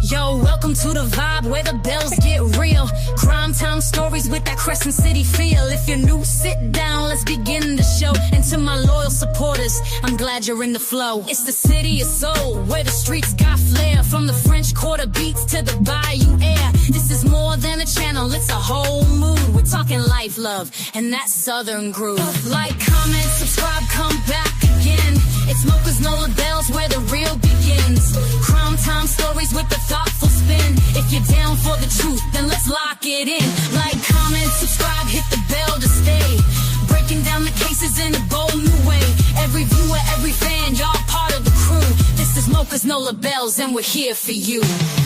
Yo, welcome to the vibe where the bells get real. Crime time stories with that Crescent City feel. If you're new, sit down, let's begin the show. And to my loyal supporters, I'm glad you're in the flow. It's the city of soul, where the streets got flair. From the French Quarter beats to the Bayou air. This is more than a channel, it's a whole mood. We're talking life, love, and that southern groove. Like, comment, subscribe, come back again. It's Mocha's Nola Bells where the real begins. Crime time stories with the thoughtful spin. If you're down for the truth, then let's lock it in. Like, comment, subscribe, hit the bell to stay. Breaking down the cases in a bold new way. Every viewer, every fan, y'all part of the crew. This is Mocha's Nola Bells and we're here for you.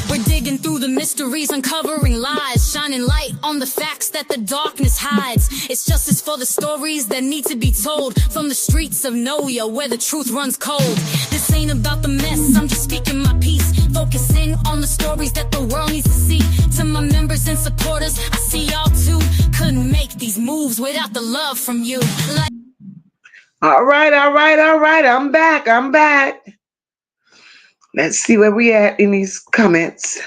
We're digging through the mysteries, uncovering lies, shining light on the facts that the darkness hides. It's justice for the stories that need to be told. From the streets of Nola where the truth runs cold. This ain't about the mess, I'm just speaking my piece. Focusing on the stories that the world needs to see. To my members and supporters, I see y'all too. Couldn't make these moves without the love from you. Like, All right. I'm back. Let's see where we at in these comments.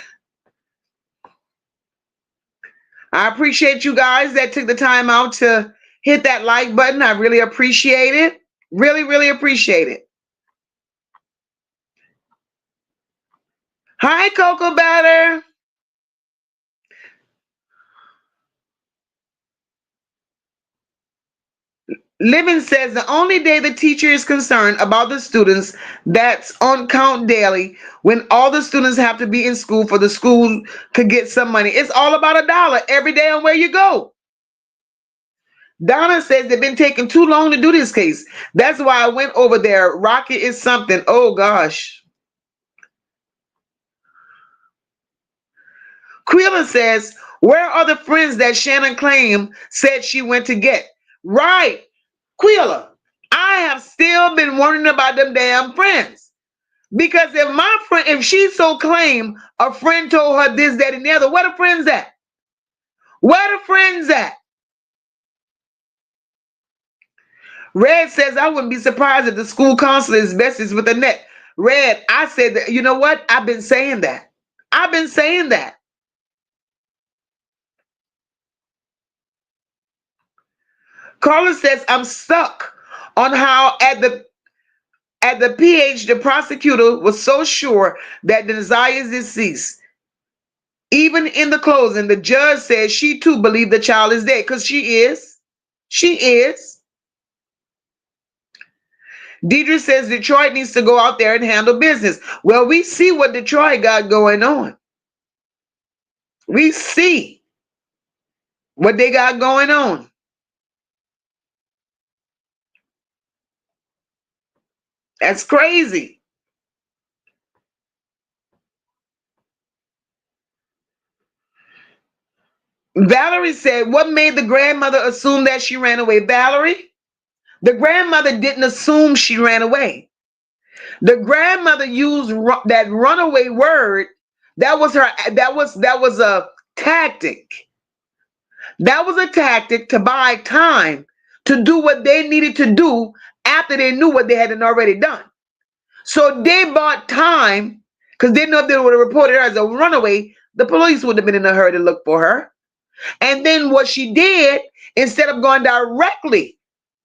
I appreciate you guys that took the time out to hit that like button. I really appreciate it. Really appreciate it. Hi, Cocoa Batter. Living says the only day the teacher is concerned about the students that's on count daily when all the students have to be in school for the school could get some money. It's all about $1 every day on where you go. Donna says they've been taking too long to do this case. That's why I went over there. Rocket is something. Oh gosh. Quilla says, where are the friends that Shannon claimed said she went to get? Right. Quilla, I have still been wondering about them damn friends. Because if she so claimed a friend told her this, that, and the other, where the friends at? Where the friends at? Red says, I wouldn't be surprised if the school counselor is besties with Annette. Red, I said that, you know what? I've been saying that. Carla says, I'm stuck on how at the PH, the prosecutor was so sure that the Ziyah is deceased. Even in the closing, the judge said she too believed the child is dead, because she is. She is. Deidre says Detroit needs to go out there and handle business. Well, we see what Detroit got going on. We see what they got going on. That's crazy. Valerie said, what made the grandmother assume that she ran away? Valerie, the grandmother didn't assume she ran away. The grandmother used that runaway word. That was a tactic. That was a tactic to buy time to do what they needed to do after they knew what they hadn't already done. So they bought time because they didn't know if they would have reported her as a runaway. the police would have been in a hurry to look for her. And then what she did, instead of going directly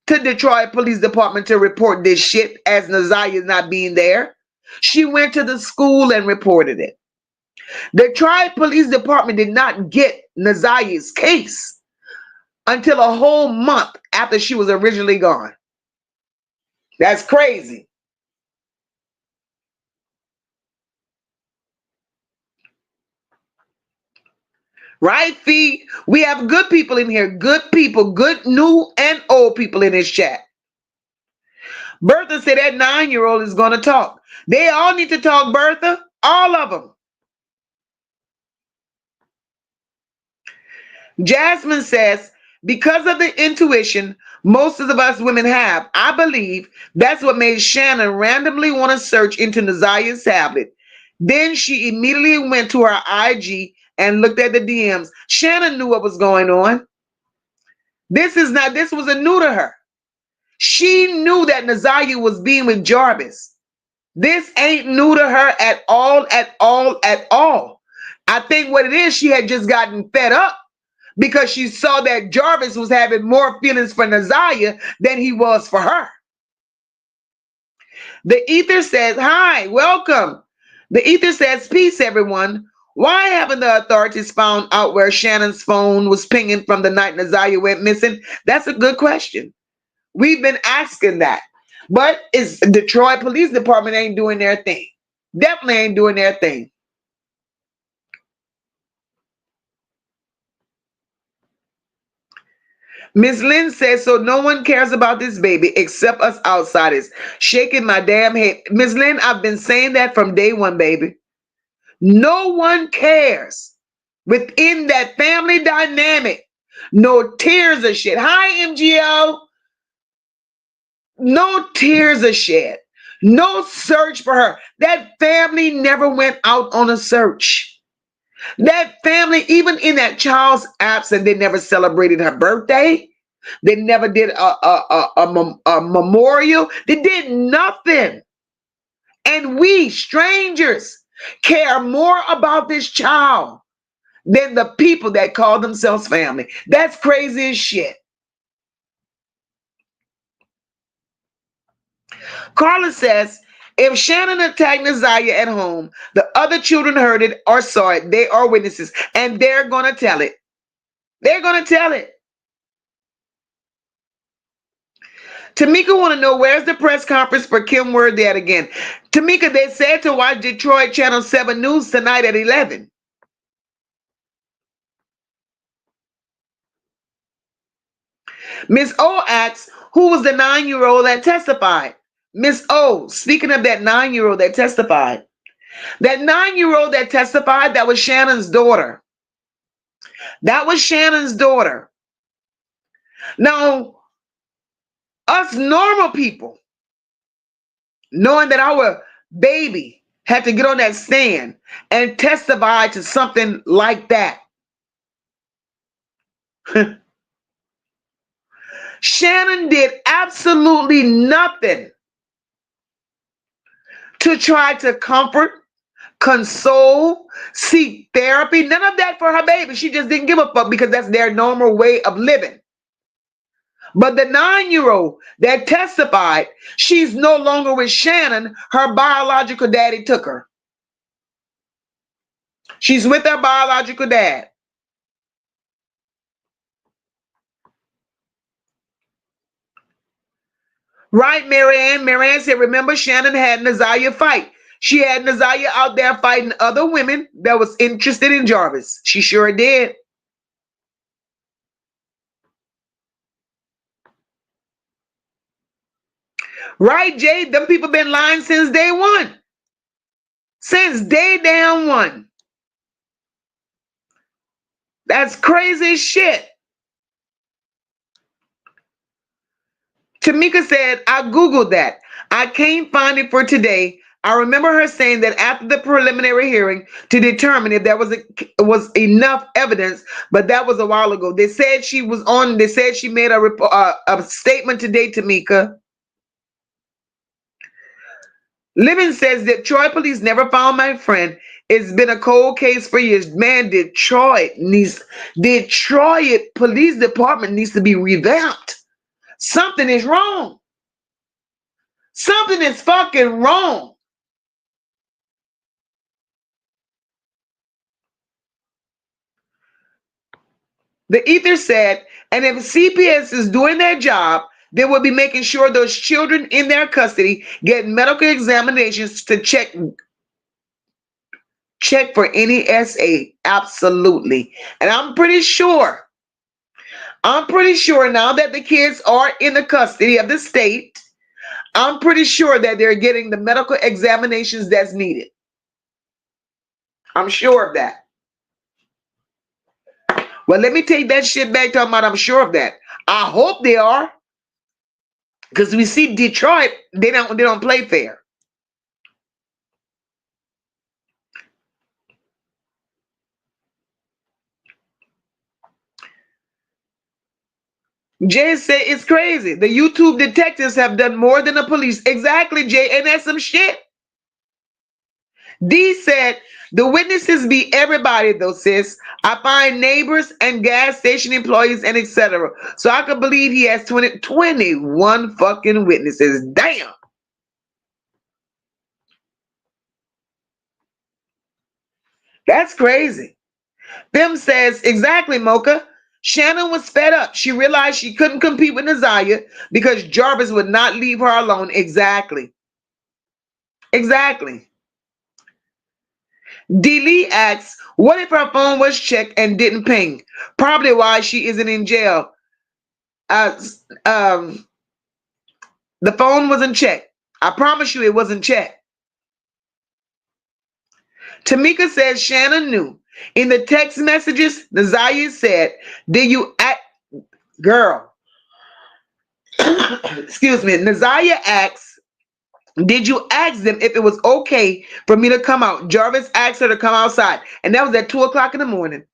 to Detroit Police Department to report this shit as Naziah not being there, she went to the school and reported it. The Detroit Police Department did not get Naziah's case until a whole month after she was originally gone. That's crazy. Right, Fee? We have good people in here. Good people. Good new and old people in this chat. Bertha said that 9-year-old is going to talk. They all need to talk, Bertha. All of them. Jasmine says, because of the intuition most of us women have, I believe that's what made Shannon randomly want to search into Naziah's tablet. Then she immediately went to her IG and looked at the DMs. Shannon knew what was going on. This wasn't new to her. She knew that Naziah was being with Jarvis. This ain't new to her at all, at all, at all. I think what it is, she had just gotten fed up because she saw that Jarvis was having more feelings for Naziah than he was for her. The Ether says, hi, welcome. The Ether says, peace, everyone. Why haven't the authorities found out where Shannon's phone was pinging from the night Naziah went missing? That's a good question. We've been asking that. But it's Detroit Police Department ain't doing their thing. Definitely ain't doing their thing. Miss Lynn says, so no one cares about this baby except us outsiders. Shaking my damn head. Miss Lynn, I've been saying that from day one, baby. No one cares within that family dynamic. No tears are shed. Hi, MGO. No tears are shed. No search for her. That family never went out on a search. That family, even in that child's absence, they never celebrated her birthday. They never did a memorial. They did nothing. And we, strangers, care more about this child than the people that call themselves family. That's crazy as shit. Carla says, if Shannon attacked Naziah at home, the other children heard it or saw it. They are witnesses, and they're going to tell it. They're going to tell it. Tamika want to know, where's the press conference for Kim Worthy at again? Tamika, they said to watch Detroit Channel 7 News tonight at 11. Miss O asks, who was the 9-year-old that testified? Miss O, speaking of that 9-year-old that testified, that 9-year-old that testified, that was Shannon's daughter. That was Shannon's daughter. Now, us normal people, knowing that our baby had to get on that stand and testify to something like that. Shannon did absolutely nothing to try to comfort, console, seek therapy. None of that for her baby. She just didn't give a fuck because that's their normal way of living. But the 9-year-old that testified, she's no longer with Shannon. Her biological daddy took her. She's with her biological dad. Right, Marianne? Marianne said, remember, Shannon had Naziah fight. She had Naziah out there fighting other women that was interested in Jarvis. She sure did. Right, Jay? Them people been lying since day one. Since day damn one. That's crazy shit. Tamika said, I Googled that. I can't find it for today. I remember her saying that after the preliminary hearing to determine if there was enough evidence, but that was a while ago. They said she was on, they said she made a statement today, Tamika. Living says Detroit police never found my friend. It's been a cold case for years. Man, Detroit police department needs to be revamped. Something is wrong. Something is fucking wrong. The ether said, and if CPS is doing their job, they will be making sure those children in their custody get medical examinations to check for any SA. Absolutely. And I'm pretty sure now that the kids are in the custody of the state, I'm pretty sure that they're getting the medical examinations that's needed. I'm sure of that. Well, let me take that shit back, talking about I'm sure of that. I hope they are. Because we see Detroit, they don't play fair. Jay said it's crazy. The YouTube detectives have done more than the police. Exactly, Jay, and that's some shit. D said the witnesses be everybody though, sis. I find neighbors and gas station employees and etc. So I could believe he has 21 fucking witnesses. Damn. That's crazy. Bim says, exactly, Mocha. Shannon was fed up. She realized she couldn't compete with Ziyah because Jarvis would not leave her alone. Exactly. Exactly. D. Lee asks, what if her phone was checked and didn't ping? Probably why she isn't in jail. The phone wasn't checked. I promise you it wasn't checked. Tamika says Shannon knew. In the text messages, Ziyah said, did you act, girl? Excuse me. Ziyah asks, did you ask them if it was okay for me to come out? Jarvis asked her to come outside. And that was at 2 o'clock in the morning.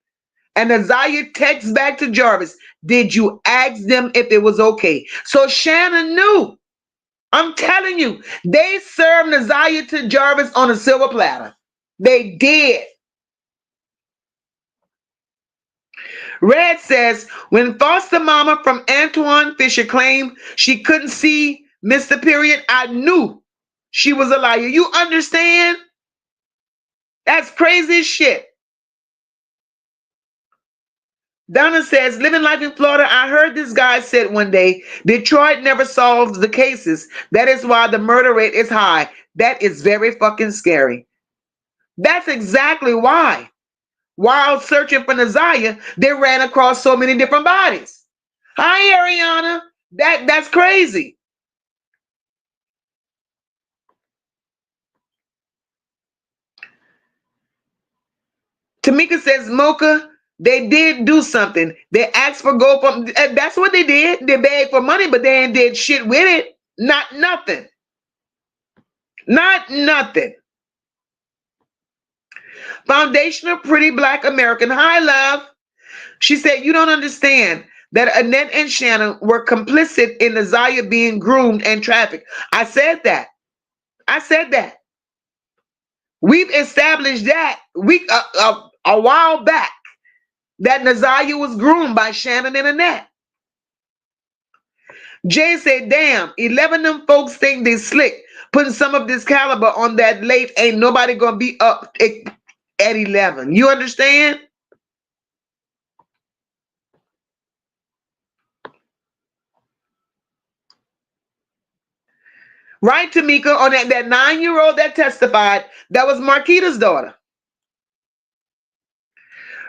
And Ziyah texts back to Jarvis, did you ask them if it was okay? So Shannon knew. I'm telling you, they served Ziyah to Jarvis on a silver platter. They did. Red says, when foster mama from Antoine Fisher claimed she couldn't see Mr. Period, I knew she was a liar. You understand? That's crazy as shit. Donna says, living life in Florida, I heard this guy said one day, Detroit never solves the cases. That is why the murder rate is high. That is very fucking scary. That's exactly why. While searching for Ziyah, they ran across so many different bodies. Hi, Ariana. That's crazy. Tamika says, Mocha, they did do something. They asked for GoFundMe. That's what they did. They begged for money, but they ain't did shit with it. Not nothing. Not nothing. Foundation of Pretty Black American. Hi, love. She said, you don't understand that Annette and Shannon were complicit in Ziyah being groomed and trafficked. I said that. We've established that a while back that Ziyah was groomed by Shannon and Annette. Jay said, damn, 11 of them folks think they slick. Putting some of this caliber on that late, ain't nobody gonna be up at 11. You understand? Right, Tamika, on that 9-year-old that testified, that was Marquita's daughter.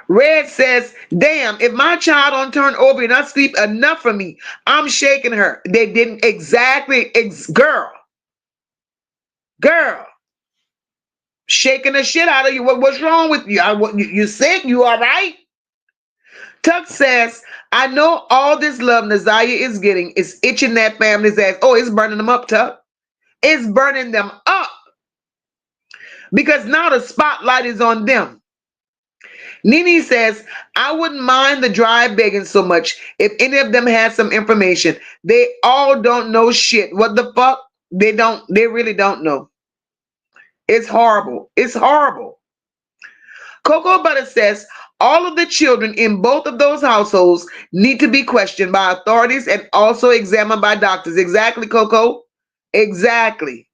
Red says, damn, if my child don't turn over and not sleep enough for me, I'm shaking her. They didn't exactly, girl. Shaking the shit out of you. What's wrong with you? You sick? You all right? Tuck says, I know all this love Ziyah is getting is itching that family's ass. Oh, it's burning them up, Tuck. It's burning them up. Because now the spotlight is on them. Nene says, I wouldn't mind the drive begging so much if any of them had some information. They all don't know shit. What the fuck? They really don't know. It's horrible. It's horrible. Cocoa Butter says all of the children in both of those households need to be questioned by authorities and also examined by doctors. Exactly, Coco. Exactly.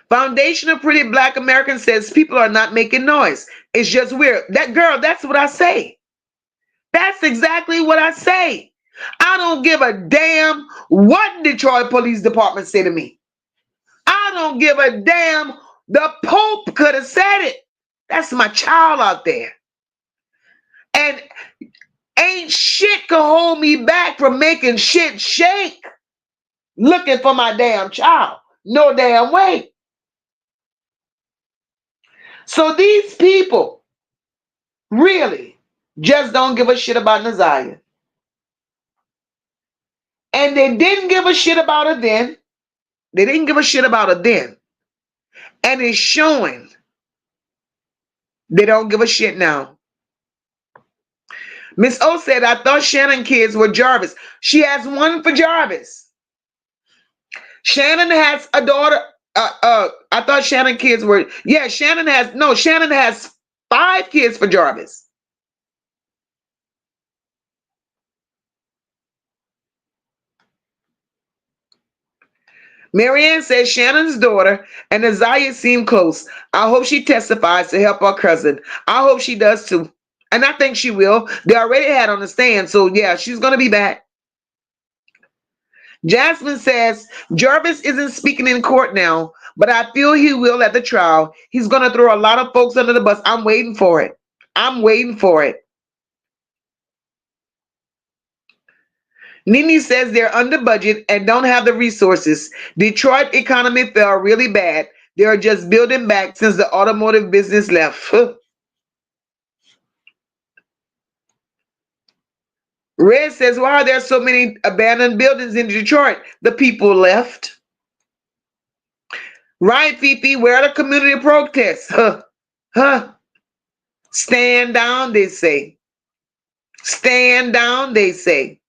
Foundation of Pretty Black Americans says people are not making noise. It's just weird. That girl, that's what I say. That's exactly what I say. I don't give a damn what Detroit Police Department say to me. I don't give a damn. The Pope could have said it. That's my child out there. And ain't shit can hold me back from making shit shake. Looking for my damn child. No damn way. So these people really just don't give a shit about Ziyah. And they didn't give a shit about her then. They didn't give a shit about her then. And it's showing they don't give a shit now. Miss O said, I thought Shannon kids were Jarvis. She has one for Jarvis. Shannon has a daughter. I thought Shannon kids were, yeah, Shannon has 5 kids for Jarvis. Marianne says Shannon's daughter and Ziyah seem close. I hope she testifies to help our cousin. I hope she does too. And I think she will. They already had on the stand. So yeah, she's going to be back. Jasmine says Jarvis isn't speaking in court now, but I feel he will at the trial. He's going to throw a lot of folks under the bus. I'm waiting for it. I'm waiting for it. Nene says they're under budget and don't have the resources. Detroit economy fell really bad. They are just building back since the automotive business left. Red says, why are there so many abandoned buildings in Detroit? The people left. Right, Fifi, where are the community protests? Stand down, they say. Stand down, they say.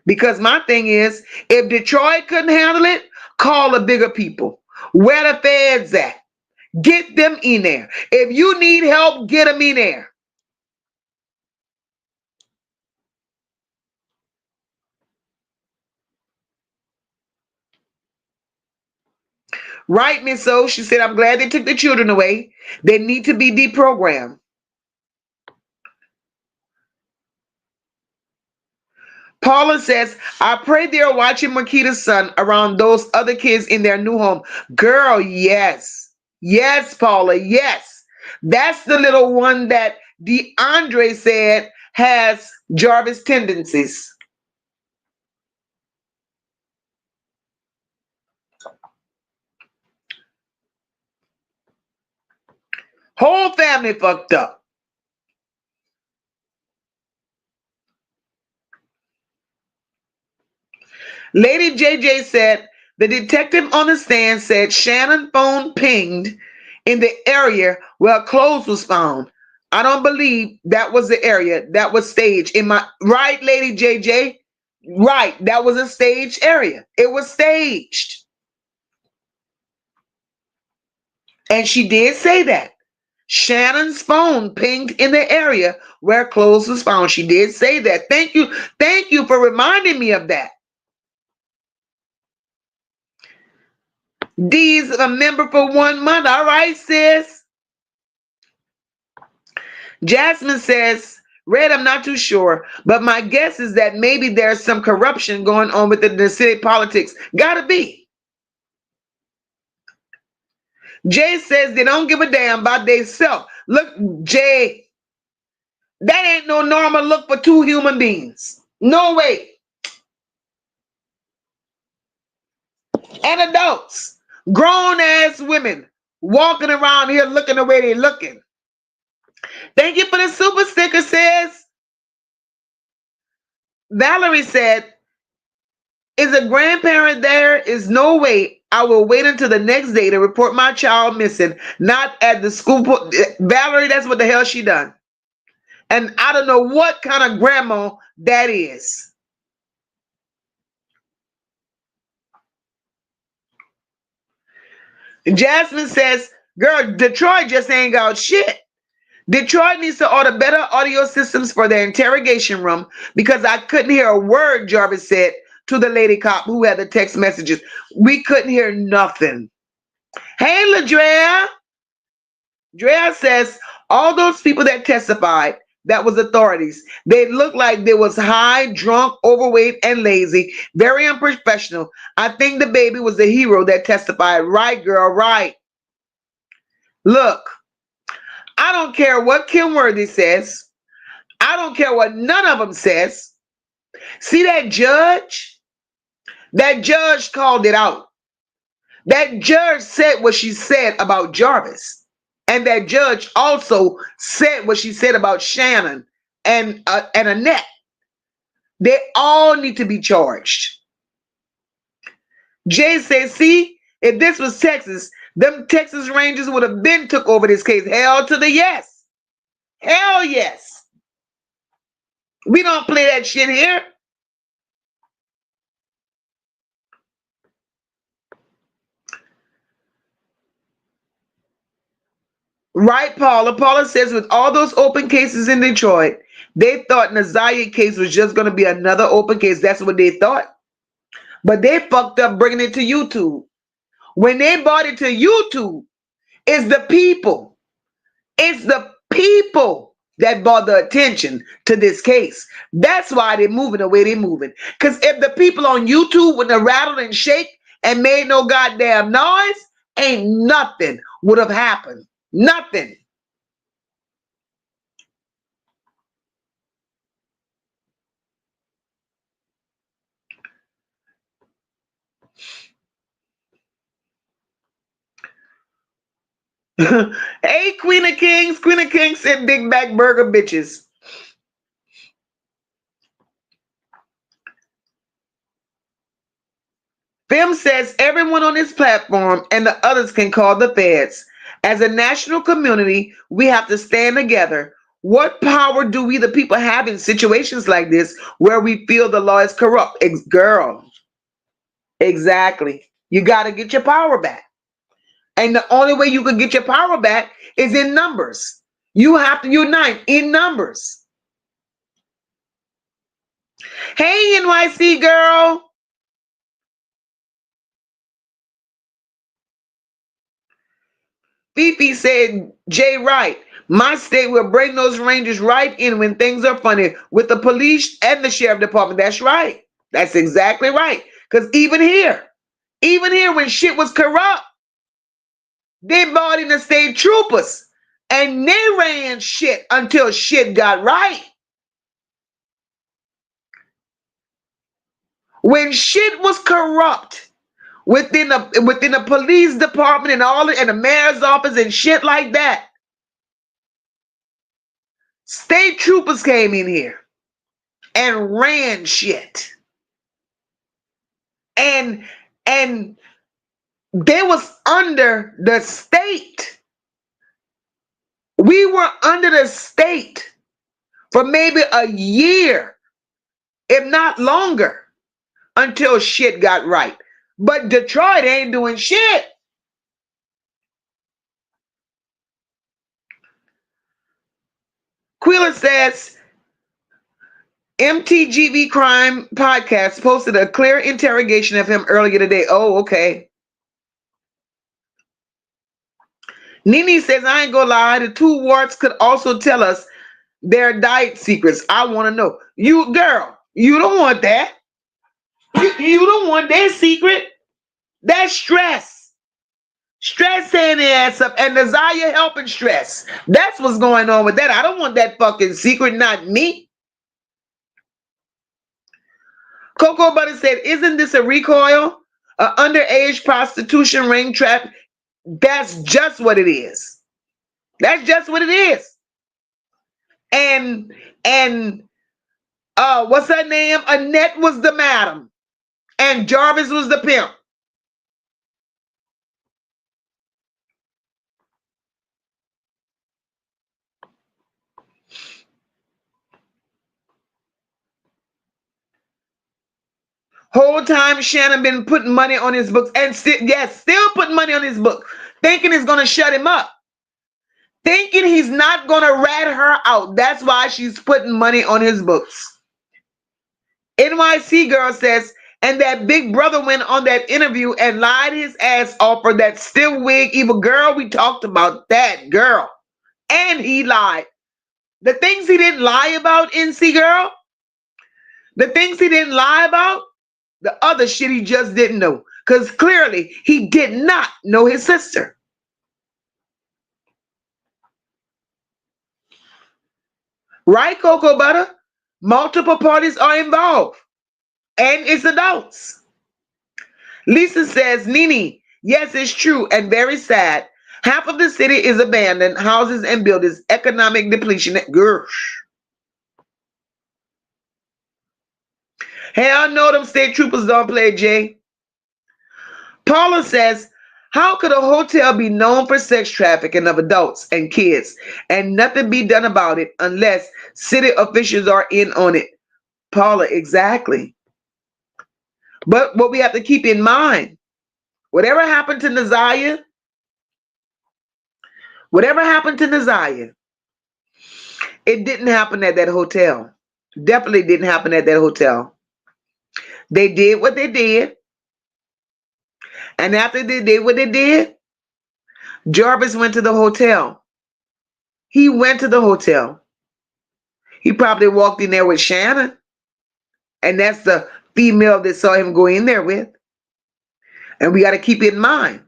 Because my thing is, if Detroit couldn't handle it, call the bigger people. Where the feds at? Get them in there. If you need help, get them in there. Right, Miss O? She said, I'm glad they took the children away. They need to be deprogrammed. Paula says, I pray they're watching Makita's son around those other kids in their new home. Girl, yes. Yes, Paula, yes. That's the little one that DeAndre said has Jarvis tendencies. Whole family fucked up. Lady JJ said, the detective on the stand said Shannon's phone pinged in the area where clothes was found. I don't believe that was the area that was staged. Right, Lady JJ? Right, that was a staged area. It was staged. And she did say that. Shannon's phone pinged in the area where clothes was found. She did say that. Thank you. Thank you for reminding me of that. D's a member for 1 month. All right, sis. Jasmine says, Red, I'm not too sure, but my guess is that maybe there's some corruption going on within the city politics. Gotta be. Jay says they don't give a damn about themselves. Look, Jay, that ain't no normal look for 2 human beings. No way. And adults, grown-ass women walking around here looking the way they're looking. Thank you for the super sticker, sis. Valerie said, is a grandparent there? Is no way. I will wait until the next day to report my child missing, not at the school. Valerie, that's what the hell she done. And I don't know what kind of grandma that is. Jasmine says, girl, Detroit just ain't got shit. Detroit needs to order better audio systems for their interrogation room because I couldn't hear a word Jarvis said to the lady cop who had the text messages. We couldn't hear nothing. Hey, LaDrea. Drea says, all those people that testified, that was authorities. They looked like they was high, drunk, overweight, and lazy. Very unprofessional. I think the baby was the hero that testified. Right, girl, right. Look, I don't care what Kim Worthy says. I don't care what none of them says. See that judge? That judge called it out. That judge said what she said about Jarvis. And that judge also said what she said about Shannon and Annette. They all need to be charged. Jay says, see, if this was Texas, them Texas Rangers would have been took over this case. Hell to the yes. Hell yes. We don't play that shit here. Right, Paula? Paula says with all those open cases in Detroit, they thought Ziyah case was just going to be another open case. That's what they thought. But they fucked up bringing it to YouTube. When they brought it to YouTube, it's the people. It's the people that brought the attention to this case. That's why they're moving the way they're moving. Because if the people on YouTube wouldn't have rattled and shake and made no goddamn noise, ain't nothing would have happened. Nothing. Hey, Queen of Kings. Queen of Kings said big back burger bitches. Film says everyone on this platform and the others can call the feds. As a national community, we have to stand together. What power do we, the people, have in situations like this where we feel the law is corrupt? Girl, exactly. You got to get your power back. And the only way you can get your power back is in numbers. You have to unite in numbers. Hey, NYC girl. Fifi said, Jay Wright, my state will bring those rangers right in when things are funny with the police and the sheriff department. That's right. That's exactly right. Because even here when shit was corrupt, they brought in the state troopers and they ran shit until shit got right. When shit was corrupt within the police department and and the mayor's office and shit like that, state troopers came in here and ran shit. And they was under the state. We were under the state for maybe a year, if not longer, until shit got right. But Detroit ain't doing shit. Quilla says, MTGV Crime Podcast posted a clear interrogation of him earlier today. Oh, okay. Nene says, I ain't gonna lie, the two warts could also tell us their diet secrets. I want to know. You, girl, you don't want that. You don't want that secret. That's stress. Stress tearing the ass up and desire helping stress. That's what's going on with that. I don't want that fucking secret, not me. Coco Butter said, isn't this a recoil? An underage prostitution ring trap? That's just what it is. That's just what it is. And what's her name? Annette was the madam. And Jarvis was the pimp. Whole time Shannon been putting money on his books and still putting money on his book, thinking it's gonna shut him up. Thinking he's not gonna rat her out. That's why she's putting money on his books. NYC girl says, and that big brother went on that interview and lied his ass off for that still wig evil girl. We talked about that girl. And he lied. The things he didn't lie about, NC girl, the things he didn't lie about, the other shit he just didn't know. Because clearly he did not know his sister. Right, Cocoa Butter? Multiple parties are involved. And it's adults. Lisa says, Nene, yes, it's true and very sad. Half of the city is abandoned, houses and buildings, economic depletion. Gersh. Hell no, them state troopers don't play, Jay. Paula says, how could a hotel be known for sex trafficking of adults and kids and nothing be done about it unless city officials are in on it? Paula, exactly. But what we have to keep in mind, whatever happened to Ziyah, it didn't happen at that hotel. Definitely didn't happen at that hotel. They did what they did. And after they did what they did, Jarvis went to the hotel. He went to the hotel. He probably walked in there with Shannon. And that's the female that saw him go in there with. And we got to keep in mind,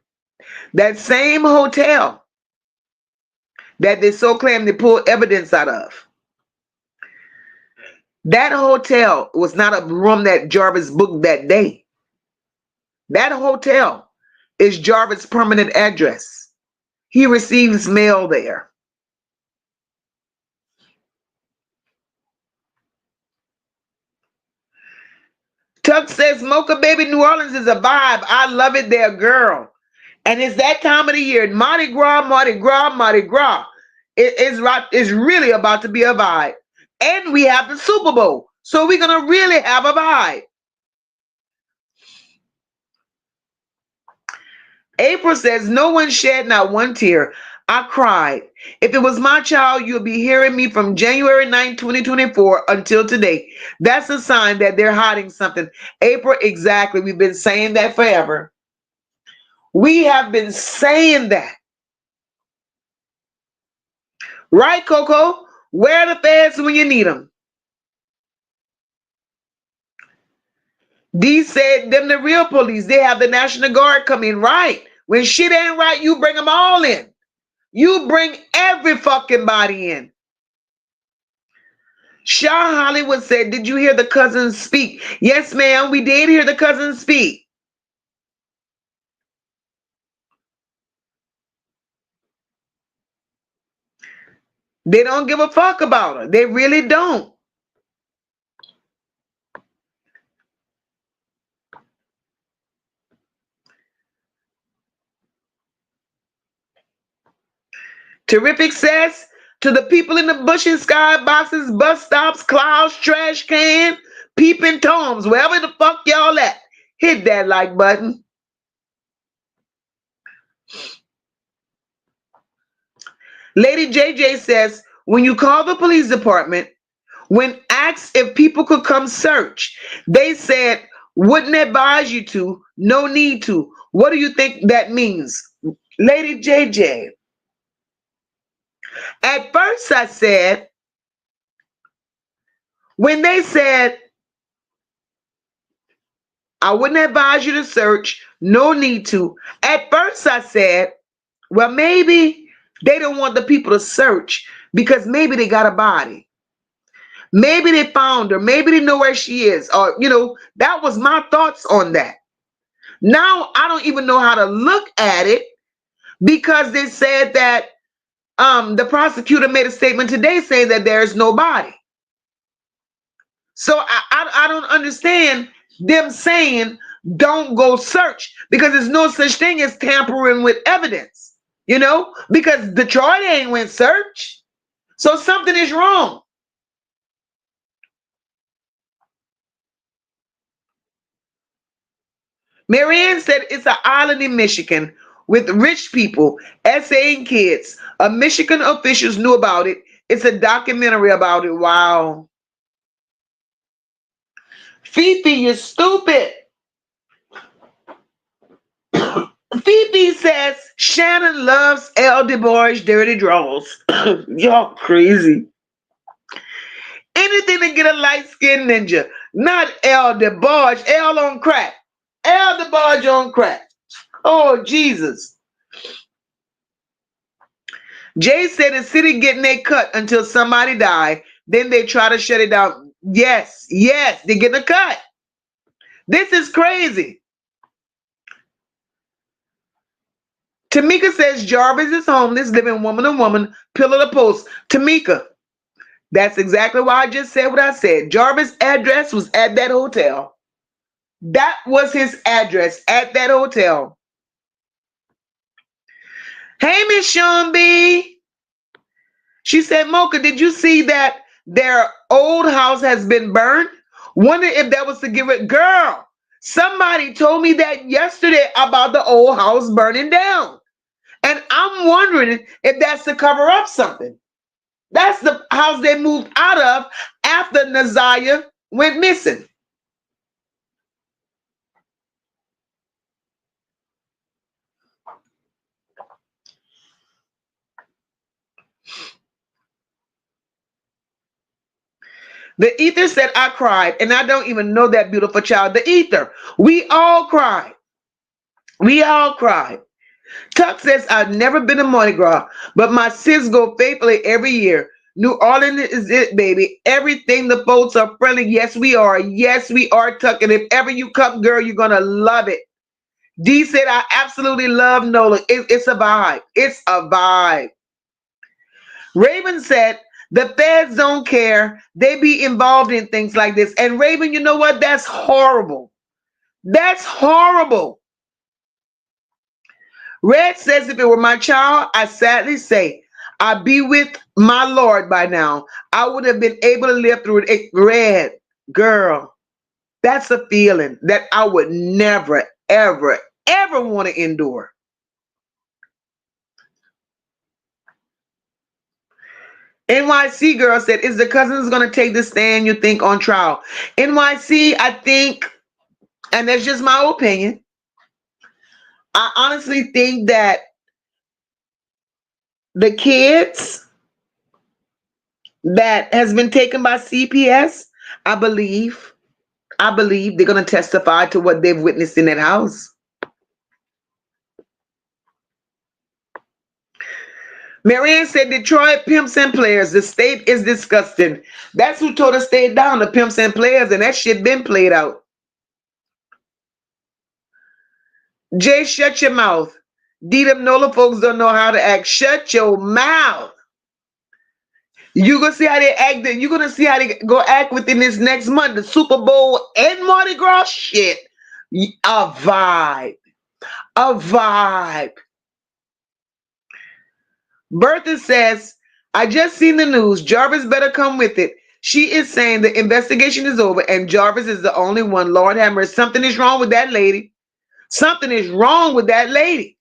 that same hotel that they so claim they pulled evidence out of, that hotel was not a room that Jarvis booked that day. That hotel is Jarvis' permanent address. He receives mail there. Tuck says, Mocha Baby, New Orleans is a vibe. I love it there, girl. And it's that time of the year. Mardi Gras, Mardi Gras, Mardi Gras. It's really about to be a vibe. And we have the Super Bowl. So we're going to really have a vibe. April says, no one shed not one tear. I cried. If it was my child, you'll be hearing me from January 9, 2024 until today. That's a sign that they're hiding something. April, exactly. We've been saying that forever. We have been saying that. Right, Coco? Where are the feds when you need them? D said, them the real police. They have the National Guard come in. Right. When shit ain't right, you bring them all in. You bring every fucking body in. Shaw Hollywood said, did you hear the cousins speak? Yes, ma'am, we did hear the cousins speak. They don't give a fuck about her. They really don't. Terrific says, to the people in the bushes, skyboxes, bus stops, clouds, trash can, peeping toms, wherever the fuck y'all at, hit that like button. Lady JJ says, when you call the police department, when asked if people could come search, they said, wouldn't advise you to, no need to. What do you think that means? Lady JJ, at first I said, when they said, I wouldn't advise you to search, no need to. At first I said, well, maybe they don't want the people to search because maybe they got a body. Maybe they found her. Maybe they know where she is. Or, that was my thoughts on that. Now I don't even know how to look at it because they said that the prosecutor made a statement today saying that there's no body. So I don't understand them saying don't go search because there's no such thing as tampering with evidence, because Detroit ain't went search. So something is wrong. Marianne said it's an island in Michigan with rich people, essaying kids. Michigan officials knew about it. It's a documentary about it. Wow. Fifi, you're stupid. Fifi says Shannon loves El DeBarge dirty draws. Y'all crazy. Anything to get a light-skinned ninja. Not El DeBarge. El on crack. El DeBarge on crack. Oh, Jesus. Jay said the city getting a cut until somebody die. Then they try to shut it down. Yes, yes, they getting a cut. This is crazy. Tamika says Jarvis is homeless, living woman to woman, pillar to post. Tamika, that's exactly why I just said what I said. Jarvis' address was at that hotel. That was his address at that hotel. Hey, Miss Sean B. She said, Mocha, did you see that their old house has been burned? Wonder if that was to give it. Girl, somebody told me that yesterday about the old house burning down. And I'm wondering if that's to cover up something. That's the house they moved out of after Ziyah went missing. The ether said, I cried, and I don't even know that beautiful child. The ether, we all cried. We all cried. Tuck says, I've never been to Mardi Gras, but my sis go faithfully every year. New Orleans is it, baby. Everything the folks are friendly. Yes, we are. Yes, we are, Tuck. And if ever you come, girl, you're going to love it. D said, I absolutely love Nola. It's a vibe. It's a vibe. Raven said, the feds don't care. They be involved in things like this. And Raven, you know what? That's horrible. That's horrible. Red says, if it were my child, I sadly say, I'd be with my Lord by now. I would have been able to live through it. Red, girl, that's a feeling that I would never, ever, ever want to endure. NYC girl said, is the cousins going to take the stand you think on trial? NYC, I think, and that's just my opinion, I honestly think that the kids that has been taken by CPS, I believe they're going to testify to what they've witnessed in that house. Marianne said, Detroit pimps and players. The state is disgusting. That's who tore the state down, the pimps and players, and that shit been played out. Jay, shut your mouth. D, them Nola folks don't know how to act. Shut your mouth. You're going to see how they act. You're going to see how they go act within this next month. The Super Bowl and Mardi Gras shit. A vibe. A vibe. Bertha says, I just seen the news. Jarvis better come with it. She is saying the investigation is over and Jarvis is the only one. Lord have mercy. Something is wrong with that lady. Something is wrong with that lady.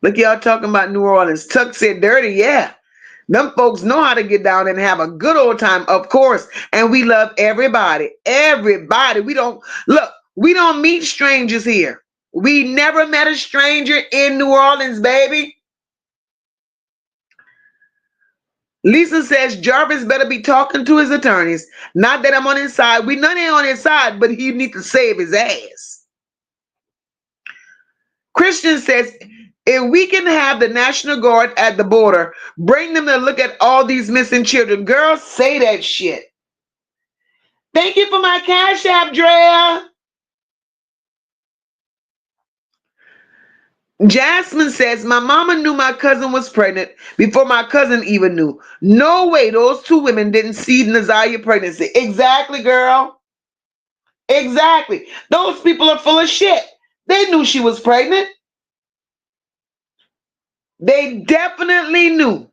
Look, y'all talking about New Orleans. Tuck said dirty. Yeah. Them folks know how to get down and have a good old time, of course. And we love everybody. Everybody. We don't meet strangers here. We never met a stranger in New Orleans, baby. Lisa says Jarvis better be talking to his attorneys. Not that I'm on his side. We none ain't on his side, but he need to save his ass. Christian says, if we can have the National Guard at the border, bring them to look at all these missing children. Girls, say that shit. Thank you for my Cash App, Drea. Jasmine says, my mama knew my cousin was pregnant before my cousin even knew. No way those two women didn't see Ziyah pregnancy. Exactly, girl. Exactly. Those people are full of shit. They knew she was pregnant. They definitely knew.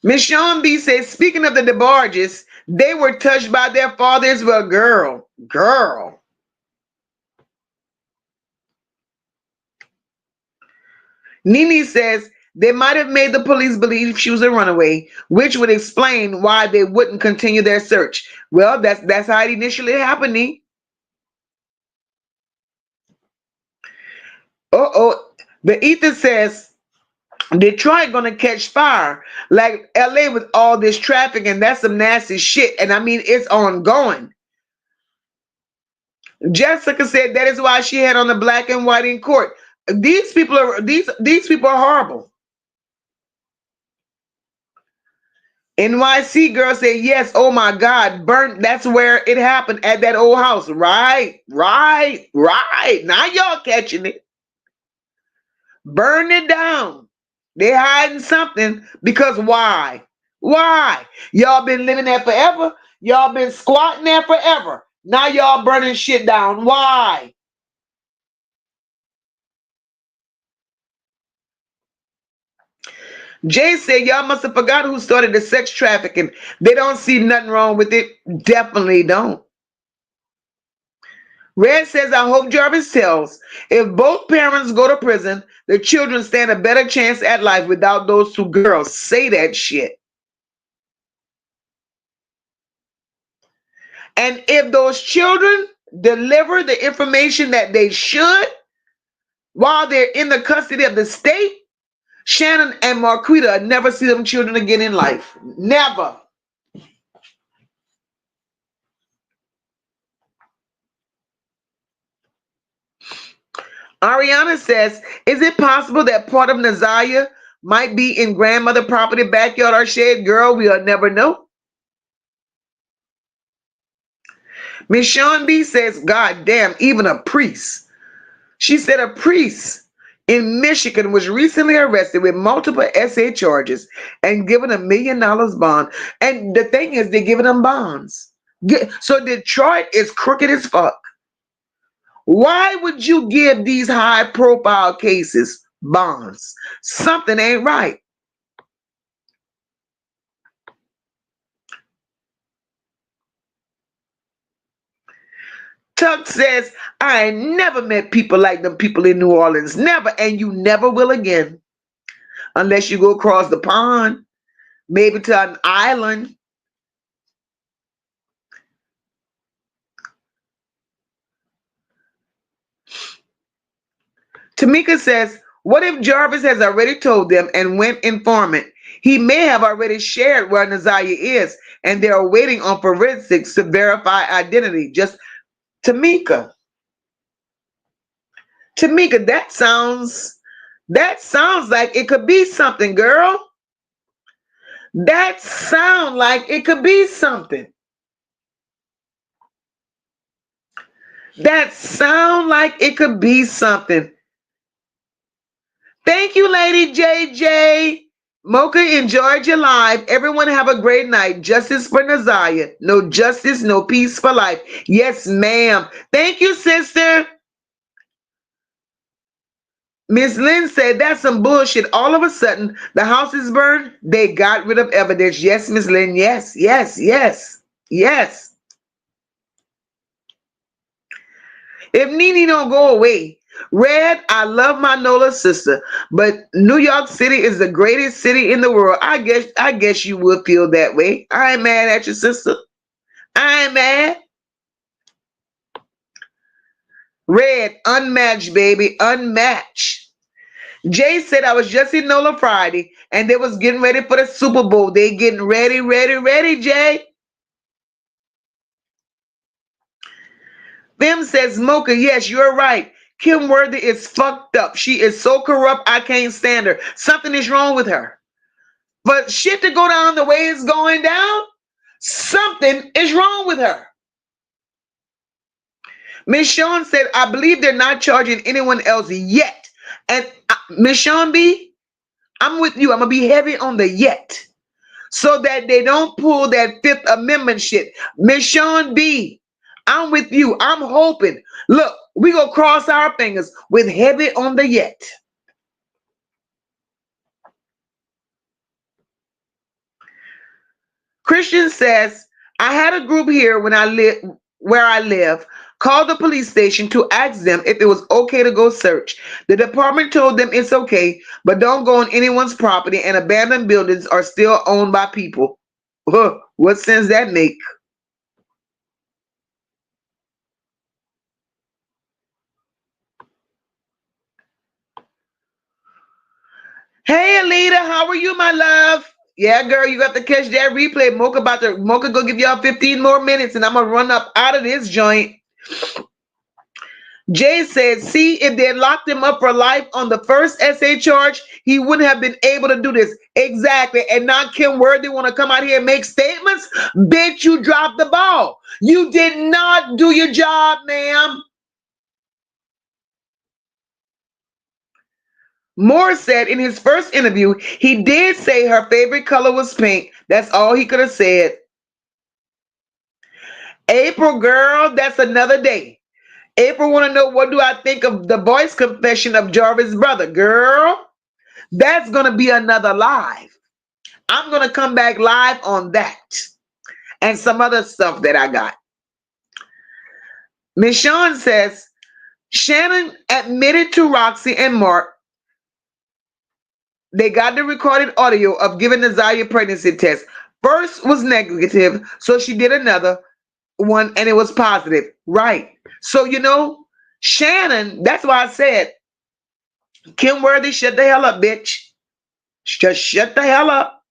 Miss Sean B says, speaking of the DeBarges, they were touched by their fathers. Well, girl. Nene says they might have made the police believe she was a runaway, which would explain why they wouldn't continue their search. Well, that's how it initially happened, Nee. The ether says Detroit gonna catch fire like LA with all this traffic, and that's some nasty shit. And I mean, it's ongoing. Jessica said that is why she had on the black and white in court. These people are horrible. NYC girl said yes. Oh my God, burnt. That's where it happened, at that old house. Right. Now y'all catching it. Burn it down. They hiding something, because why? Y'all been living there forever. Y'all been squatting there forever. Now y'all burning shit down. Why? Jay said y'all must have forgot who started the sex trafficking. They don't see nothing wrong with it. Definitely don't. Red says, I hope Jarvis tells, if both parents go to prison, the children stand a better chance at life without those two girls. Say that shit. And if those children deliver the information that they should while they're in the custody of the state, Shannon and Marquita never see them children again in life. Never. Ariana says, is it possible that part of Nazaya might be in grandmother property, backyard, or shed? Girl, we'll never know. Miss Sean B says, God damn, even a priest. She said a priest in Michigan was recently arrested with multiple SA charges and given $1 million bond. And the thing is, they're giving them bonds. So Detroit is crooked as fuck. Why would you give these high-profile cases bonds? Something ain't right. Tuck says, I ain't never met people like them people in New Orleans. Never, and you never will again. Unless you go across the pond, maybe to an island. Tamika says, what if Jarvis has already told them and went informant? He may have already shared where Nazaya is, and they are waiting on forensics to verify identity. Just Tamika, that sounds like it could be something, girl. That sounds like it could be something. That sounds like it could be something. Thank you, Lady JJ. Mocha, enjoyed your live. Everyone have a great night. Justice for Nazaya. No justice, no peace for life. Yes, ma'am. Thank you, sister. Miss Lynn said that's some bullshit. All of a sudden, the house is burned. They got rid of evidence. Yes, Miss Lynn. Yes. If Nene don't go away, Red, I love my Nola sister, but New York City is the greatest city in the world. I guess you would feel that way. I ain't mad at your sister. I ain't mad. Red, unmatched, baby, unmatched. Jay said I was just in Nola Friday, and they was getting ready for the Super Bowl. They getting ready, Jay. Bim says, Mocha, yes, you're right. Kim Worthy is fucked up. She is so corrupt, I can't stand her. Something is wrong with her. But shit to go down the way it's going down, something is wrong with her. Miss Sean said, I believe they're not charging anyone else yet. And Miss Sean B, I'm with you. I'm going to be heavy on the yet, so that they don't pull that Fifth Amendment shit. Miss Sean B, I'm with you. I'm hoping. Look, we gonna cross our fingers with heavy on the yet. Christian says, I had a group here where I live, called the police station to ask them if it was okay to go search. The department told them it's okay, but don't go on anyone's property, and abandoned buildings are still owned by people. What sense that make? Hey Alita, how are you, my love? Yeah, girl, you got to catch that replay. Mocha go give y'all 15 more minutes, and I'm gonna run up out of this joint. Jay said, see, if they had locked him up for life on the first SA charge, he wouldn't have been able to do this. Exactly. And now Kim Worthy want to come out here and make statements? Bitch, you dropped the ball. You did not do your job, ma'am. Moore said in his first interview, he did say her favorite color was pink. That's all he could have said. April, girl, that's another day. April want to know, what do I think of the voice confession of Jarvis' brother? Girl, that's going to be another live. I'm going to come back live on that and some other stuff that I got. Miss Shawn says, Shannon admitted to Roxy and Mark they got the recorded audio of giving the Ziyah pregnancy test. First was negative, so she did another one and it was positive. Right. So, you know, Shannon, that's why I said, Kim Worthy, shut the hell up, bitch. Just shut the hell up.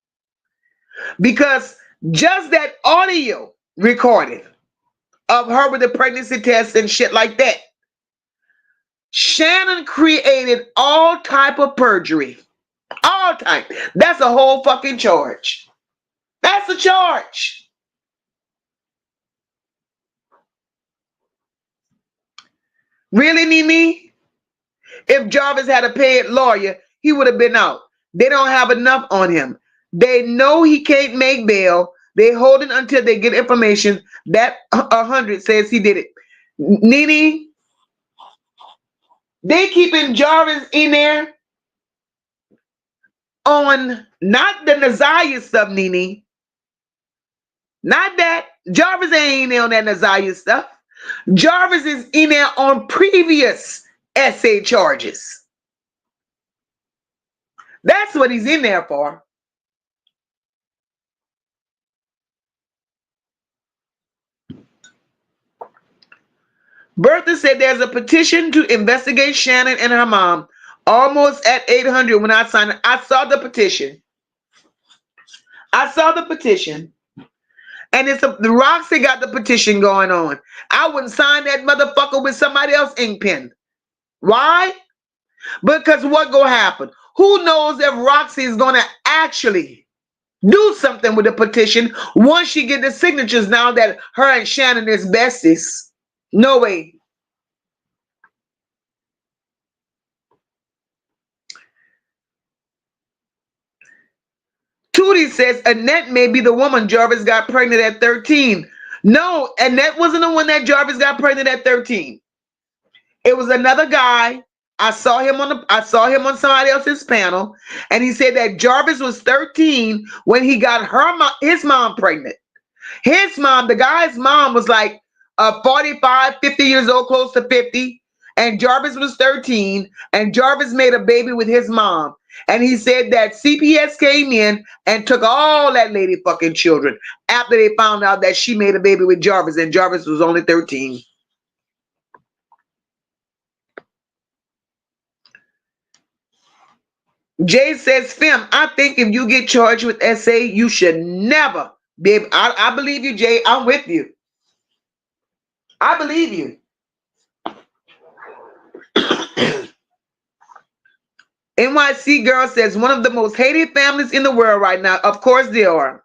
Because just that audio recorded of her with the pregnancy test and shit like that, Shannon created all type of perjury. All type. That's a whole fucking charge. That's a charge. Really, Mimi? If Jarvis had a paid lawyer, he would have been out. They don't have enough on him. They know he can't make bail. They hold it until they get information. That 100 says he did it. Nene, they keeping Jarvis in there on not the Ziyah stuff, Nene. Not that. Jarvis ain't in on that Ziyah stuff. Jarvis is in there on previous SA charges. That's what he's in there for. Bertha said there's a petition to investigate Shannon and her mom. Almost at 800 when I signed it. I saw the petition. I saw the petition. And the Roxy got the petition going on. I wouldn't sign that motherfucker with somebody else ink pen. Why? Because what gonna happen? Who knows if Roxy is gonna actually do something with the petition once she get the signatures now that her and Shannon is besties? No way. Tootie says Annette may be the woman Jarvis got pregnant at 13. No, Annette wasn't the one that Jarvis got pregnant at 13. It was another guy. I saw him on somebody else's panel, and he said that Jarvis was 13 when he got his mom pregnant. His mom, the guy's mom, was like 45, 50 years old, close to 50, and Jarvis was 13, and Jarvis made a baby with his mom. And he said that CPS came in and took all that lady fucking children after they found out that she made a baby with Jarvis, and Jarvis was only 13. Jay says, Fem, I think if you get charged with SA, you should never be able. I believe you, Jay. I'm with you. I believe you. NYC girl says, one of the most hated families in the world right now. Of course they are.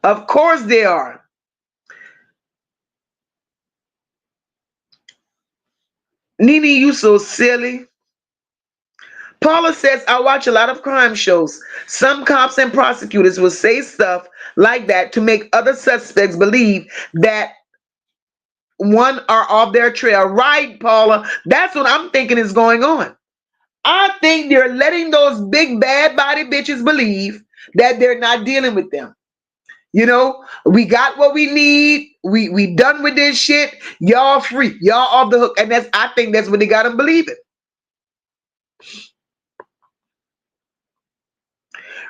Of course they are. Nene, you so silly. Paula says, I watch a lot of crime shows. Some cops and prosecutors will say stuff like that to make other suspects believe that one are off their trail. Right, Paula? That's what I'm thinking is going on. I think they're letting those big bad body bitches believe that they're not dealing with them. You know, we got what we need. We done with this shit. Y'all free. Y'all off the hook. And I think that's what they got them believing.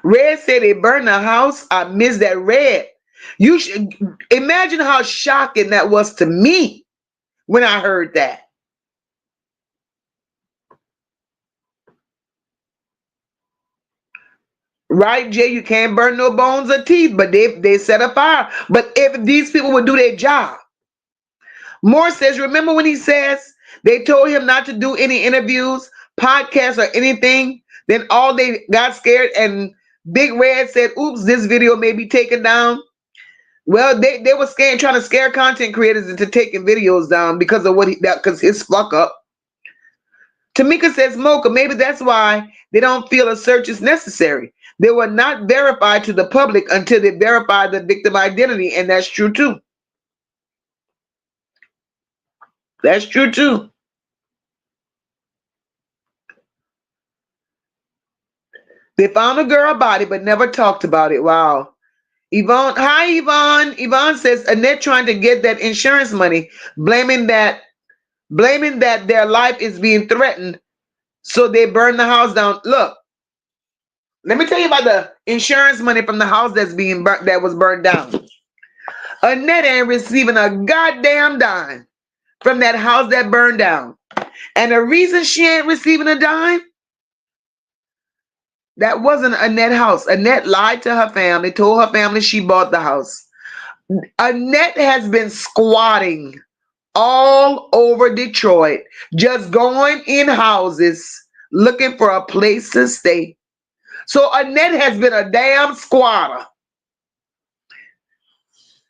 Red said they burned the house. I missed that. Red. You should imagine how shocking that was to me when I heard that. Right, Jay, you can't burn no bones or teeth, but they set a fire. But if these people would do their job. Moore says, remember when he says they told him not to do any interviews, podcasts, or anything? Then all they got scared and Big Red said, oops, this video may be taken down. Well, they were scared, trying to scare content creators into taking videos down because of because his fuck up. Tamika says, Mocha, maybe that's why they don't feel a search is necessary. They were not verified to the public until they verified the victim identity, and that's true too. That's true too. They found a girl body but never talked about it. Wow. Yvonne, hi Yvonne. Yvonne says Annette trying to get that insurance money, blaming that their life is being threatened, so they burn the house down. Look, let me tell you about the insurance money from the house that was burned down. Annette ain't receiving a goddamn dime from that house that burned down. And the reason she ain't receiving a dime, that wasn't Annette's house. Annette lied to her family, told her family she bought the house. Annette has been squatting all over Detroit, just going in houses looking for a place to stay. So Annette has been a damn squatter.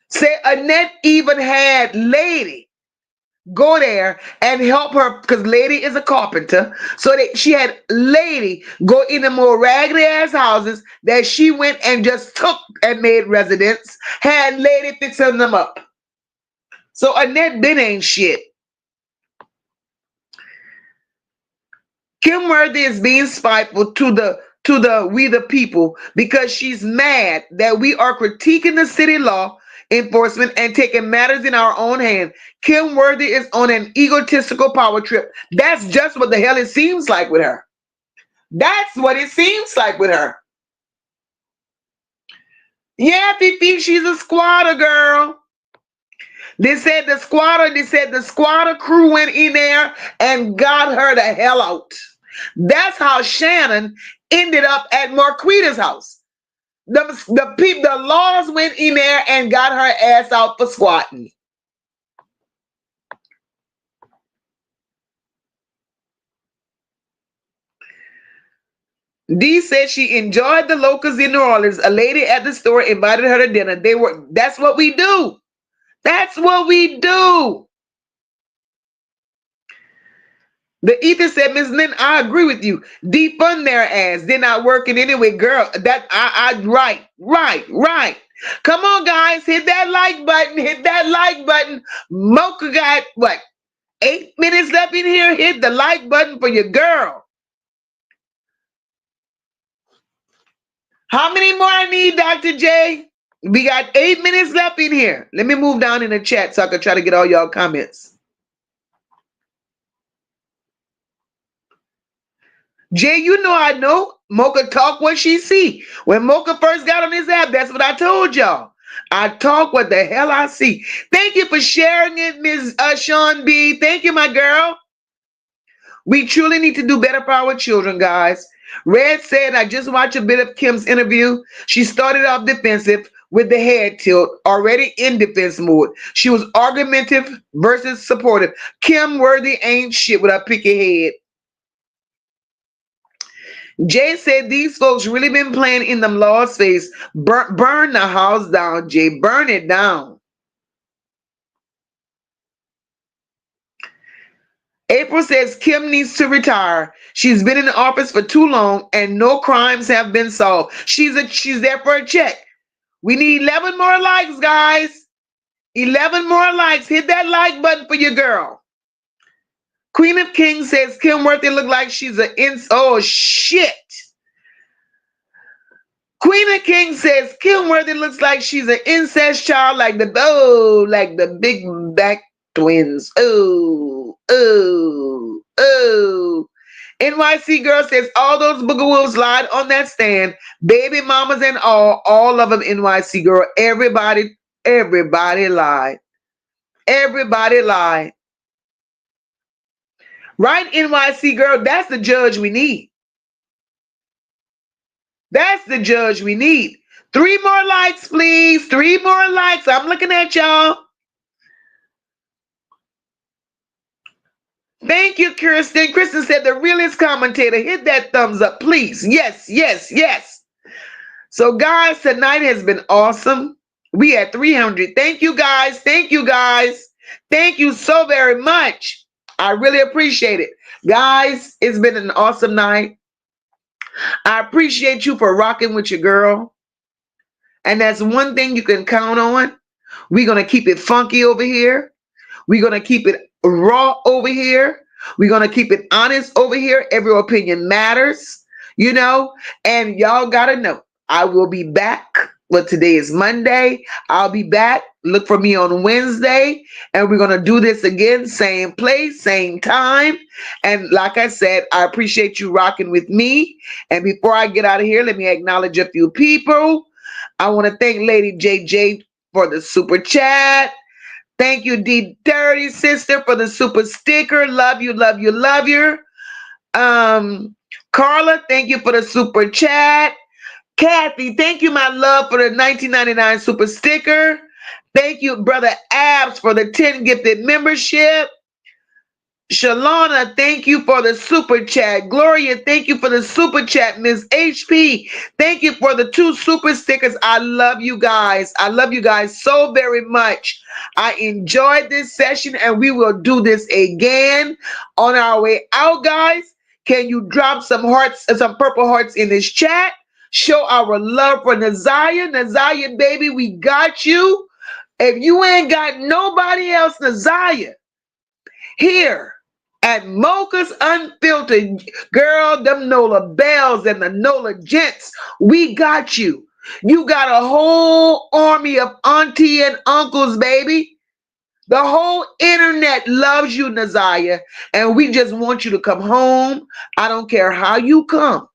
Say Annette even had Lady go there and help her, because Lady is a carpenter. So she had Lady go in the more raggedy ass houses that she went and just took and made residents, had Lady fixing them up. So Annette been ain't shit. Kim Worthy is being spiteful to we the people because she's mad that we are critiquing the city law enforcement and taking matters in our own hand. Kim Worthy is on an egotistical power trip. That's just what the hell it seems like with her. That's what it seems like with her. Yeah, Fifi, she's a squatter, girl. They said the squatter crew went in there and got her the hell out. That's how Shannon ended up at Marquita's house. The laws went in there and got her ass out for squatting. Dee said she enjoyed the locals in New Orleans. A lady at the store invited her to dinner. That's what we do. That's what we do. The ether said, Ms. Lynn, I agree with you. Defund their ass. They're not working anyway, girl. Right. Come on, guys. Hit that like button. Hit that like button. Mocha got, 8 minutes left in here? Hit the like button for your girl. How many more I need, Dr. J? We got 8 minutes left in here. Let me move down in the chat so I can try to get all y'all comments. Jay, you know I know. Mocha talk what she see. When Mocha first got on this app, that's what I told y'all. I talk what the hell I see. Thank you for sharing it, Ms. Sean B. Thank you, my girl. We truly need to do better for our children, guys. Red said, I just watched a bit of Kim's interview. She started off defensive with the head tilt, already in defense mode. She was argumentative versus supportive. Kim Worthy ain't shit with her picky head. Jay said these folks really been playing in them law's face. Burn the house down, Jay. Burn it down. April says Kim needs to retire. She's been in the office for too long and no crimes have been solved. She's there for a check. We need 11 more likes, guys. 11 more likes. Hit that like button for your girl. Queen of Kings says Kim Worthy look like she's oh shit. Queen Janet King says Kilworthy looks like she's an incest child, like the big back twins. Oh. NYC girl says all those boogawoos lied on that stand, baby mamas and all of them. NYC girl, everybody lied. Everybody lied. Right, NYC girl, that's the judge we need. That's the judge we need. 3 more likes, please. 3 more likes. I'm looking at y'all. Thank you, Kirsten. Kristen said the realest commentator. Hit that thumbs up, please. Yes. So, guys, tonight has been awesome. We at 300. Thank you, guys. Thank you so very much. I really appreciate it. Guys, it's been an awesome night. I appreciate you for rocking with your girl. And that's one thing you can count on. We're going to keep it funky over here. We're going to keep it raw over here. We're going to keep it honest over here. Every opinion matters, and y'all got to know, I will be back. Well, today is Monday. I'll be back. Look for me on Wednesday, and we're going to do this again. Same place, same time. And like I said, I appreciate you rocking with me. And before I get out of here, let me acknowledge a few people. I want to thank Lady JJ for the super chat. Thank you, D30 sister, for the super sticker. Love you. Carla, thank you for the super chat. Kathy, thank you, my love, for the $19.99 super sticker. Thank you, Brother Abs, for the 10 gifted membership. Shalana, thank you for the super chat. Gloria, thank you for the super chat. Ms. HP, thank you for the 2 super stickers. I love you guys. I love you guys so very much. I enjoyed this session, and we will do this again on our way out, guys. Can you drop some hearts, some purple hearts in this chat? Show our love for Ziyah. Ziyah, baby, we got you. If you ain't got nobody else, Ziyah, here at Mocha's Unfiltered, girl, them Nola Bells and the Nola Gents, we got you. You got a whole army of auntie and uncles, baby. The whole internet loves you, Ziyah, and we just want you to come home. I don't care how you come.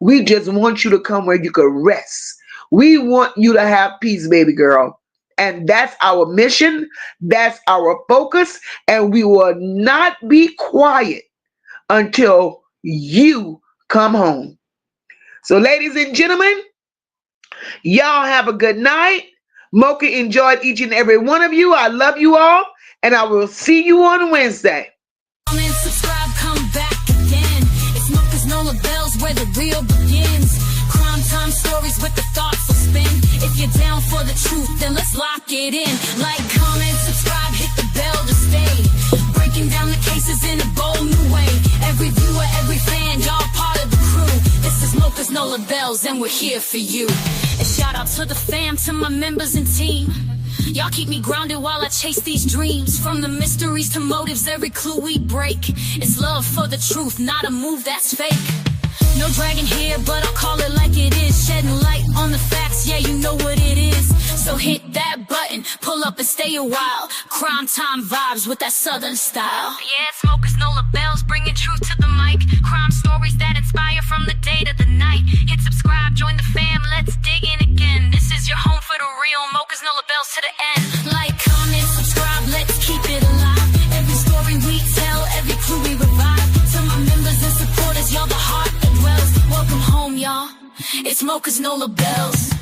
We just want you to come where you can rest. We want you to have peace, baby girl. And that's our mission. That's our focus. And we will not be quiet until you come home. So, ladies and gentlemen, y'all have a good night. Mocha enjoyed each and every one of you. I love you all. And I will see you on Wednesday. Comment, subscribe, come back again. It's Mocha's Nola Bells where the real begins. Crime time stories with the thoughtful spin. If you're down for the truth, then let's lock it in. Like, comment, subscribe, hit the bell to stay. Breaking down the cases in a bold new way. Every viewer, every fan, y'all part of the crew. This is Mocha's Nola Bells, and we're here for you. A shout out to the fam, to my members and team. Y'all keep me grounded while I chase these dreams. From the mysteries to motives, every clue we break. It's love for the truth, not a move that's fake. No dragon here, but I'll call it like it is. Shedding light on the facts, yeah, you know what it is. So hit that button, pull up and stay a while. Crime time vibes with that southern style. Yeah, it's Mocha's Nola Bells, bringing truth to the mic. Crime stories that inspire from the day to the night. Hit subscribe, join the fam, let's dig in again. This is your home for the real, Mocha's Nola Bells to the end. Like, comment, subscribe, let's keep it alive. Every story we tell, every clue we revive. To my members and supporters, y'all the heart that dwells. Welcome home, y'all. It's Mocha's Nola Bells.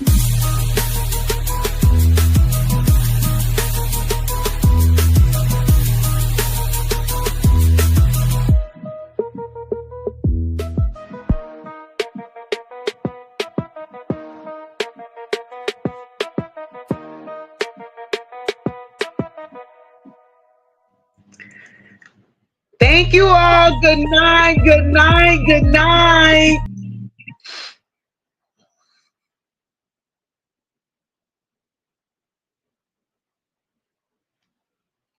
Thank you all. Good night.